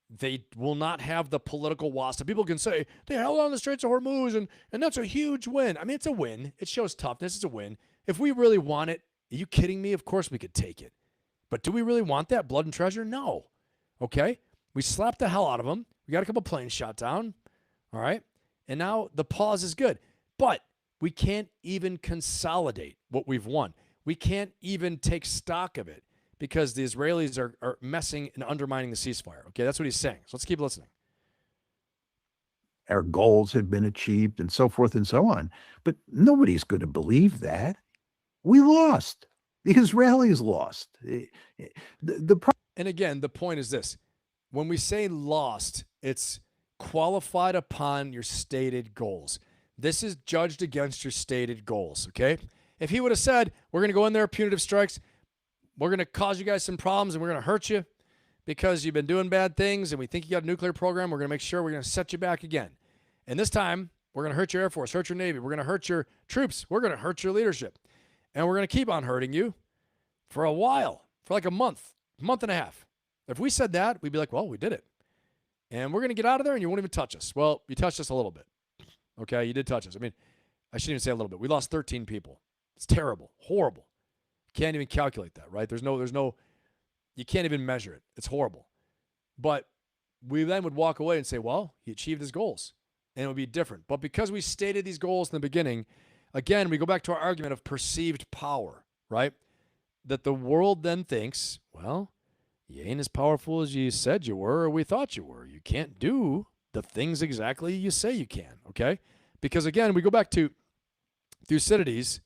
They will not have the political loss. So people can say, they held on the Straits of Hormuz, and that's a huge win. I mean, it's a win. It shows toughness. It's a win. If we really want it, are you kidding me? Of course we could take it. But do we really want that blood and treasure? No. Okay? We slapped the hell out of them. We got a couple planes shot down. All right? And now the pause is good. But we can't even consolidate what we've won. We can't even take stock of it because the Israelis are messing and undermining the ceasefire. Okay, that's what he's saying. So let's keep listening. Our goals have been achieved and so forth and so on. But nobody's going to believe that. We lost. The Israelis lost. And again, the point is this. When we say lost, it's qualified upon your stated goals. This is judged against your stated goals, okay? If he would have said, we're going to go in there, punitive strikes, we're going to cause you guys some problems and we're going to hurt you because you've been doing bad things and we think you got a nuclear program, we're going to make sure we're going to set you back again. And this time, we're going to hurt your Air Force, hurt your Navy, we're going to hurt your troops, we're going to hurt your leadership. And we're going to keep on hurting you for a while, for like a month and a half. If we said that, we'd be like, well, we did it. And we're going to get out of there and you won't even touch us. Well, you touched us a little bit. Okay, you did touch us. I mean, I shouldn't even say a little bit. We lost 13 people. It's terrible, horrible. Can't even calculate that, right? There's no, you can't even measure it. It's horrible. But we then would walk away and say, well, he achieved his goals. And it would be different. But because we stated these goals in the beginning, again, we go back to our argument of perceived power, right? That the world then thinks, well, you ain't as powerful as you said you were or we thought you were. You can't do the things exactly you say you can, okay? Because, again, we go back to Thucydides,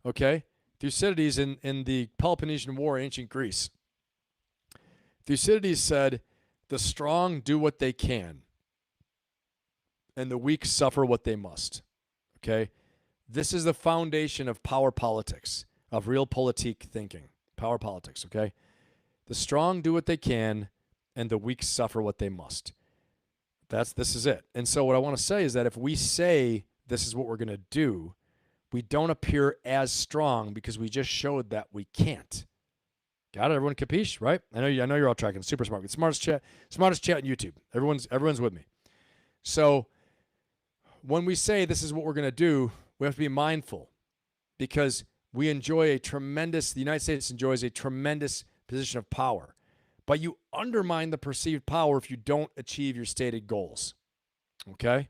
okay? Thucydides in the Peloponnesian War, ancient Greece. Thucydides said, the strong do what they can, and the weak suffer what they must, okay? This is the foundation of power politics, of realpolitik thinking, power politics, okay? The strong do what they can, and the weak suffer what they must. This is it. And so what I want to say is that if we say this is what we're going to do, we don't appear as strong because we just showed that we can't. Got it? Everyone capiche, right? I know you're all tracking. Super smart. Smartest chat on YouTube. Everyone's with me. So when we say this is what we're going to do, we have to be mindful because the United States enjoys a tremendous position of power. But you undermine the perceived power if you don't achieve your stated goals, okay?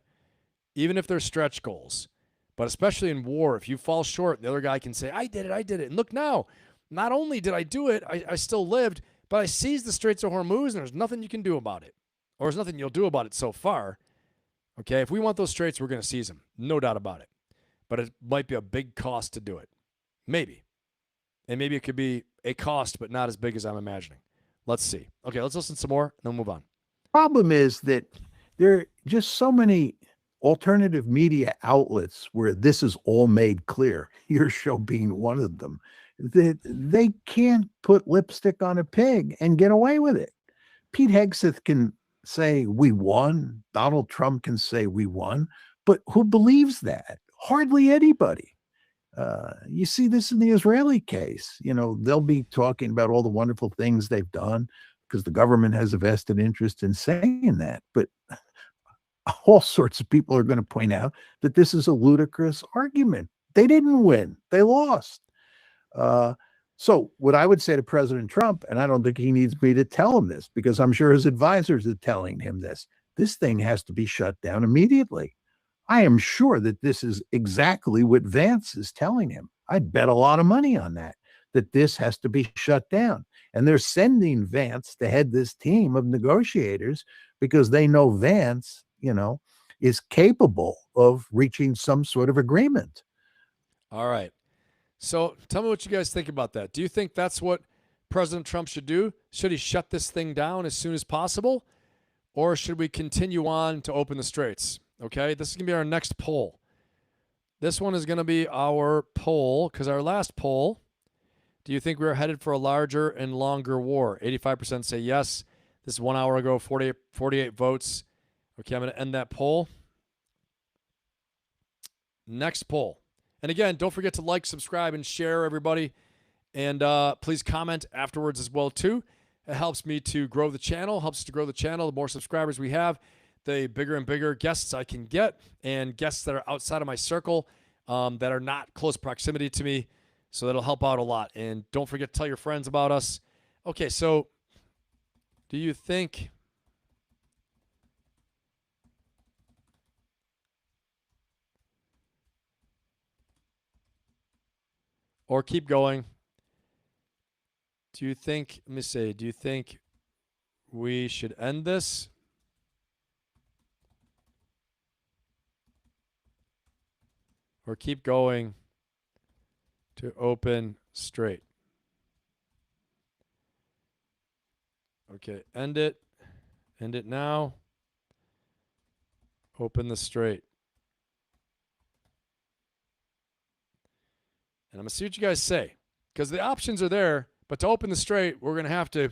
Even if they're stretch goals. But especially in war, if you fall short, the other guy can say, I did it. And look now, not only did I do it, I still lived, but I seized the Straits of Hormuz, and there's nothing you can do about it. Or there's nothing you'll do about it so far. Okay, if we want those straits, we're going to seize them. No doubt about it. But it might be a big cost to do it. Maybe. And maybe it could be a cost, but not as big as I'm imagining. Let's see. Okay, let's listen some more, and then we'll move on. Problem is that there are just so many alternative media outlets where this is all made clear, your show being one of them, that they can't put lipstick on a pig and get away with it. Pete Hegseth can say we won. Donald Trump can say we won. But who believes that? Hardly anybody. You see this in the Israeli case. You know, they'll be talking about all the wonderful things they've done because the government has a vested interest in saying that. But all sorts of people are going to point out that this is a ludicrous argument. They didn't win. They lost. So what I would say to President Trump, and I don't think he needs me to tell him this because I'm sure his advisors are telling him this thing has to be shut down immediately. I am sure that this is exactly what Vance is telling him. I'd bet a lot of money on that this has to be shut down. And they're sending Vance to head this team of negotiators because they know Vance, is capable of reaching some sort of agreement. All right. So tell me what you guys think about that. Do you think that's what President Trump should do? Should he shut this thing down as soon as possible? Or should we continue on to open the straits? Okay, this is going to be our next poll. This one is going to be our poll because our last poll, do you think we're headed for a larger and longer war? 85% say yes. This is 1 hour ago, 48 votes. Okay, I'm going to end that poll. Next poll. And again, don't forget to like, subscribe, and share, everybody. And please comment afterwards as well, too. It helps me to grow the channel, helps to grow the channel. The more subscribers we have, the bigger and bigger guests I can get and guests that are outside of my circle that are not close proximity to me. So that'll help out a lot. And don't forget to tell your friends about us. Okay, so do you think... or keep going. Do you think, let me say, do you think we should end this? Or keep going to open strait? Okay, end it. End it now. Open the strait. And I'm gonna see what you guys say, because the options are there. But to open the strait, we're gonna have to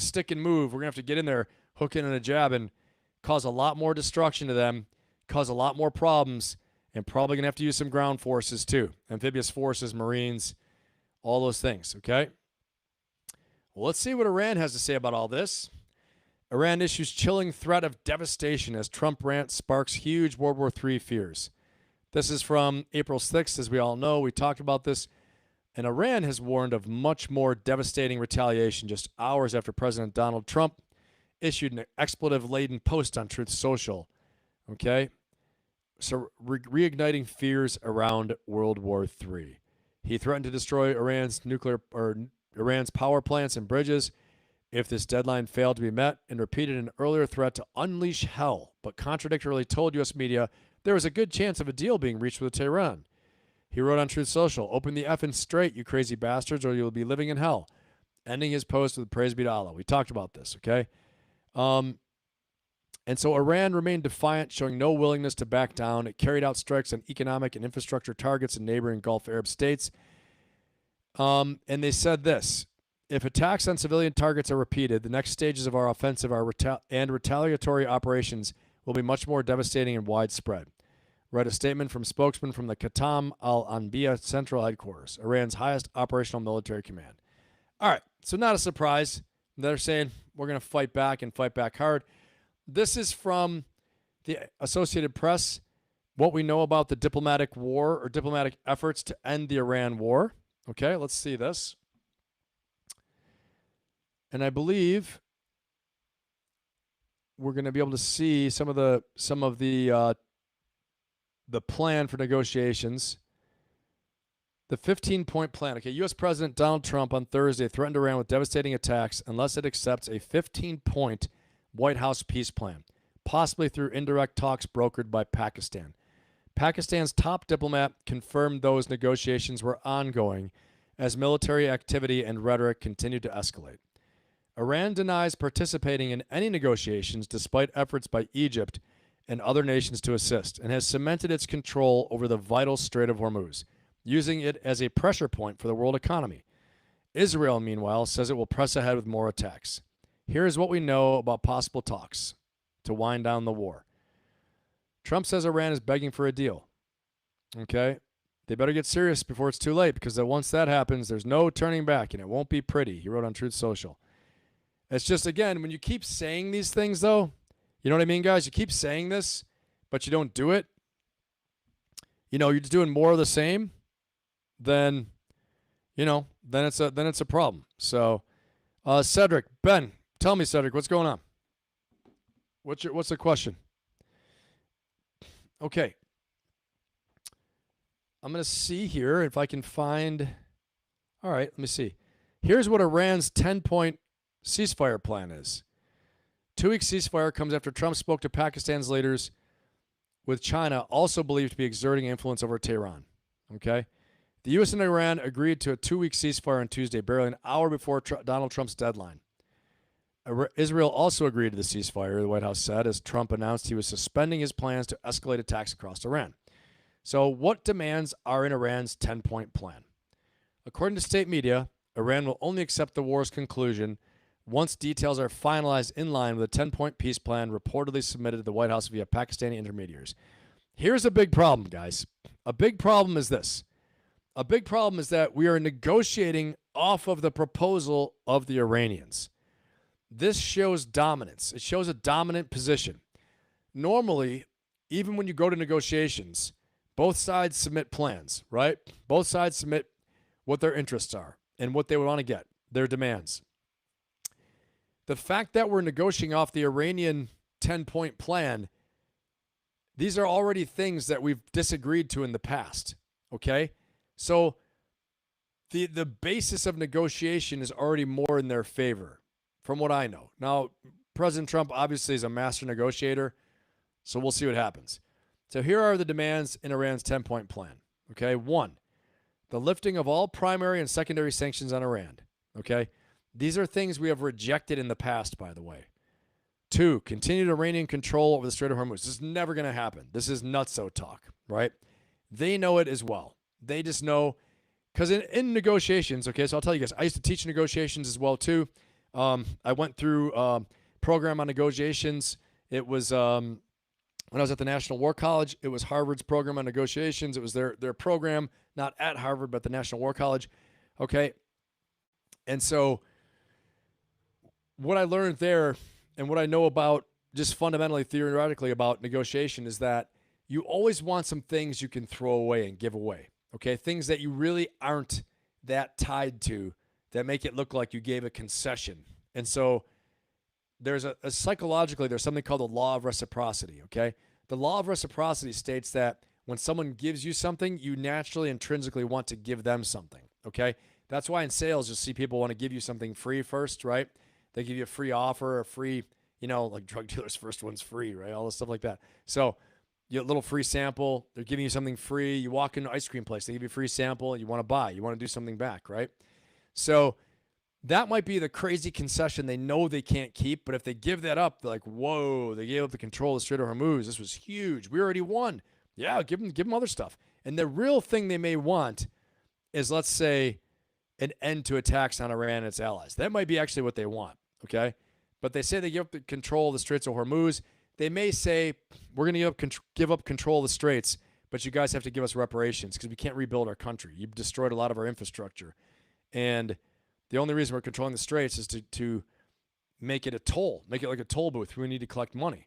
stick and move. We're gonna have to get in there, hook in and a jab, and cause a lot more destruction to them, cause a lot more problems, and probably gonna have to use some ground forces too, amphibious forces, Marines, all those things. Okay. Well, let's see what Iran has to say about all this. Iran issues chilling threat of devastation as Trump rant sparks huge World War III fears. This is from April 6th, as we all know. We talked about this. And Iran has warned of much more devastating retaliation just hours after President Donald Trump issued an expletive-laden post on Truth Social. Okay? So reigniting fears around World War III. He threatened to destroy Iran's power plants and bridges if this deadline failed to be met, and repeated an earlier threat to unleash hell, but contradictorily told U.S. media there was a good chance of a deal being reached with Tehran. He wrote on Truth Social, "Open the effing strait, you crazy bastards, or you'll be living in hell," ending his post with praise be to Allah. We talked about this, okay? And so Iran remained defiant, showing no willingness to back down. It carried out strikes on economic and infrastructure targets in neighboring Gulf Arab states. And they said this: if attacks on civilian targets are repeated, the next stages of our offensive and retaliatory operations will be much more devastating and widespread. Read a statement from spokesman from the Qatam al-Anbiya Central Headquarters, Iran's highest operational military command. All right, so not a surprise. They're saying we're going to fight back and fight back hard. This is from the Associated Press, what we know about the diplomatic war or diplomatic efforts to end the Iran war. Okay, let's see this. And I believe we're going to be able to see some of the plan for negotiations. The 15-point plan. Okay, U.S. President Donald Trump on Thursday threatened Iran with devastating attacks unless it accepts a 15-point White House peace plan, possibly through indirect talks brokered by Pakistan. Pakistan's top diplomat confirmed those negotiations were ongoing as military activity and rhetoric continued to escalate. Iran denies participating in any negotiations despite efforts by Egypt and other nations to assist, and has cemented its control over the vital Strait of Hormuz, using it as a pressure point for the world economy. Israel, meanwhile, says it will press ahead with more attacks. Here's what we know about possible talks to wind down the war. Trump says Iran is begging for a deal. Okay? They better get serious before it's too late, because once that happens, there's no turning back, and it won't be pretty, he wrote on Truth Social. It's just, again, when you keep saying these things, though, you know what I mean, guys? You keep saying this, but you don't do it. You know, you're just doing more of the same, then, you know, then it's a problem. So, Cedric, Ben, tell me, Cedric, what's going on? What's the question? Okay. I'm going to see here if I can find. All right, let me see. Here's what Iran's 10-point ceasefire plan is. 2-week ceasefire comes after Trump spoke to Pakistan's leaders, with China also believed to be exerting influence over Tehran. Okay? The U.S. and Iran agreed to a 2-week ceasefire on Tuesday, barely an hour before Donald Trump's deadline. Israel also agreed to the ceasefire, the White House said, as Trump announced he was suspending his plans to escalate attacks across Iran. So what demands are in Iran's 10-point plan? According to state media, Iran will only accept the war's conclusion once details are finalized in line with a 10-point peace plan reportedly submitted to the White House via Pakistani intermediaries. Here's a big problem, guys. A big problem is this. A big problem is that we are negotiating off of the proposal of the Iranians. This shows dominance. It shows a dominant position. Normally, even when you go to negotiations, both sides submit plans, right? Both sides submit what their interests are and what they would want to get, their demands. The fact that we're negotiating off the Iranian 10-point plan, these are already things that we've disagreed to in the past, okay? So the basis of negotiation is already more in their favor, from what I know. Now, President Trump obviously is a master negotiator, so we'll see what happens. So here are the demands in Iran's 10-point plan. Okay, 1, the lifting of all primary and secondary sanctions on Iran. Okay, these are things we have rejected in the past, by the way. 2, continued Iranian control over the Strait of Hormuz. This is never going to happen. This is nutso talk, right? They know it as well. They just know, because in negotiations, okay, so I'll tell you guys, I used to teach negotiations as well, too. I went through a program on negotiations. It was when I was at the National War College. It was Harvard's program on negotiations. It was their program, not at Harvard, but the National War College. Okay. And so what I learned there and what I know about just fundamentally, theoretically about negotiation is that you always want some things you can throw away and give away. Okay. Things that you really aren't that tied to that make it look like you gave a concession. And so there's a psychologically, there's something called the law of reciprocity. Okay. The law of reciprocity states that when someone gives you something, you naturally intrinsically want to give them something. Okay. That's why in sales, you'll see people want to give you something free first, right? They give you a free offer, a free, like drug dealers' first one's free, right? All this stuff like that. So you get a little free sample. They're giving you something free. You walk into an ice cream place. They give you a free sample. You want to buy. You want to do something back, right? So that might be the crazy concession they know they can't keep. But if they give that up, they're like, whoa, they gave up the control of the Strait of Hormuz. This was huge. We already won. Yeah, give them other stuff. And the real thing they may want is, let's say, an end to attacks on Iran and its allies. That might be actually what they want, okay? But they say they give up the control of the Straits of Hormuz. They may say, we're going to give up control of the Straits, but you guys have to give us reparations because we can't rebuild our country. You've destroyed a lot of our infrastructure. And the only reason we're controlling the Straits is to make it a toll, make it like a toll booth. We need to collect money.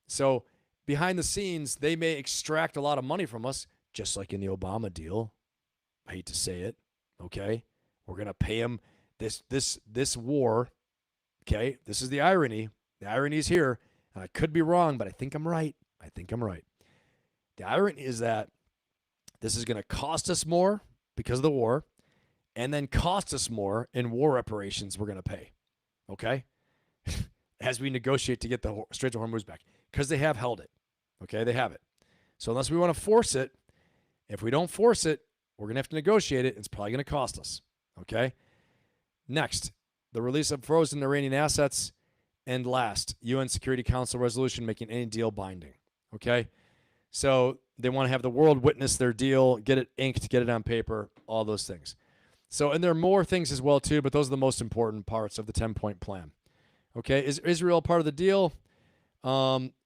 So behind the scenes, they may extract a lot of money from us, just like in the Obama deal. I hate to say it, okay? We're going to pay them this war, okay? This is the irony. The irony is here, and I could be wrong, but I think I'm right. The irony is that this is going to cost us more because of the war, and then cost us more in war reparations we're going to pay, okay? As we negotiate to get the Strait of Hormuz back, because they have held it, okay? They have it. So unless we want to force it, if we don't force it, we're going to have to negotiate it. It's probably going to cost us, okay? Next, the release of frozen Iranian assets. And last, UN Security Council resolution making any deal binding, okay? So they want to have the world witness their deal, get it inked, get it on paper, all those things. So, and there are more things as well, too, but those are the most important parts of the 10-point plan. Okay, is Israel part of the deal?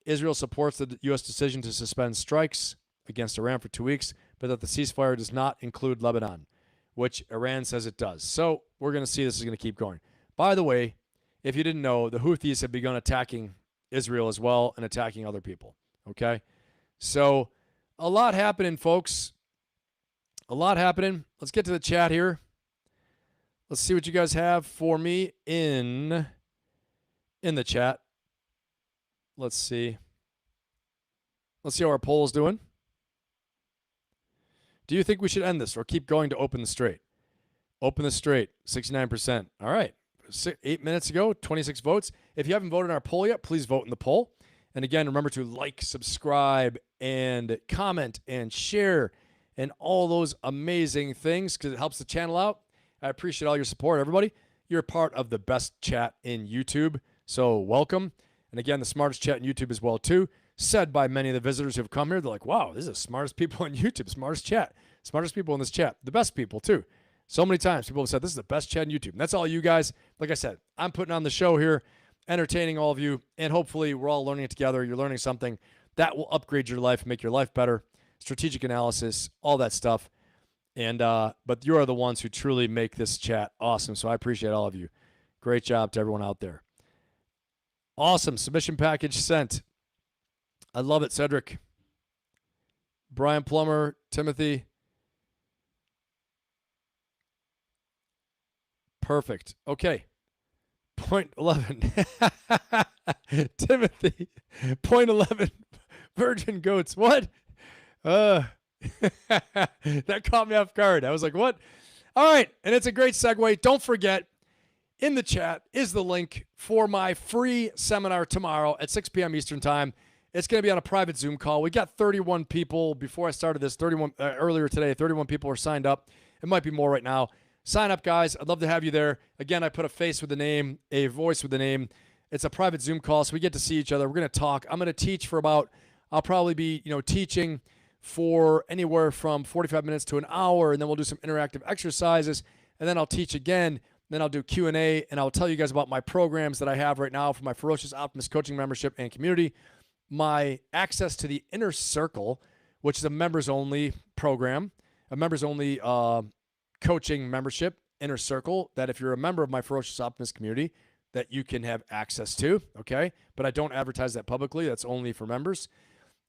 Israel supports the U.S. decision to suspend strikes against Iran for 2 weeks, but that the ceasefire does not include Lebanon, which Iran says it does. So we're going to see this is going to keep going. By the way, if you didn't know, the Houthis have begun attacking Israel as well and attacking other people. Okay, so a lot happening, folks. A lot happening. Let's get to the chat here. Let's see what you guys have for me in the chat. Let's see. Let's see how our poll is doing. Do you think we should end this or keep going to open the strait? Open the strait, 69%. All right. 8 minutes ago, 26 votes. If you haven't voted in our poll yet, please vote in the poll. And again, remember to like, subscribe, and comment and share and all those amazing things because it helps the channel out. I appreciate all your support, everybody. You're part of the best chat in YouTube, so welcome. And again, the smartest chat in YouTube as well, too. Said by many of the visitors who have come here, they're like, wow, this is the smartest people on YouTube, smartest chat, smartest people in this chat, the best people, too. So many times people have said this is the best chat in YouTube. And that's all you guys. Like I said, I'm putting on the show here, entertaining all of you, and hopefully we're all learning it together. You're learning something that will upgrade your life, make your life better, strategic analysis, all that stuff. And but you are the ones who truly make this chat awesome. So I appreciate all of you. Great job to everyone out there. Awesome. Submission package sent. I love it, Cedric. Brian Plummer, Timothy. Perfect. Okay. Point 11. Timothy. Point 11. Virgin goats. What? That caught me off guard. I was like, what? All right, and it's a great segue. Don't forget, in the chat is the link for my free seminar tomorrow at 6 p.m. Eastern Time. It's going to be on a private Zoom call. We got 31 people before I started this, 31 earlier today. 31 people are signed up. It might be more right now. Sign up, guys. I'd love to have you there. Again, I put a face with a name, a voice with a name. It's a private Zoom call, so we get to see each other. We're going to talk. I'm going to teach for about, I'll probably be, teaching for anywhere from 45 minutes to an hour, and then we'll do some interactive exercises, and then I'll teach again. Then I'll do Q&A, and I'll tell you guys about my programs that I have right now for my Ferocious Optimist coaching membership and community, my access to the Inner Circle, which is a members-only program, a members-only coaching membership, Inner Circle, that if you're a member of my Ferocious Optimist community, that you can have access to, okay? But I don't advertise that publicly. That's only for members.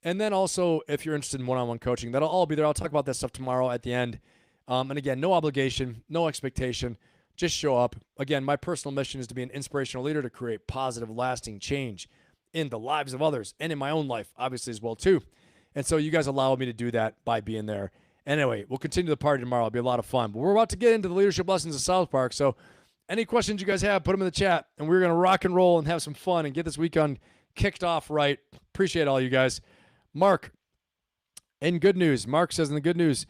And then also, if you're interested in one-on-one coaching, that'll all be there. I'll talk about that stuff tomorrow at the end. And again, no obligation, no expectation. Just show up. Again, my personal mission is to be an inspirational leader to create positive, lasting change in the lives of others and in my own life, obviously, as well, too. And so you guys allow me to do that by being there. Anyway, we'll continue the party tomorrow. It'll be a lot of fun. But we're about to get into the leadership lessons of South Park. So any questions you guys have, put them in the chat. And we're going to rock and roll and have some fun and get this weekend kicked off right. Appreciate all you guys. Mark, in good news, Mark says in the good news,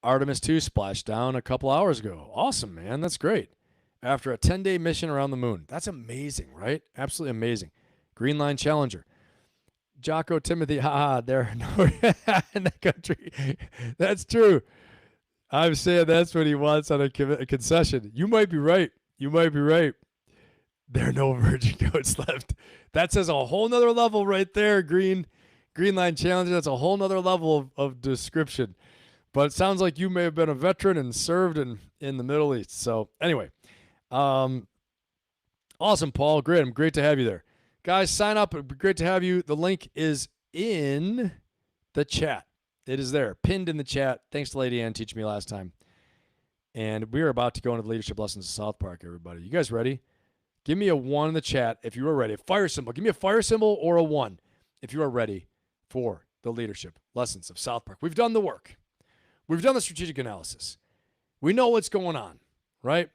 Artemis 2 splashed down a couple hours ago. Awesome, man. That's great. After a 10-day mission around the moon. That's amazing, right? Absolutely amazing. Green Line Challenger. Jocko Timothy, there no in the country. That's true. I'm saying that's what he wants on a concession. You might be right. You might be right. There are no virgin goats left. That says a whole nother level right there, Green Line Challenger. That's a whole nother level of description. But it sounds like you may have been a veteran and served in the Middle East. So anyway, awesome, Paul. Great. Great to have you there. Guys, sign up. It'd be great to have you. The link is in the chat. It is there, pinned in the chat. Thanks to Lady Ann teaching me last time. And we're about to go into the leadership lessons of South Park, everybody. You guys ready? Give me a 1 in the chat if you are ready. A fire symbol. Give me a fire symbol or a 1 if you are ready for the leadership lessons of South Park. We've done the work. We've done the strategic analysis. We know what's going on, right?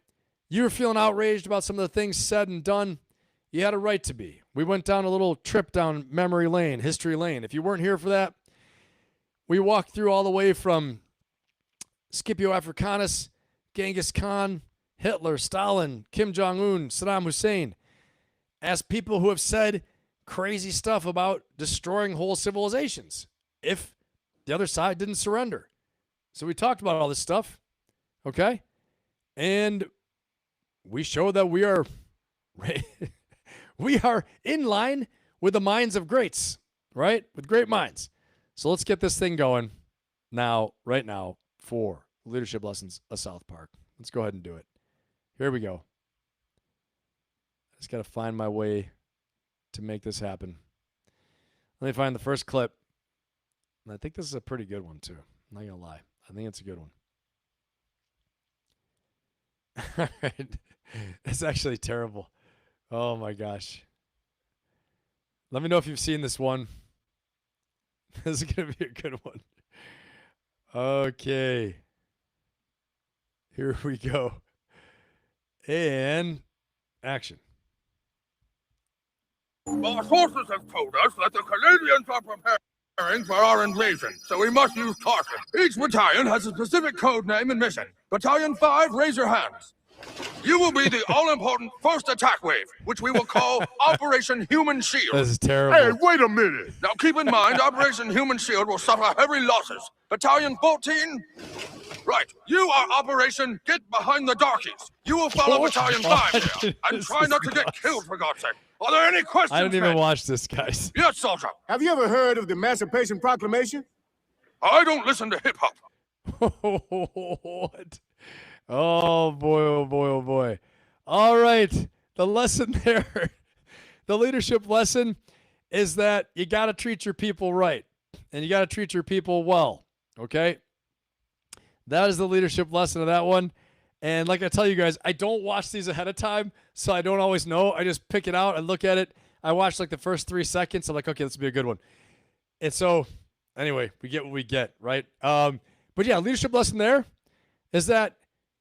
You were feeling outraged about some of the things said and done. You had a right to be. We went down a little trip down memory lane, history lane. If you weren't here for that, we walked through all the way from Scipio Africanus, Genghis Khan, Hitler, Stalin, Kim Jong-un, Saddam Hussein, as people who have said crazy stuff about destroying whole civilizations if the other side didn't surrender. So we talked about all this stuff, okay? And we showed that we are we are in line with the minds of greats, right? With great minds. So let's get this thing going now, right now, for leadership lessons of South Park. Let's go ahead and do it. Here we go. I just got to find my way to make this happen. Let me find the first clip. And I think this is a pretty good one, too. I'm not going to lie. I think it's a good one. All right. It's actually terrible. Oh, my gosh. Let me know if you've seen this one. This is going to be a good one. Okay. Here we go. And action. Our sources have told us that the Canadians are preparing for our invasion, so we must use caution. Each battalion has a specific code name and mission. Battalion 5, raise your hands. You will be the all-important first attack wave, which we will call Operation Human Shield. This is terrible. Hey, wait a minute. Now keep in mind, Operation Human Shield will suffer heavy losses. Battalion 14, right. You are Operation Get Behind the Darkies. You will follow Battalion 5 here, and try not to get killed, for God's sake. Are there any questions? I didn't even watch this, guys. Yes, soldier. Have you ever heard of the Emancipation Proclamation? I don't listen to hip-hop. What? Oh, boy, oh, boy, oh, boy. All right. The lesson there, the leadership lesson is that you got to treat your people right, and you got to treat your people well, okay? That is the leadership lesson of that one. And like I tell you guys, I don't watch these ahead of time, so I don't always know. I just pick it out and look at it. I watch like the first 3 seconds. I'm like, okay, this will be a good one. And so, anyway, we get what we get, right? But yeah, leadership lesson there is that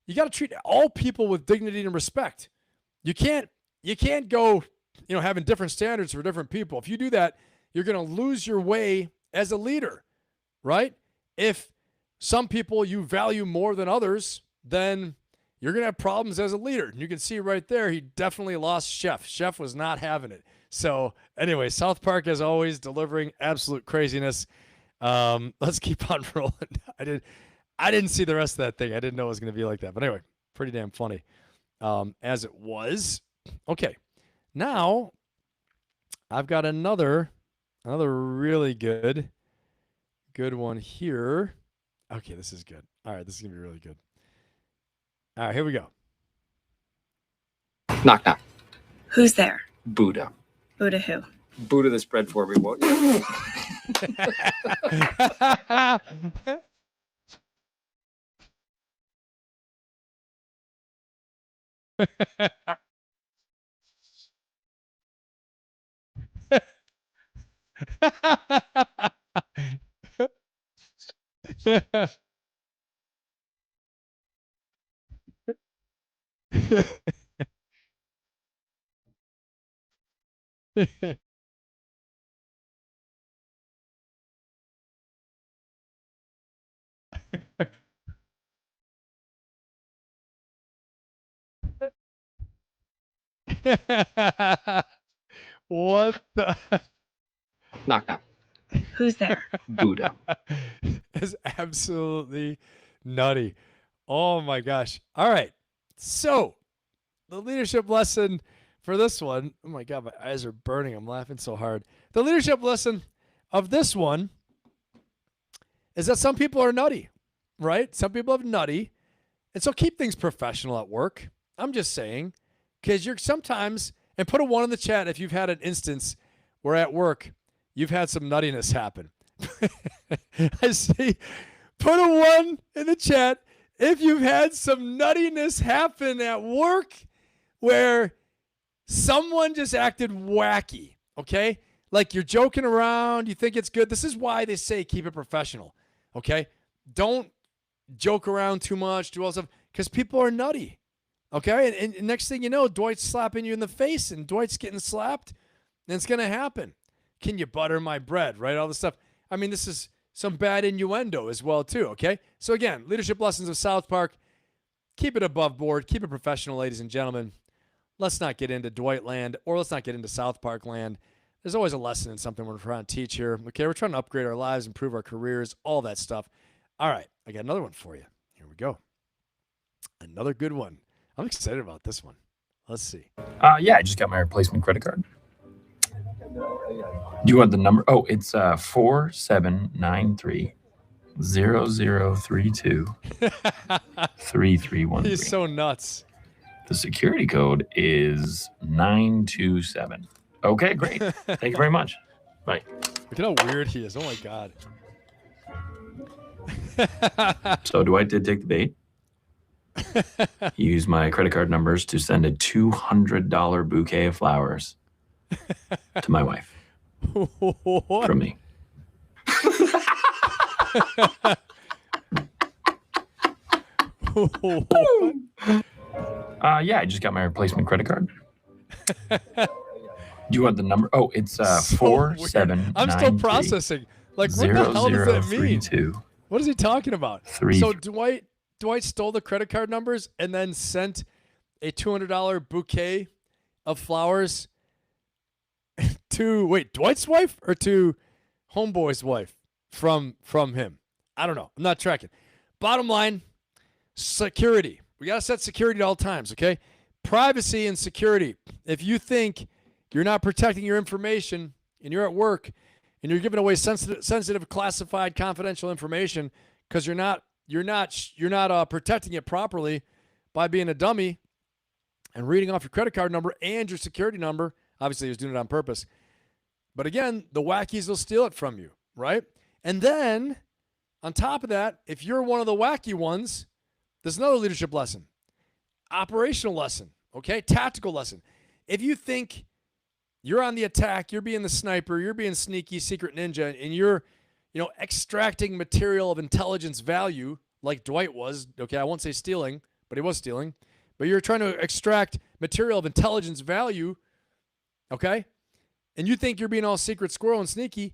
you got to treat all people with dignity and respect. You can't go, having different standards for different people. If you do that, you're going to lose your way as a leader, right? If some people you value more than others, then you're going to have problems as a leader. And you can see right there, he definitely lost Chef. Chef was not having it. So anyway, South Park, as always, delivering absolute craziness. Let's keep on rolling. I didn't see the rest of that thing. I didn't know it was going to be like that. But anyway, pretty damn funny as it was. Okay, now I've got another really good one here. Okay, this is good. All right, this is going to be really good. All right, here we go. Knock, knock. Who's there? Buddha. Buddha who? Buddha the spread for me. What? What the? Knock, knock. Who's there? Buddha. It's absolutely nutty. Oh my gosh. All right. So the leadership lesson for this one, oh my God, my eyes are burning. I'm laughing so hard. The leadership lesson of this one is that some people are nutty, right? Some people are nutty. And so keep things professional at work. I'm just saying, because you're sometimes, and put a 1 in the chat if you've had an instance where at work you've had some nuttiness happen. I see. Put a 1 in the chat if you've had some nuttiness happen at work where someone just acted wacky, okay? Like you're joking around, you think it's good. This is why they say keep it professional, okay? Don't joke around too much, do all stuff, because people are nutty, okay? And next thing you know, Dwight's slapping you in the face, and Dwight's getting slapped, and it's going to happen. Can you butter my bread, right? All this stuff. I mean, this is some bad innuendo as well, too, okay? So again, leadership lessons of South Park. Keep it above board. Keep it professional, ladies and gentlemen. Let's not get into Dwight land, or let's not get into South Park land. There's always a lesson in something we're trying to teach here. Okay, we're trying to upgrade our lives, improve our careers, all that stuff. All right, I got another one for you. Here we go. Another good one. I'm excited about this one. Let's see. Yeah, I just got my replacement credit card. Do you want the number? Oh, it's 4793 0032 3313. He's so nuts. The security code is 927. Okay, great. Thank you very much. Bye. Look at how weird he is. Oh my God. So Dwight did take the bait. He used my credit card numbers to send a $200 bouquet of flowers to my wife. What? From me. Yeah, I just got my replacement credit card. Do you want the number? Oh, it's So 4793 I'm still processing. Like, what the hell does that mean? 0032 What is he talking about? Three. So Dwight stole the credit card numbers and then sent a $200 bouquet of flowers to Dwight's wife or to Homeboy's wife from him. I don't know. I'm not tracking. Bottom line, security. We got to set security at all times, okay? Privacy and security. If you think you're not protecting your information and you're at work and you're giving away sensitive, classified, confidential information because you're not protecting it properly by being a dummy and reading off your credit card number and your security number. Obviously, he was doing it on purpose. But again, the wackies will steal it from you, right? And then, on top of that, if you're one of the wacky ones, there's another leadership lesson. Operational lesson, okay? Tactical lesson. If you think you're on the attack, you're being the sniper, you're being sneaky, secret ninja, and you're, extracting material of intelligence value like Dwight was, okay? I won't say stealing, but he was stealing. But you're trying to extract material of intelligence value, okay? And you think you're being all secret squirrel and sneaky,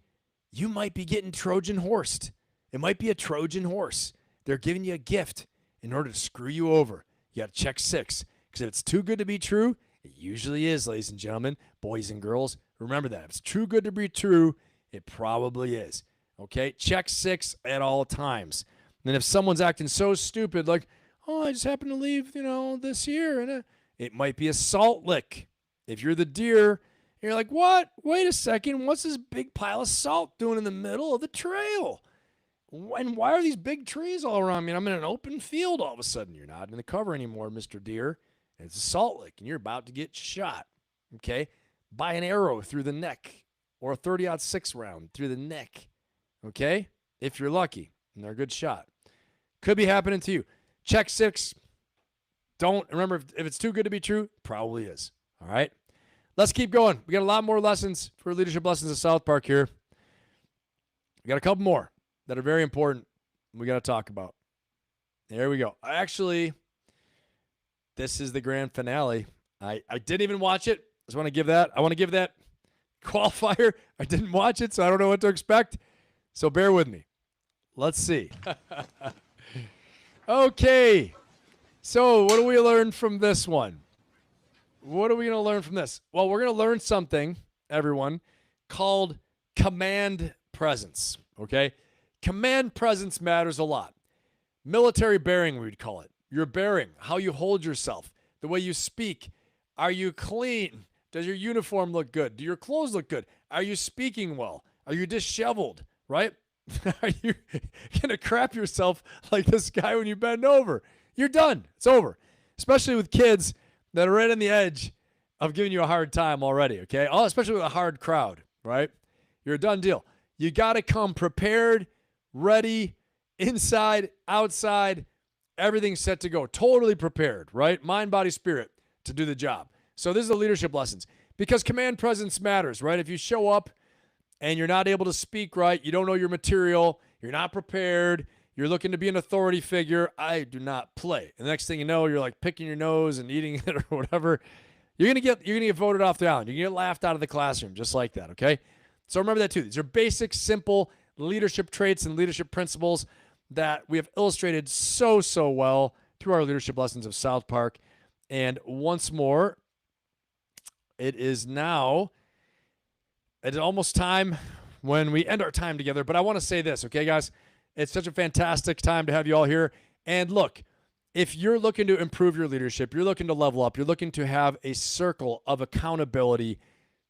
you might be getting Trojan horsed. It might be a Trojan horse. They're giving you a gift in order to screw you over. You got to check 6. Because if it's too good to be true, it usually is, ladies and gentlemen, boys and girls. Remember that. If it's too good to be true, it probably is. Okay? Check 6 at all times. And if someone's acting so stupid, like, oh, I just happened to leave, this year, and it might be a salt lick. If you're the deer, you're like, what? Wait a second. What's this big pile of salt doing in the middle of the trail? And why are these big trees all around me? And I'm in an open field all of a sudden. You're not in the cover anymore, Mr. Deer. It's a salt lick, and you're about to get shot, okay, by an arrow through the neck or a 30-06 round through the neck, okay, if you're lucky, and they're a good shot. Could be happening to you. Check 6. Don't remember if it's too good to be true, probably is. All right. Let's keep going. We got a lot more lessons for leadership lessons at South Park here. We got a couple more that are very important. We got to talk about. There we go. Actually, this is the grand finale. I didn't even watch it. I want to give that qualifier. I didn't watch it, so I don't know what to expect. So bear with me. Let's see. Okay. So what do we learn from this one? What are we going to learn from this? Well, we're going to learn something, everyone, called command presence. Okay? Command presence matters a lot. Military bearing, we'd call it. Your bearing, how you hold yourself, the way you speak. Are you clean? Does your uniform look good? Do your clothes look good? Are you speaking well? Are you disheveled, right? Are you going to crap yourself like this guy when you bend over? You're done. It's over. Especially with kids that are right on the edge of giving you a hard time already, okay? Oh, especially with a hard crowd, right? You're a done deal. You got to come prepared, ready, inside, outside, everything's set to go. Totally prepared, right? Mind, body, spirit to do the job. So this is the leadership lessons. Because command presence matters, right? If you show up and you're not able to speak right, you don't know your material, you're not prepared, you're looking to be an authority figure, I do not play. And the next thing you know, you're like picking your nose and eating it or whatever. You're gonna get voted off the island. You're gonna get laughed out of the classroom just like that, okay? So remember that too. These are basic, simple leadership traits and leadership principles that we have illustrated so well through our leadership lessons of South Park. And once more, it is almost time when we end our time together. But I want to say this, okay, guys? It's such a fantastic time to have you all here. And look, if you're looking to improve your leadership, you're looking to level up, you're looking to have a circle of accountability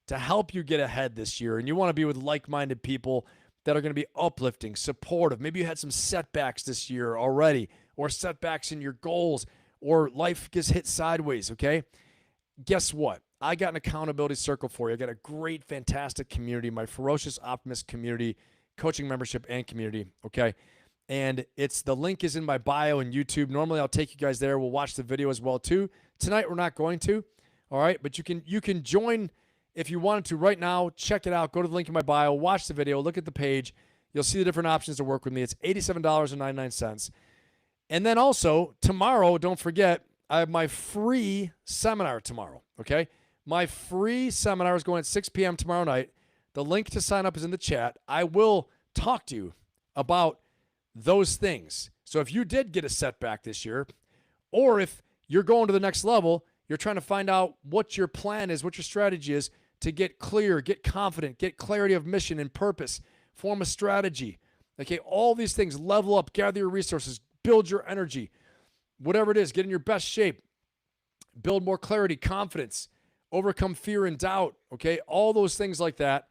to help you get ahead this year, and you want to be with like-minded people that are going to be uplifting, supportive. Maybe you had some setbacks this year already, or setbacks in your goals, or life gets hit sideways, okay? Guess what? I got an accountability circle for you. I got a great, fantastic community, my Ferocious Optimist community, coaching membership and community, okay? And the link is in my bio and YouTube. Normally, I'll take you guys there. We'll watch the video as well, too. Tonight, we're not going to, all right? But you can join if you wanted to right now. Check it out. Go to the link in my bio. Watch the video. Look at the page. You'll see the different options to work with me. It's $87.99. And then also, tomorrow, don't forget, I have my free seminar tomorrow, okay? My free seminar is going at 6 p.m. tomorrow night. The link to sign up is in the chat. I will talk to you about those things. So if you did get a setback this year, or if you're going to the next level, you're trying to find out what your plan is, what your strategy is to get clear, get confident, get clarity of mission and purpose, form a strategy. Okay, all these things, level up, gather your resources, build your energy, whatever it is, get in your best shape, build more clarity, confidence, overcome fear and doubt, okay? All those things like that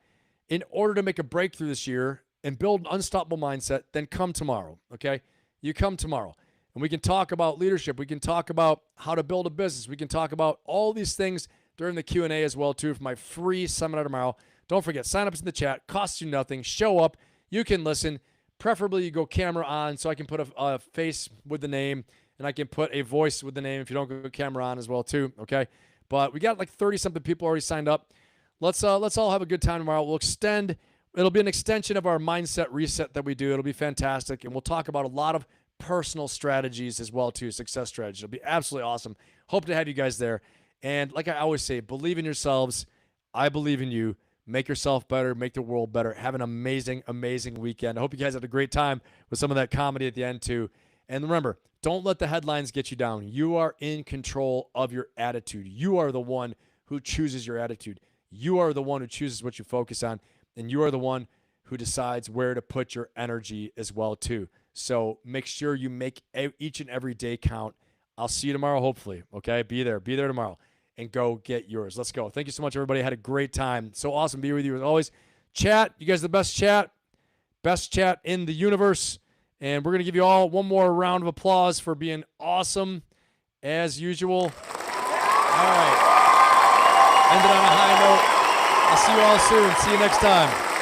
in order to make a breakthrough this year and build an unstoppable mindset, then come tomorrow, okay? You come tomorrow, and we can talk about leadership. We can talk about how to build a business. We can talk about all these things during the Q&A as well, too, for my free seminar tomorrow. Don't forget, sign up in the chat. Costs you nothing. Show up. You can listen. Preferably, you go camera on so I can put a face with the name, and I can put a voice with the name if you don't go camera on as well, too, okay? But we got like 30-something people already signed up. Let's all have a good time tomorrow. It'll be an extension of our mindset reset that we do. It'll be fantastic, and we'll talk about a lot of personal strategies as well too, success strategies. It'll be absolutely awesome. Hope to have you guys there. And like I always say, believe in yourselves. I believe in you. Make yourself better. Make the world better. Have an amazing, amazing weekend. I hope you guys had a great time with some of that comedy at the end too. And remember, don't let the headlines get you down. You are in control of your attitude. You are the one who chooses your attitude. You are the one who chooses what you focus on. And you are the one who decides where to put your energy as well too. So make sure you make each and every day count. I'll see you tomorrow, hopefully. Okay, be there tomorrow, and go get yours. Let's go. Thank you so much, everybody. I had a great time. So awesome to be with you as always. Chat, you guys are the best chat in the universe. And we're gonna give you all one more round of applause for being awesome as usual. All right. Ended on a high note. I'll see you all soon. See you next time.